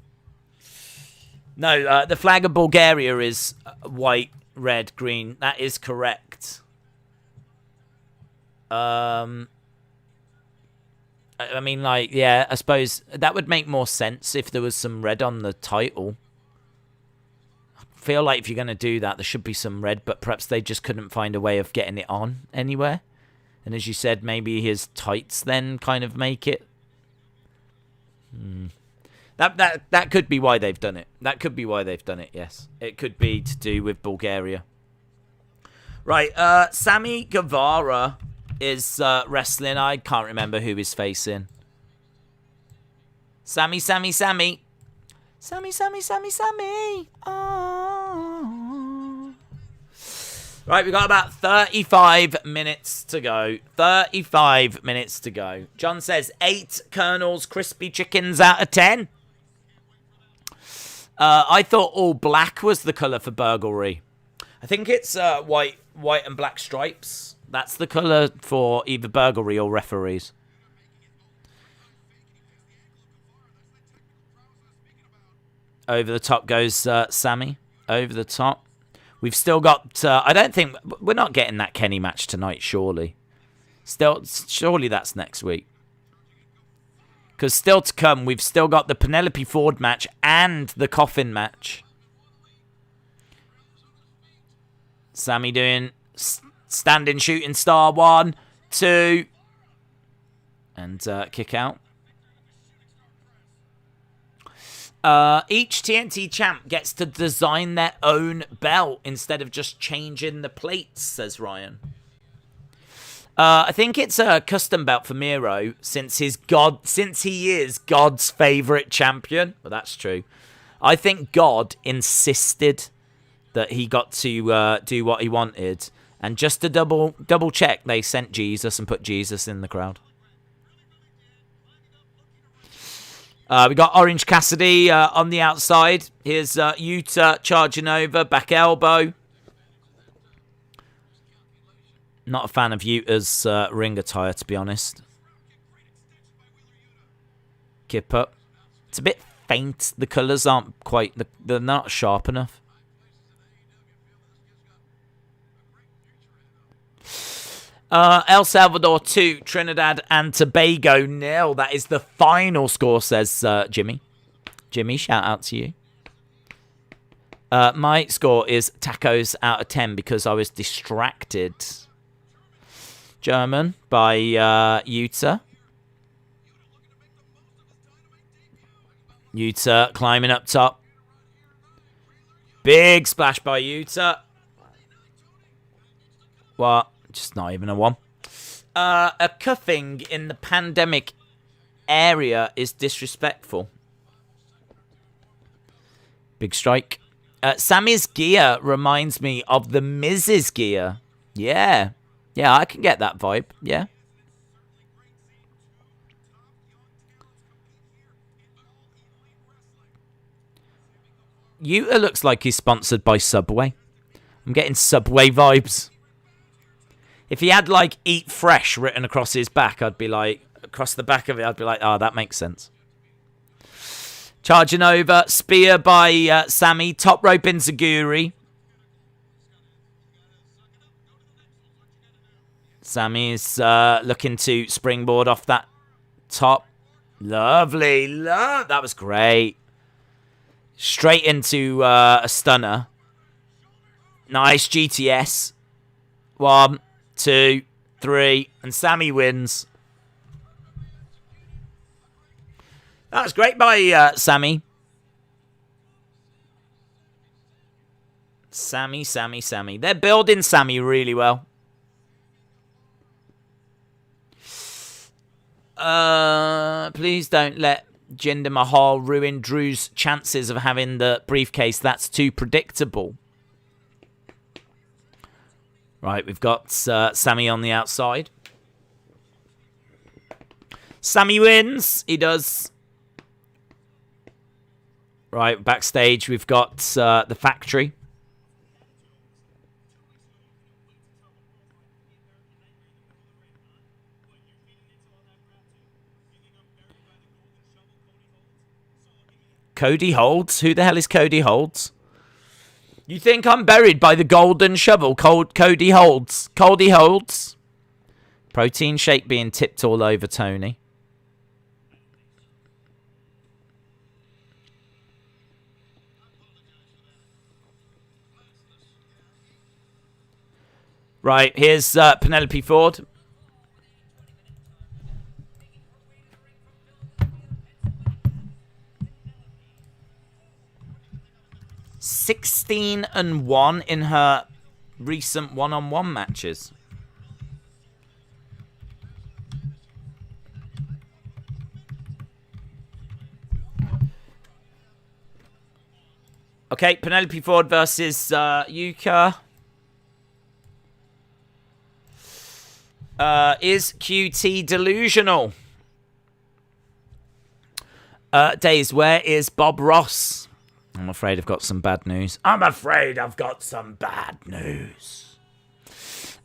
No, the flag of Bulgaria is white, red, green. That is correct. I mean, like, yeah, I suppose that would make more sense if there was some red on the title. I feel like if you're going to do that, there should be some red, but perhaps they just couldn't find a way of getting it on anywhere. And as you said, maybe his tights then kind of make it. That could be why they've done it. That could be why they've done it, yes. It could be to do with Bulgaria. Right, Sammy Guevara is wrestling. I can't remember who he's facing. Sammy, Sammy, Sammy. Sammy, Sammy, Sammy, Sammy. Oh. Right, we've got about 35 minutes to go. 35 minutes to go. John says 8 Colonel's crispy chickens out of 10. I thought all black was the colour for burglary. I think it's white and black stripes. That's the colour for either burglary or referees. Over the top goes Sammy. Over the top. We've still got... I don't think... We're not getting that Kenny match tonight, surely. Surely that's next week. Because still to come, we've still got the Penelope Ford match and the Coffin match. Sammy doing standing shooting star. 1, 2. And kick out. Each TNT champ gets to design their own belt instead of just changing the plates, says Ryan. I think it's a custom belt for Miro since he is God's favourite champion. Well, that's true. I think God insisted that he got to do what he wanted, and just to double check, they sent Jesus and put Jesus in the crowd. We got Orange Cassidy on the outside. Here's Yuta charging over, back elbow. Not a fan of Yuta's ring attire, to be honest. Kip up. It's a bit faint. The colours aren't quite... They're not sharp enough. El Salvador 2, Trinidad and Tobago 0. That is the final score, says Jimmy. Jimmy, shout out to you. My score is tacos out of 10 because I was distracted. German by Yuta. Yuta climbing up top. Big splash by Yuta. What? Just not even a 1. A cuffing in the pandemic area is disrespectful. Big strike. Sammy's gear reminds me of the Miz's gear. Yeah. Yeah, I can get that vibe. Yeah. Yuta looks like he's sponsored by Subway. I'm getting Subway vibes. If he had, like, Eat Fresh written across his back, I'd be like, across the back of it, I'd be like, oh, that makes sense. Charging over, spear by Sammy, top rope Enziguri. Sammy's looking to springboard off that top. Lovely, that was great. Straight into a stunner. Nice GTS. 1, 2, 3, and Sammy wins. That was great by Sammy. Sammy. They're building Sammy really well. Please don't let Jinder Mahal ruin Drew's chances of having the briefcase. That's too predictable. Right, we've got Sammy on the outside. Sammy wins. He does. Right, backstage we've got the factory. Cody Holds? Who the hell is Cody Holds? You think I'm buried by the golden shovel? Cody Holds. Cody Holds. Protein shake being tipped all over Tony. Right, here's Penelope Ford. (16-1) in her recent one-on-one matches. Okay, Penelope Ford versus Yuka. Is QT delusional? Days, where is Bob Ross? I'm afraid I've got some bad news.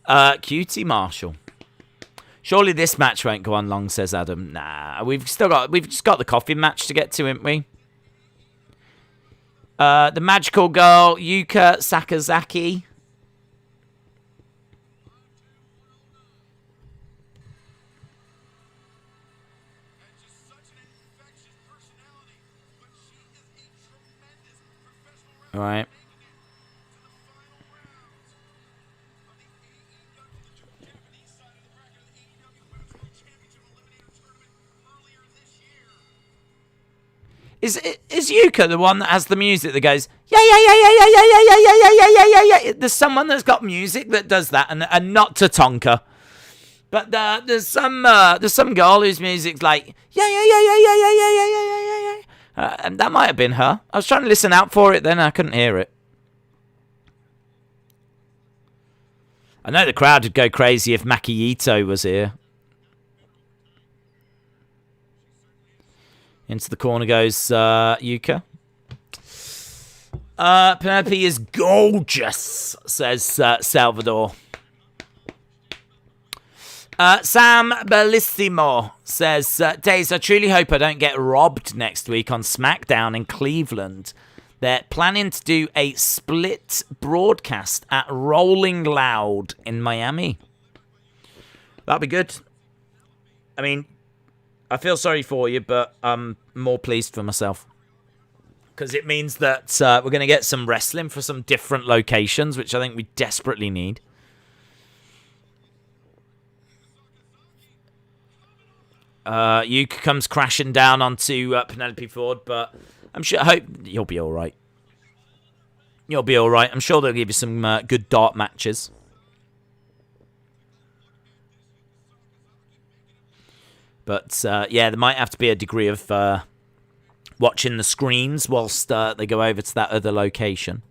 QT Marshall. Surely this match won't go on long, says Adam. Nah, we've just got the Coffin match to get to, haven't we? The magical girl, Yuka Sakazaki. All right. Is Yuka the one that has the music that goes yeah? There's someone that's got music that does that, and not Tatanka, but there's some girl whose music's like yeah. And that might have been her. I was trying to listen out for it, then I couldn't hear it. I know the crowd would go crazy if Makito was here. Into the corner goes Yuka. Penelope is gorgeous, says Salvador. Sam Bellissimo says, Days, I truly hope I don't get robbed next week on SmackDown in Cleveland. They're planning to do a split broadcast at Rolling Loud in Miami. That'd be good. I mean, I feel sorry for you, but I'm more pleased for myself. Because it means that we're going to get some wrestling for some different locations, which I think we desperately need. Yuka comes crashing down onto Penelope Ford, but I hope you'll be all right. You'll be all right. I'm sure they'll give you some good dart matches. But yeah, there might have to be a degree of watching the screens whilst they go over to that other location.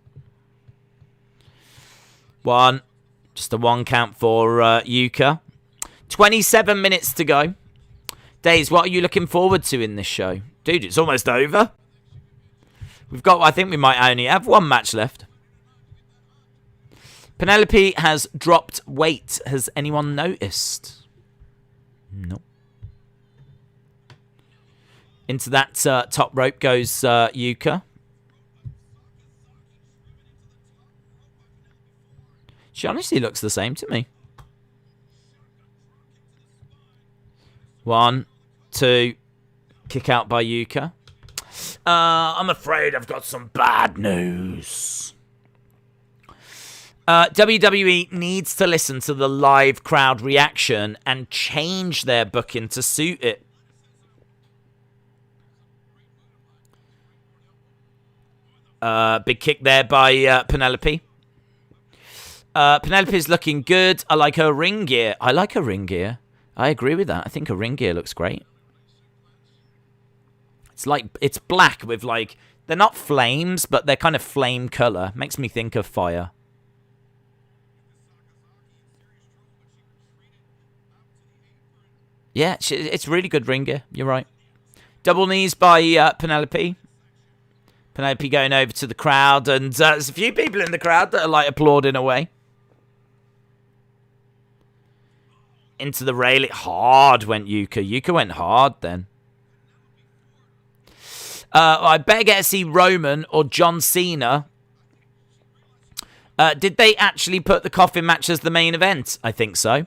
Just a one count for Yuka. 27 minutes to go. Days, what are you looking forward to in this show? Dude, it's almost over. I think we might only have one match left. Penelope has dropped weight. Has anyone noticed? No. Into that top rope goes Yuka. She honestly looks the same to me. 1, 2, kick out by Yuka. I'm afraid I've got some bad news. WWE needs to listen to the live crowd reaction and change their booking to suit it. Big kick there by Penelope. Penelope's looking good. I like her ring gear. I agree with that. I think her ring gear looks great. It's black with they're not flames, but they're kind of flame color. Makes me think of fire. Yeah, it's really good ring gear. You're right. Double knees by Penelope. Penelope going over to the crowd, and there's a few people in the crowd that are applauding away. Into the rail, hard went Yuka. Yuka went hard then. I better get to see Roman or John Cena. Did they actually put the Coffin match as the main event? I think so.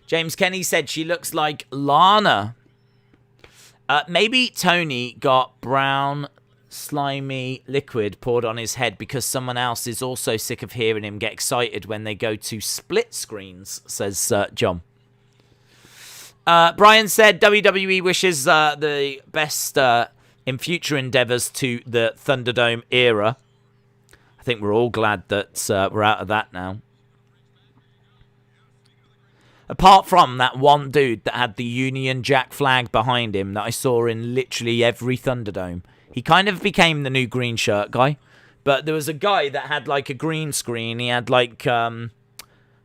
James Kenny said she looks like Lana. Maybe Tony got brown, slimy liquid poured on his head because someone else is also sick of hearing him get excited when they go to split screens, says John. Brian said WWE wishes the best in future endeavors to the Thunderdome era. I think we're all glad that we're out of that now. Apart from that one dude that had the Union Jack flag behind him that I saw in literally every Thunderdome. He kind of became the new green shirt guy. But there was a guy that had like a green screen. He had like, I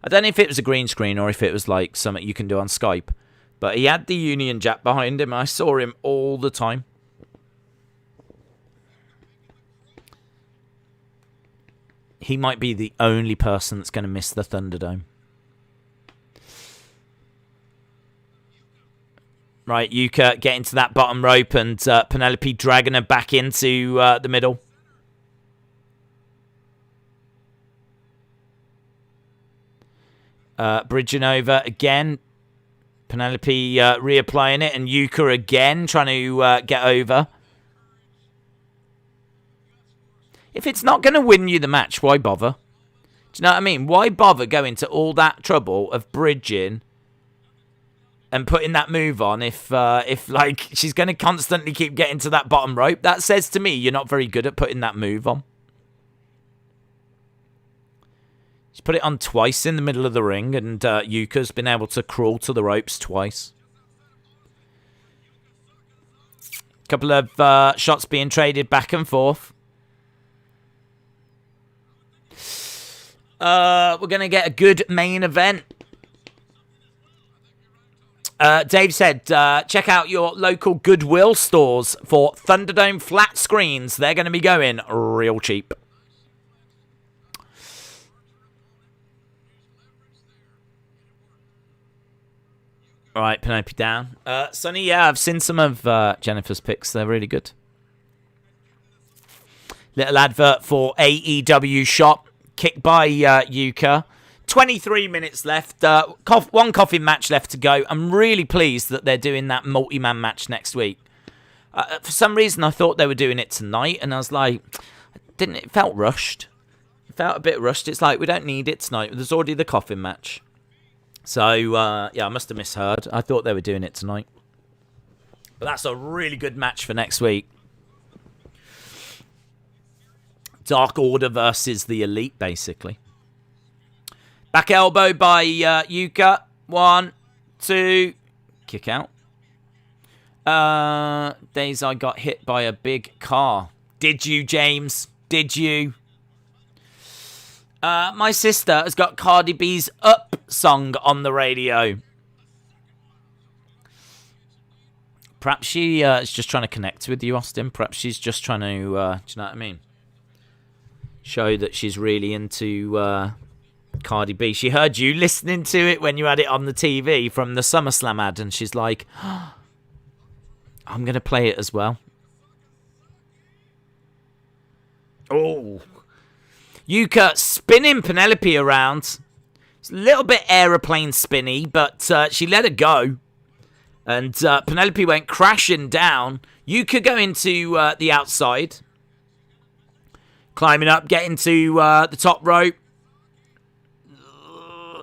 don't know if it was a green screen or if it was like something you can do on Skype. But he had the Union Jack behind him. I saw him all the time. He might be the only person that's going to miss the Thunderdome. Right, Yuka getting to that bottom rope and Penelope dragging her back into the middle. Bridging over again. Penelope reapplying it and Yuka again trying to get over. If it's not going to win you the match, why bother? Do you know what I mean? Why bother going to all that trouble of bridging and putting that move on if like, she's going to constantly keep getting to that bottom rope? That says to me you're not very good at putting that move on. She's put it on twice in the middle of the ring, and Yuka's been able to crawl to the ropes twice. Couple of shots being traded back and forth. We're going to get a good main event. Dave said, check out your local Goodwill stores for Thunderdome flat screens. They're going to be going real cheap. All right, Penelope down. Sonny, yeah, I've seen some of Jennifer's picks. They're really good. Little advert for AEW Shop. Kicked by Yuka. 23 minutes left. One Coffin match left to go. I'm really pleased that they're doing that multi-man match next week. For some reason, I thought they were doing it tonight, and I was like, it felt rushed. It felt a bit rushed. It's like, we don't need it tonight. There's already the Coffin match. So, yeah, I must have misheard. I thought they were doing it tonight. But that's a really good match for next week. Dark Order versus the Elite, basically. Back elbow by Yuka. 1, 2. Kick out. Days I got hit by a big car. Did you, James? Did you? My sister has got Cardi B's Up song on the radio. Perhaps she is just trying to connect with you, Austin. Perhaps she's just trying to, do you know what I mean? Show that she's really into Cardi B. She heard you listening to it when you had it on the TV from the SummerSlam ad, and she's like, oh, I'm going to play it as well. Oh. Yuka spinning Penelope around. It's a little bit aeroplane spinny, but she let her go. And Penelope went crashing down. Yuka going to the outside. Climbing up, getting to the top rope.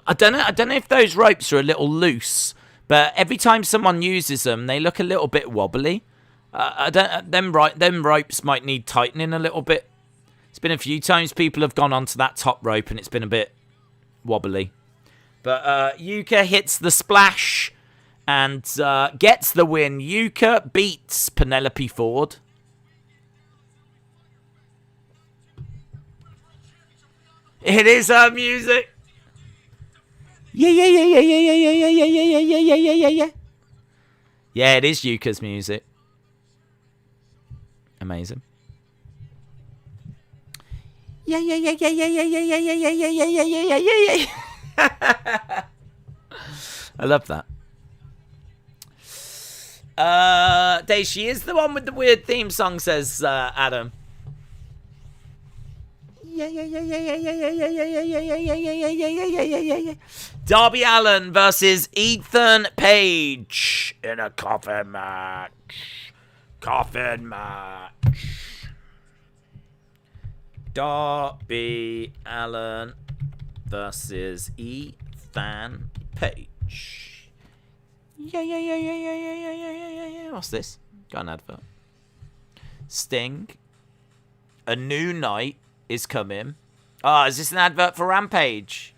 I don't know if those ropes are a little loose, but every time someone uses them, they look a little bit wobbly. Them ropes might need tightening a little bit. It's been a few times people have gone onto that top rope and it's been a bit wobbly. But Yuka hits the splash and gets the win. Yuka beats Penelope Ford. It is her music. Yeah. Yeah, it is Yuka's music. Amazing. Yeah. I love that. Dave, she is the one with the weird theme song, says Adam. Darby Allin versus Ethan Page in a coffin match. Darby Allin versus Ethan Page. Yeah. What's this? Got an advert. Sting. A new night is coming. Oh, is this an advert for Rampage?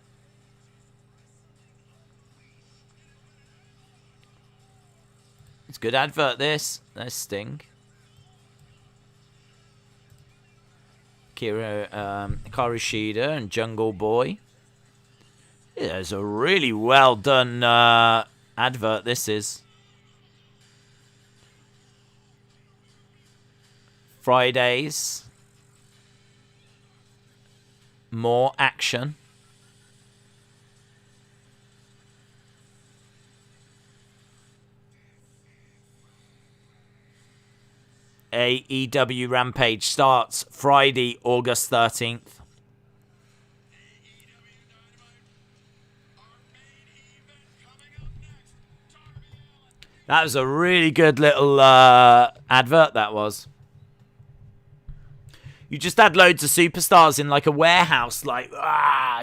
It's a good advert, this. There's Sting. Hikaru Shida and Jungle Boy. Yeah, it's a really well done advert, this is. Fridays. More action. AEW Rampage starts Friday, August 13th. That was a really good little advert, that was. You just had loads of superstars in like a warehouse, like,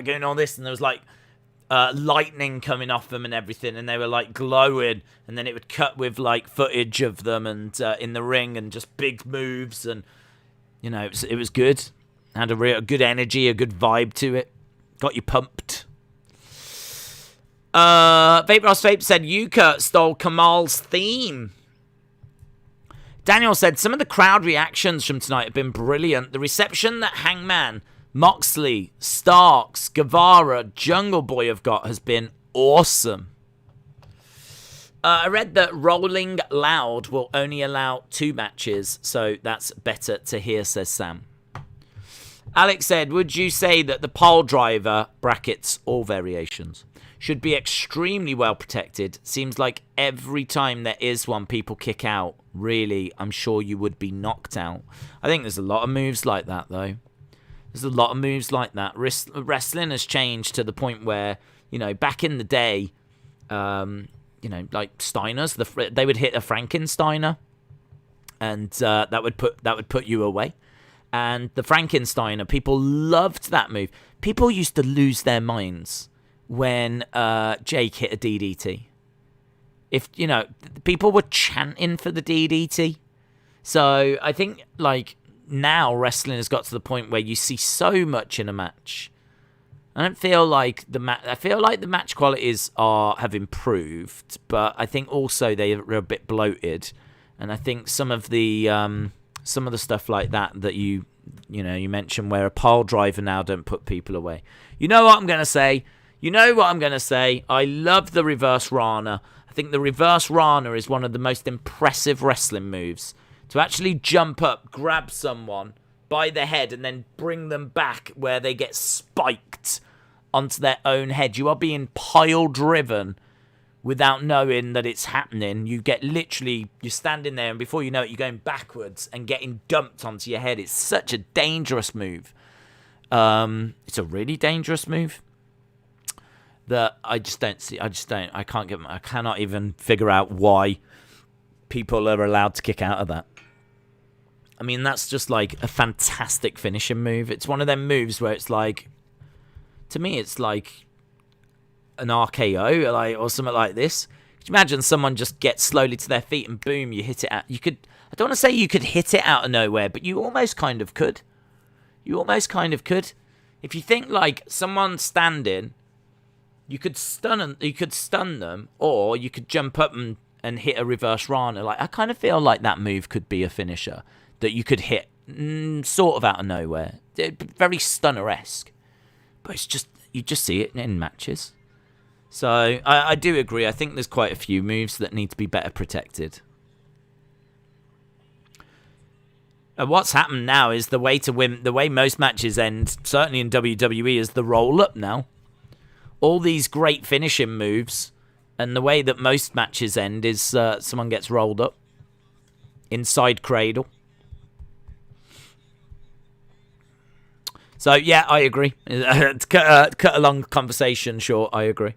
going all this, and there was like lightning coming off them and everything, and they were like glowing, and then it would cut with like footage of them and in the ring and just big moves, and you know, it was good. Had a good energy, a good vibe to it. Got you pumped. Vaporous Vape said Yuka stole Kamal's theme. Daniel said some of the crowd reactions from tonight have been brilliant. The reception that Hangman, Moxley, Starks, Guevara, Jungle Boy have got has been awesome. I read that Rolling Loud will only allow 2 matches, so that's better to hear, says Sam. Alex said, would you say that the pole driver, brackets, all variations, should be extremely well protected? Seems like every time there is one, people kick out. Really, I'm sure you would be knocked out. I think there's a lot of moves like that, though. There's a lot of moves like that. Wrestling has changed to the point where, you know, back in the day, you know, like Steiners, they would hit a Frankensteiner, and that would put you away. And the Frankensteiner, people loved that move. People used to lose their minds when Jake hit a DDT. If, you know, people were chanting for the DDT. So I think, like, now wrestling has got to the point where you see so much in a match. I don't feel like I feel like the match qualities have improved, but I think also they are a bit bloated. And I think some of the stuff like that you mentioned, where a pile driver now don't put people away. You know what I'm going to say? I love the reverse Rana. I think the reverse Rana is one of the most impressive wrestling moves. To actually jump up, grab someone by the head, and then bring them back where they get spiked onto their own head. You are being pile driven without knowing that it's happening. You're standing there, and before you know it, you're going backwards and getting dumped onto your head. It's such a dangerous move. It's a really dangerous move that I cannot even figure out why people are allowed to kick out of that. I mean, that's just like a fantastic finishing move. It's one of them moves where it's like, to me, it's like an RKO, like, or something like this. Could you imagine someone just gets slowly to their feet and boom, you hit it out? I don't want to say you could hit it out of nowhere, but you almost kind of could. If you think like someone standing, you could stun them, or you could jump up and hit a reverse Rana. Like, I kind of feel like that move could be a finisher that you could hit sort of out of nowhere. Very stunner-esque. But it's just, you just see it in matches. So I do agree. I think there's quite a few moves that need to be better protected. And what's happened now is the way to win, the way most matches end, certainly in WWE, is the roll-up now. All these great finishing moves, and the way that most matches end is someone gets rolled up. Inside cradle. So, yeah, I agree. To cut a long conversation short, I agree.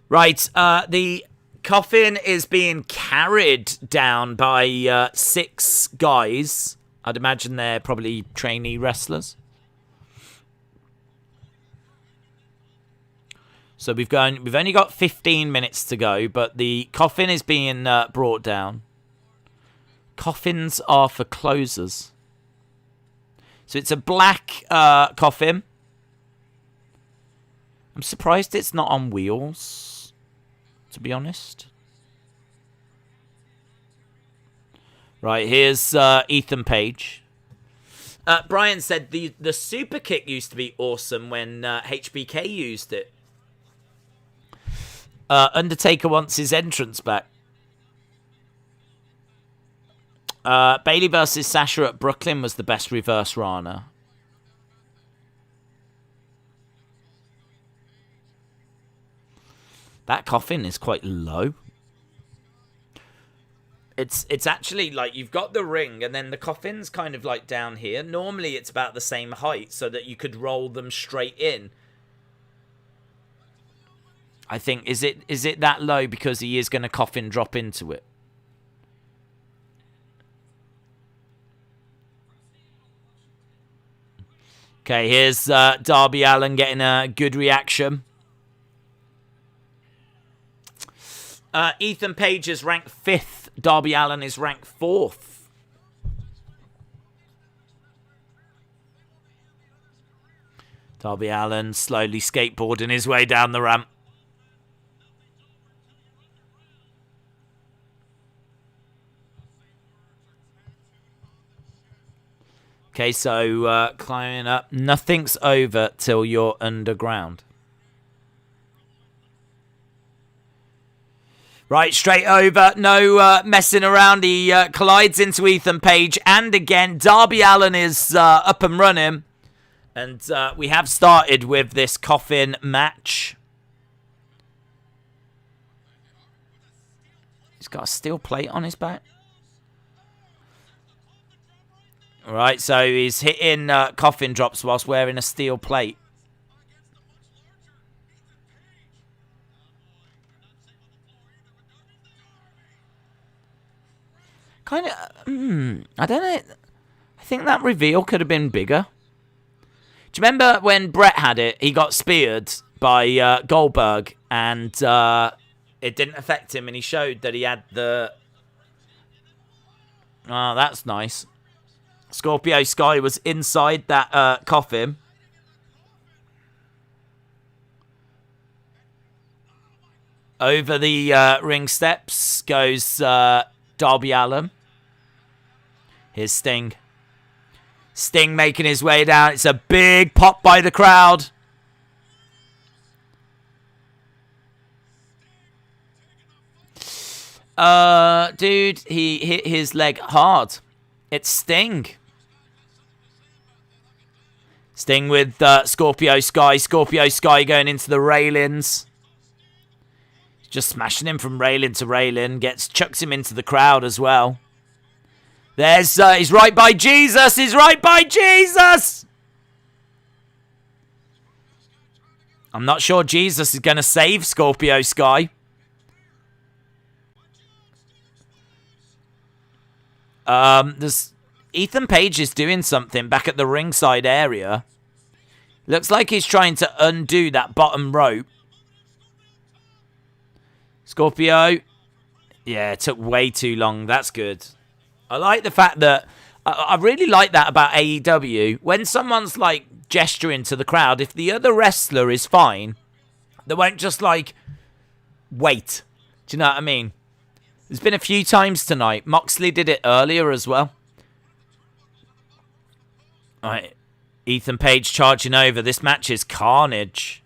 Right, the Coffin is being carried down by 6 guys. I'd imagine they're probably trainee wrestlers. So we've only got 15 minutes to go, but the Coffin is being brought down. Coffins are for closers. So it's a black coffin. I'm surprised it's not on wheels, to be honest. Right, here's Ethan Page. Brian said the super kick used to be awesome when HBK used it. Undertaker wants his entrance back. Bayley versus Sasha at Brooklyn was the best reverse Rana. That coffin is quite low. It's actually like you've got the ring and then the coffin's kind of like down here. Normally it's about the same height so that you could roll them straight in. I think, is it that low because he is going to coffin drop into it? Okay, here's Darby Allin getting a good reaction. Ethan Page is ranked 5th. Darby Allin is ranked 4th. Darby Allin slowly skateboarding his way down the ramp. Okay, so climbing up. Nothing's over till you're underground. Right, straight over. No messing around. He collides into Ethan Page. And again, Darby Allin is up and running. And we have started with this coffin match. He's got a steel plate on his back. Right, so he's hitting coffin drops whilst wearing a steel plate. Kind of, I don't know. I think that reveal could have been bigger. Do you remember when Brett had it? He got speared by Goldberg, and it didn't affect him, and he showed that he had the... Oh, that's nice. Scorpio Sky was inside that coffin. Over the ring steps goes Darby Allin. Here's Sting. Sting making his way down. It's a big pop by the crowd. Dude, he hit his leg hard. It's Sting. Sting with Scorpio Sky. Scorpio Sky going into the railings. Just smashing him from railing to railing. Chucks him into the crowd as well. There's, he's right by Jesus. He's right by Jesus. I'm not sure Jesus is going to save Scorpio Sky. There's Ethan Page is doing something back at the ringside area. Looks like he's trying to undo that bottom rope. Scorpio. Yeah, it took way too long. That's good. I like the fact that... I really like that about AEW. When someone's, like, gesturing to the crowd, if the other wrestler is fine, they won't just, like, wait. Do you know what I mean? There's been a few times tonight. Moxley did it earlier as well. All right. Ethan Page charging over. This match is carnage.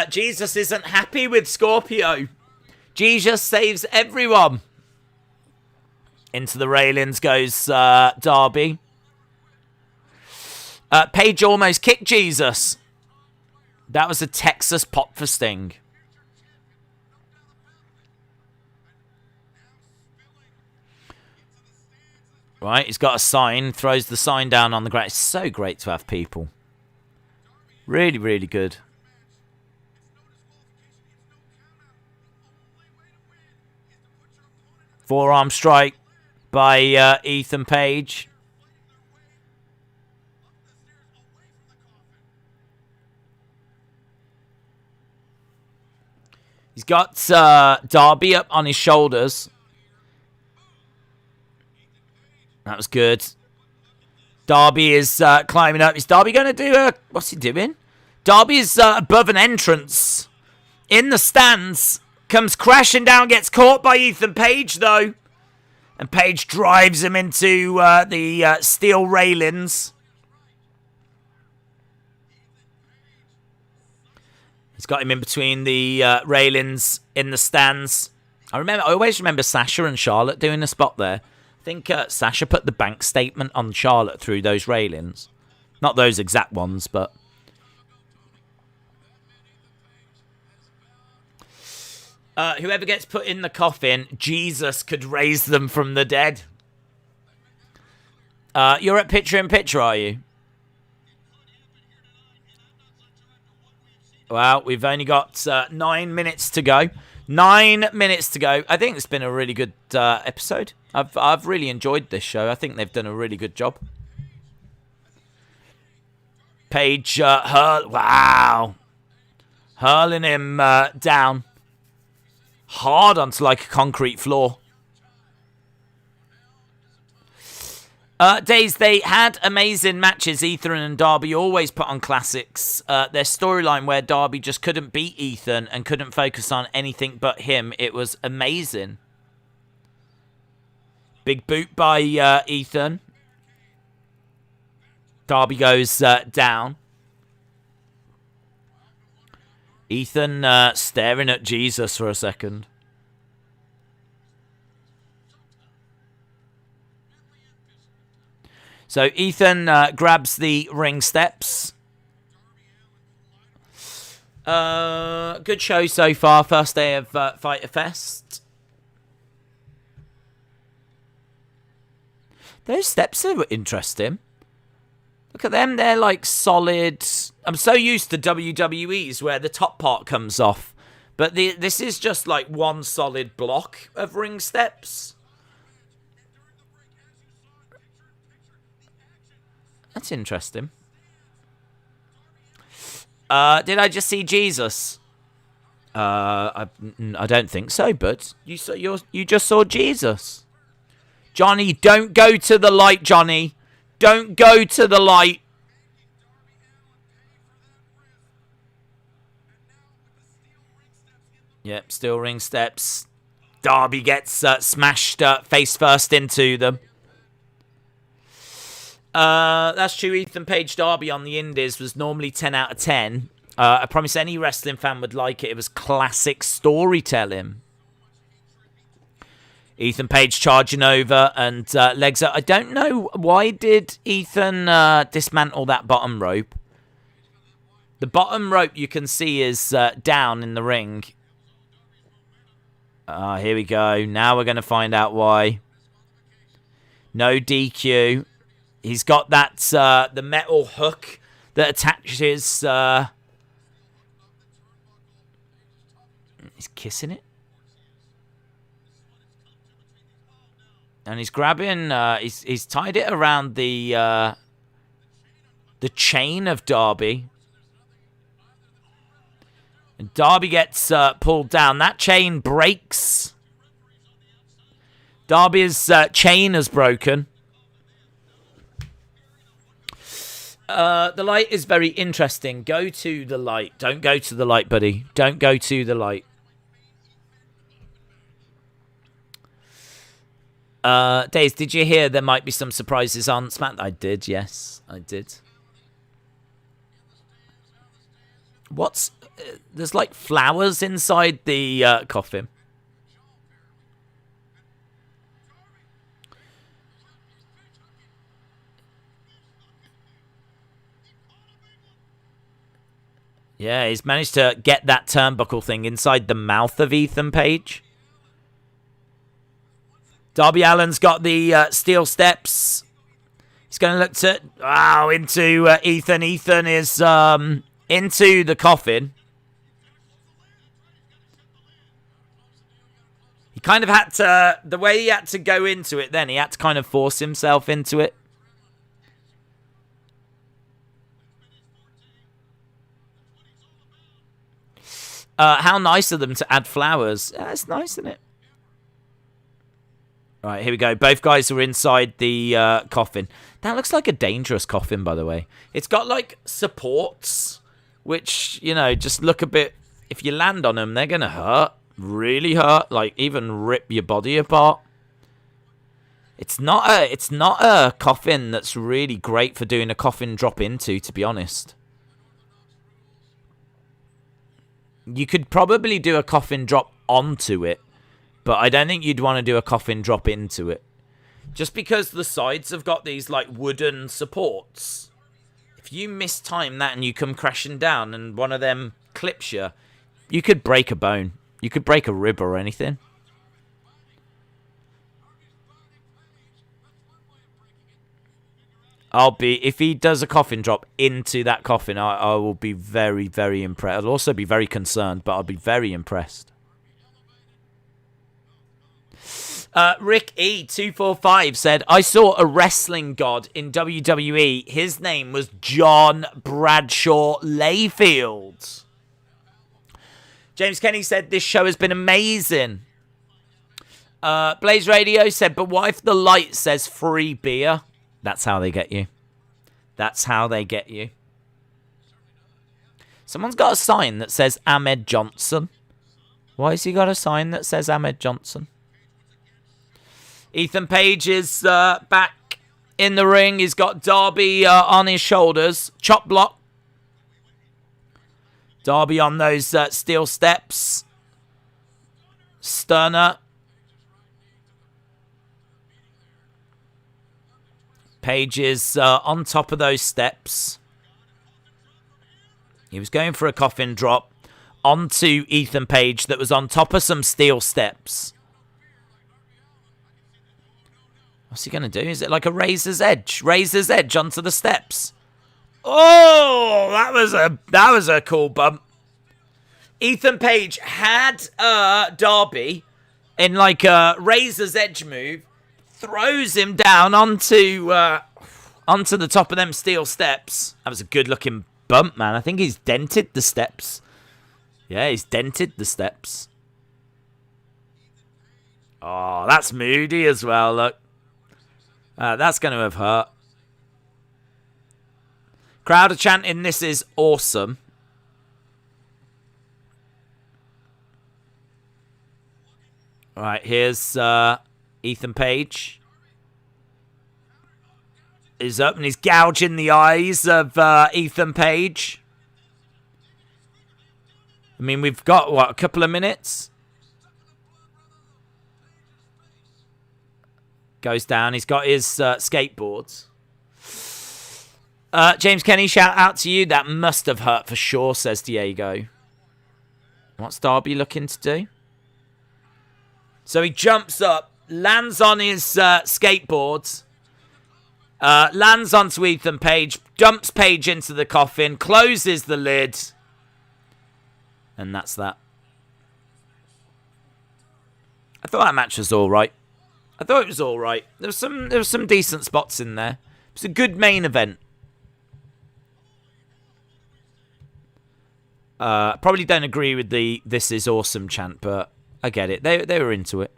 Jesus isn't happy with Scorpio. Jesus saves everyone. Into the railings goes Darby. Page almost kicked Jesus. That was a Texas pop for Sting. Right, he's got a sign. Throws the sign down on the ground. It's so great to have people. Really, really good. Forearm strike by Ethan Page. He's got Darby up on his shoulders. That was good. Darby is climbing up. Is Darby going to do a... What's he doing? Darby is above an entrance in the stands. Comes crashing down, gets caught by Ethan Page, though. And Page drives him into the steel railings. He's got him in between the railings in the stands. I always remember Sasha and Charlotte doing a spot there. I think Sasha put the bank statement on Charlotte through those railings. Not those exact ones, but... whoever gets put in the coffin, Jesus could raise them from the dead. You're at picture-in-picture, are you? Well, we've only got 9 minutes to go. 9 minutes to go. I think it's been a really good episode. I've really enjoyed this show. I think they've done a really good job. Page, wow. Hurling him down. Hard onto like a concrete floor. Days, they had amazing matches. Ethan and Darby always put on classics. Their storyline where Darby just couldn't beat Ethan and couldn't focus on anything but him. It was amazing. Big boot by Ethan. Darby goes down. Ethan staring at Jesus for a second. So Ethan grabs the ring steps. Good show so far. First day of Fyter Fest. Those steps are interesting. Look at them. They're like solid. I'm so used to WWE's where the top part comes off. But this is just like one solid block of ring steps. That's interesting. Did I just see Jesus? I don't think so, but you just saw Jesus. Johnny, don't go to the light, Johnny. Don't go to the light. Yep, steel ring steps. Darby gets smashed face first into them. That's true. Ethan Page Darby on the Indies was normally 10 out of 10. I promise any wrestling fan would like it. It was classic storytelling. Ethan Page charging over and legs up. I don't know, why did Ethan dismantle that bottom rope? The bottom rope you can see is down in the ring. Here we go. Now we're going to find out why. No DQ. He's got that the metal hook that attaches. He's kissing it. And he's grabbing, he's tied it around the chain of Darby. And Darby gets pulled down. That chain breaks. Darby's chain is broken. The light is very interesting. Go to the light. Don't go to the light, buddy. Don't go to the light. Days, did you hear there might be some surprises on SmackDown? I did, yes. I did. What's... there's like flowers inside the coffin. Yeah, he's managed to get that turnbuckle thing inside the mouth of Ethan Page. Darby Allin's got the steel steps. He's going to look to... wow, into Ethan. Ethan is into the coffin. He kind of had to... the way he had to go into it then, he had to kind of force himself into it. How nice of them to add flowers. That's nice, isn't it? Right, here we go. Both guys are inside the coffin. That looks like a dangerous coffin, by the way. It's got, like, supports, which, you know, just look a bit... if you land on them, they're going to hurt. Really hurt. Like, even rip your body apart. It's not a coffin that's really great for doing a coffin drop into, to be honest. You could probably do a coffin drop onto it, but I don't think you'd want to do a coffin drop into it. Just because the sides have got these, like, wooden supports. If you mistime that and you come crashing down and one of them clips you, you could break a bone. You could break a rib or anything. If he does a coffin drop into that coffin, I will be very, very impressed. I'll also be very concerned, but I'll be very impressed. Rick E245 said, I saw a wrestling god in WWE. His name was John Bradshaw Layfield. James Kenny said, this show has been amazing. Blaze Radio said, but what if the light says free beer? That's how they get you. That's how they get you. Someone's got a sign that says Ahmed Johnson. Why has he got a sign that says Ahmed Johnson? Ethan Page is back in the ring. He's got Darby on his shoulders. Chop block. Darby on those steel steps. Stunner. Page is on top of those steps. He was going for a coffin drop onto Ethan Page that was on top of some steel steps. What's he going to do? Is it like a razor's edge? Razor's edge onto the steps. Oh, that was a cool bump. Ethan Page had Darby in like a razor's edge move. Throws him down onto the top of them steel steps. That was a good-looking bump, man. I think he's dented the steps. Yeah, he's dented the steps. Oh, that's moody as well, look. That's going to have hurt. Crowd are chanting, this is awesome. All right, here's Ethan Page. Is up and he's gouging the eyes of Ethan Page. I mean, we've got, what, a couple of minutes? Goes down. He's got his skateboards. James Kenny, shout out to you. That must have hurt for sure, says Diego. What's Darby looking to do? So he jumps up, lands on his skateboards, lands onto Ethan Page, dumps Page into the coffin, closes the lid, and that's that. I thought that match was all right. I thought it was all right. There was some decent spots in there. It was a good main event. Probably don't agree with the "this is awesome" chant, but I get it. They were into it.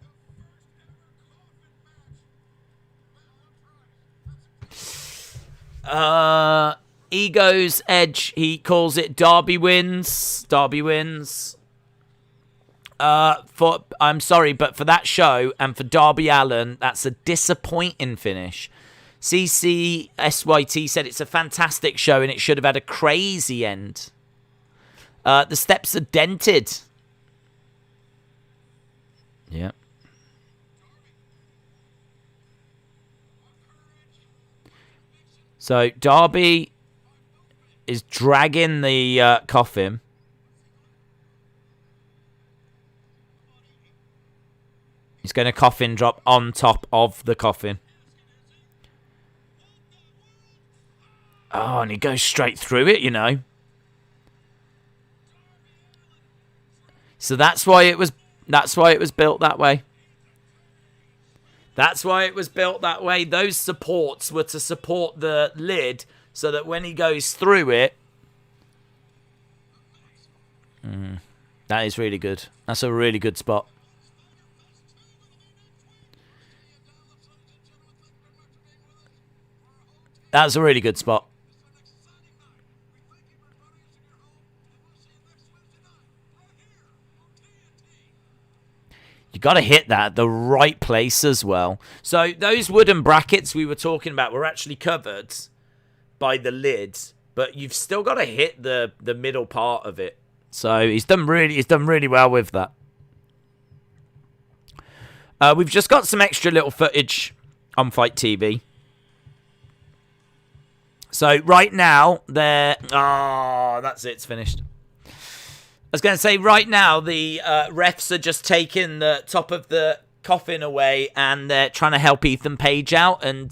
Ego's edge. He calls it Darby wins. Darby wins. I'm sorry, but for that show and for Darby Allin, that's a disappointing finish. CCSYT said it's a fantastic show and it should have had a crazy end. The steps are dented. Yeah. So Darby is dragging the coffin. He's going to coffin drop on top of the coffin. Oh, and he goes straight through it, you know. So that's why it was built that way. That's why it was built that way. Those supports were to support the lid so that when he goes through it... that is really good. That's a really good spot. That's a really good spot. You got to hit that at the right place as well. So those wooden brackets we were talking about were actually covered by the lid, but you've still got to hit the middle part of it. So he's done really well with that. We've just got some extra little footage on Fight TV. So right now they're that's it, it's finished. I was going to say, right now, the refs are just taking the top of the coffin away, and they're trying to help Ethan Page out, and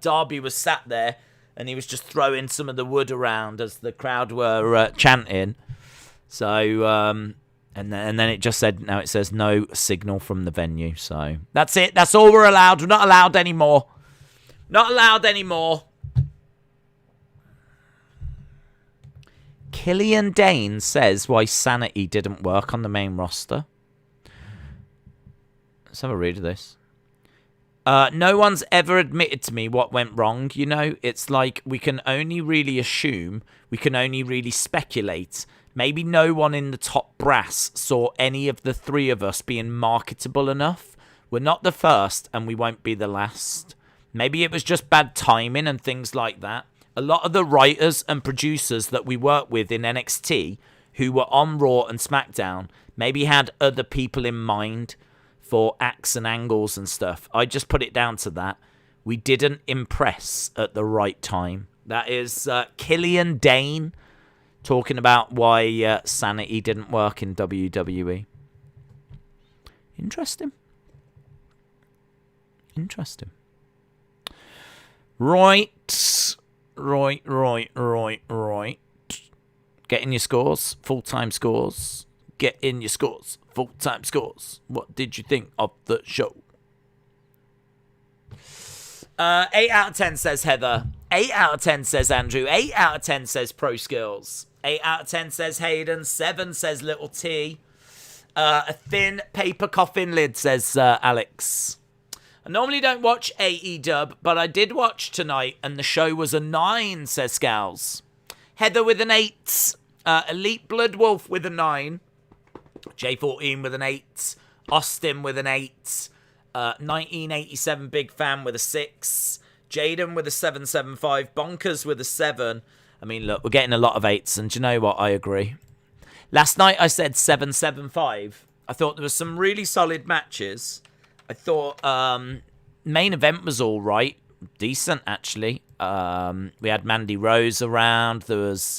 Darby was sat there, and he was just throwing some of the wood around as the crowd were chanting. So, and then it just said, now it says no signal from the venue. So, that's it. That's all we're allowed. We're not allowed anymore. Not allowed anymore. Killian Dane says why Sanity didn't work on the main roster. Let's have a read of this. No one's ever admitted to me what went wrong, you know? It's like we can only really assume, we can only really speculate. Maybe no one in the top brass saw any of the three of us being marketable enough. We're not the first, and we won't be the last. Maybe it was just bad timing and things like that. A lot of the writers and producers that we work with in NXT who were on Raw and SmackDown maybe had other people in mind for acts and angles and stuff. I just put it down to that. We didn't impress at the right time. That is Killian Dane talking about why Sanity didn't work in WWE. Interesting. Right. Get in your scores. Full-time scores. Get in your scores. Full-time scores. What did you think of the show? 8 out of 10 says Heather. 8 out of 10 says Andrew. 8 out of 10 says Pro Skills. 8 out of 10 says Hayden. 7 says Little T. A thin paper coffin lid, says Alex. I normally don't watch AEW, but I did watch tonight, and the show was a 9, says Scowls. Heather with an 8. Elite Blood Wolf with a 9. J14 with an 8. Austin with an 8. 1987 Big Fan with a 6. Jaden with a 775. Bonkers with a 7. I mean, look, we're getting a lot of 8s, and do you know what? I agree. Last night I said 775. I thought there were some really solid matches. I thought main event was all right. Decent, actually. We had Mandy Rose around. There was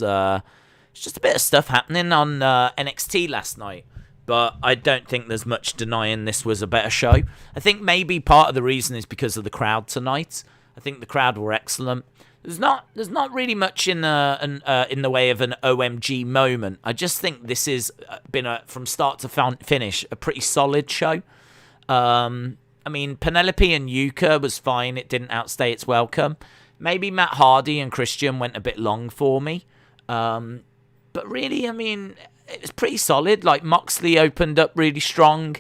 just a bit of stuff happening on NXT last night. But I don't think there's much denying this was a better show. I think maybe part of the reason is because of the crowd tonight. I think the crowd were excellent. There's not really much in the way of an OMG moment. I just think this has been from start to finish a pretty solid show. I mean, Penelope and Yuka was fine. It didn't outstay its welcome. Maybe Matt Hardy and Christian went a bit long for me. But really, I mean, it was pretty solid. Like, Moxley opened up really strong.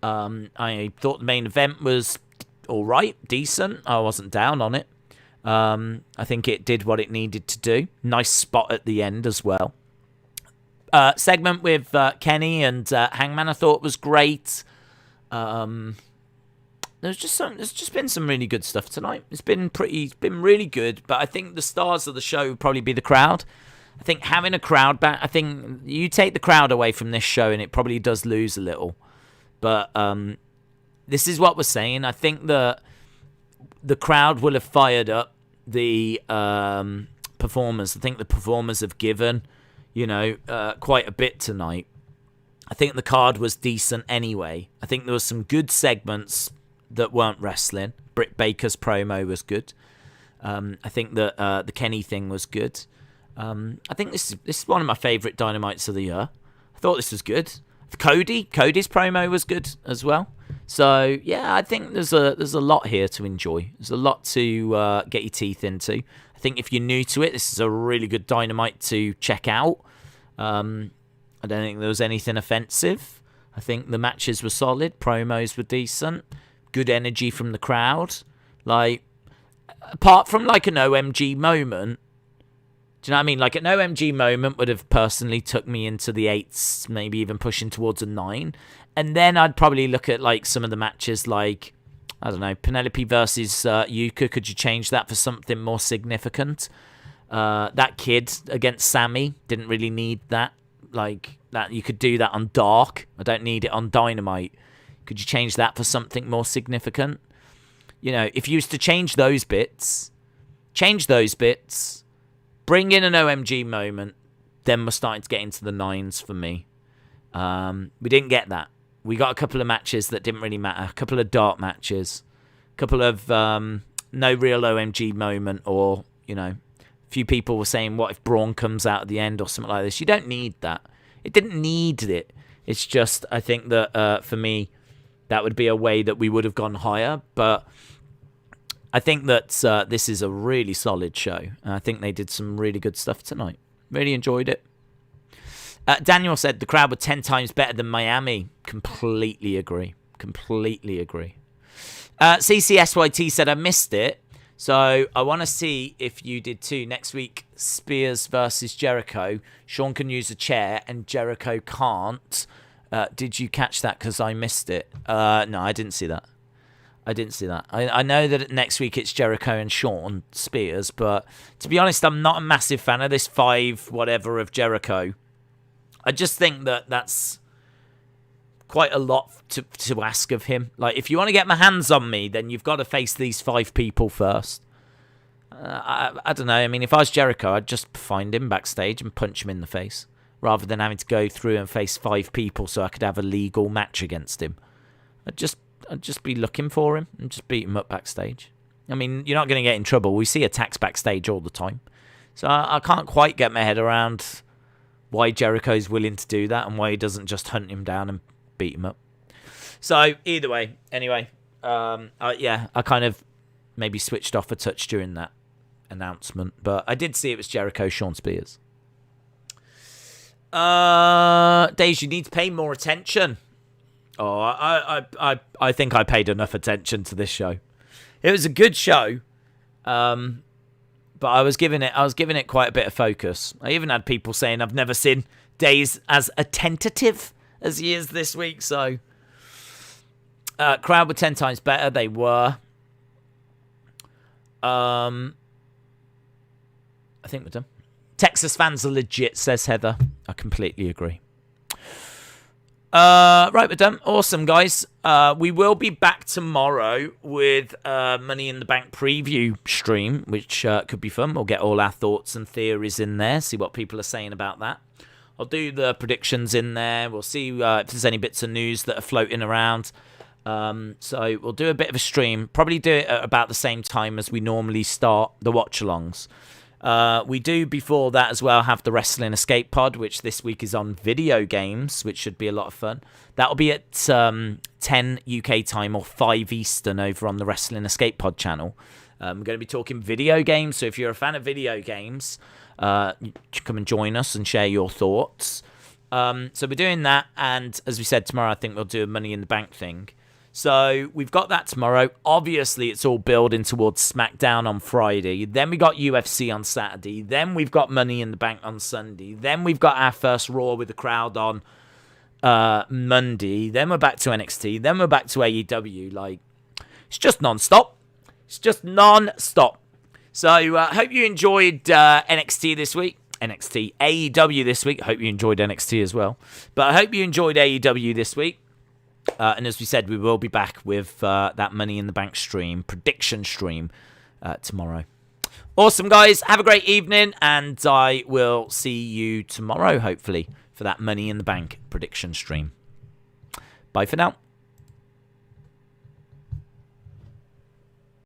I thought the main event was all right, decent. I wasn't down on it. I think it did what it needed to do. Nice spot at the end as well. Segment with Kenny and Hangman I thought was great. There's just been some really good stuff tonight. It's been really good, but I think the stars of the show would probably be the crowd. I think having a crowd back, I think you take the crowd away from this show and it probably does lose a little. But this is what we're saying. I think that the crowd will have fired up the performers. I think the performers have given, quite a bit tonight. I think the card was decent anyway. I think there was some good segments that weren't wrestling. Britt Baker's promo was good. I think that the Kenny thing was good. I think this is one of my favourite Dynamites of the year. I thought this was good. Cody's promo was good as well. So yeah, I think there's a lot here to enjoy. There's a lot to get your teeth into. I think if you're new to it, this is a really good Dynamite to check out. I don't think there was anything offensive. I think the matches were solid. Promos were decent. Good energy from the crowd. Like, apart from like an OMG moment, Do you know what I mean? Like an OMG moment would have personally took me into the 8s, maybe even pushing towards a 9. And then I'd probably look at like some of the matches like, I don't know, Penelope versus Yuka. Could you change that for something more significant? That kid against Sammy, didn't really need that. Like that, you could do that on Dark. I don't need it on Dynamite. Could you change that for something more significant? You know, if you used to change those bits, bring in an OMG moment, then we're starting to get into the 9s for me. We didn't get that. We got a couple of matches that didn't really matter. A couple of dark matches. A couple of no real OMG moment, or, you know, a few people were saying, what if Braun comes out at the end or something like this? You don't need that. It didn't need it. It's just, I think that for me, that would be a way that we would have gone higher. But I think that this is a really solid show. And I think they did some really good stuff tonight. Really enjoyed it. Daniel said the crowd were 10 times better than Miami. Completely agree. CCSYT said, I missed it. So I want to see if you did too. Next week, Spears versus Jericho. Sean can use a chair and Jericho can't. Did you catch that? Because I missed it. No, I didn't see that. I know that next week it's Jericho and Sean Spears, but to be honest, I'm not a massive fan of this 5 whatever of Jericho. I just think that that's quite a lot to ask of him. Like, if you want to get my hands on me, then you've got to face these 5 people first. I don't know. I mean, if I was Jericho, I'd just find him backstage and punch him in the face, rather than having to go through and face 5 people so I could have a legal match against him. I'd just be looking for him and just beat him up backstage. I mean, you're not going to get in trouble. We see attacks backstage all the time. So I can't quite get my head around why Jericho's willing to do that and why he doesn't just hunt him down and beat him up. So either way, anyway, I kind of maybe switched off a touch during that announcement, but I did see it was Jericho, Sean Spears. Days, you need to pay more attention. Oh, I think I paid enough attention to this show. It was a good show, but I was giving it quite a bit of focus. I even had people saying I've never seen Days as attentive as he is this week. So, crowd were 10 times better. They were. I think we're done. Texas fans are legit, says Heather. I completely agree. Right, we're done. Awesome, guys. We will be back tomorrow with Money in the Bank preview stream, which could be fun. We'll get all our thoughts and theories in there, see what people are saying about that. I'll do the predictions in there. We'll see if there's any bits of news that are floating around. So we'll do a bit of a stream. Probably do it at about the same time as we normally start the watch-alongs. We do, before that as well, have the Wrestling Escape Pod, which this week is on video games, which should be a lot of fun. That'll be at 10 UK time or 5 Eastern over on the Wrestling Escape Pod channel. I'm going to be talking video games, so if you're a fan of video games, come and join us and share your thoughts. So we're doing that, and as we said, tomorrow I think we'll do a Money in the Bank thing. So we've got that tomorrow. Obviously, it's all building towards SmackDown on Friday. Then we got UFC on Saturday. Then we've got Money in the Bank on Sunday. Then we've got our first Raw with the crowd on Monday. Then we're back to NXT. Then we're back to AEW. Like, it's just non-stop. So I hope you enjoyed NXT this week. NXT. AEW this week. I hope you enjoyed NXT as well. But I hope you enjoyed AEW this week. And as we said, we will be back with that Money in the Bank stream, prediction stream, tomorrow. Awesome, guys. Have a great evening, and I will see you tomorrow, hopefully, for that Money in the Bank prediction stream. Bye for now.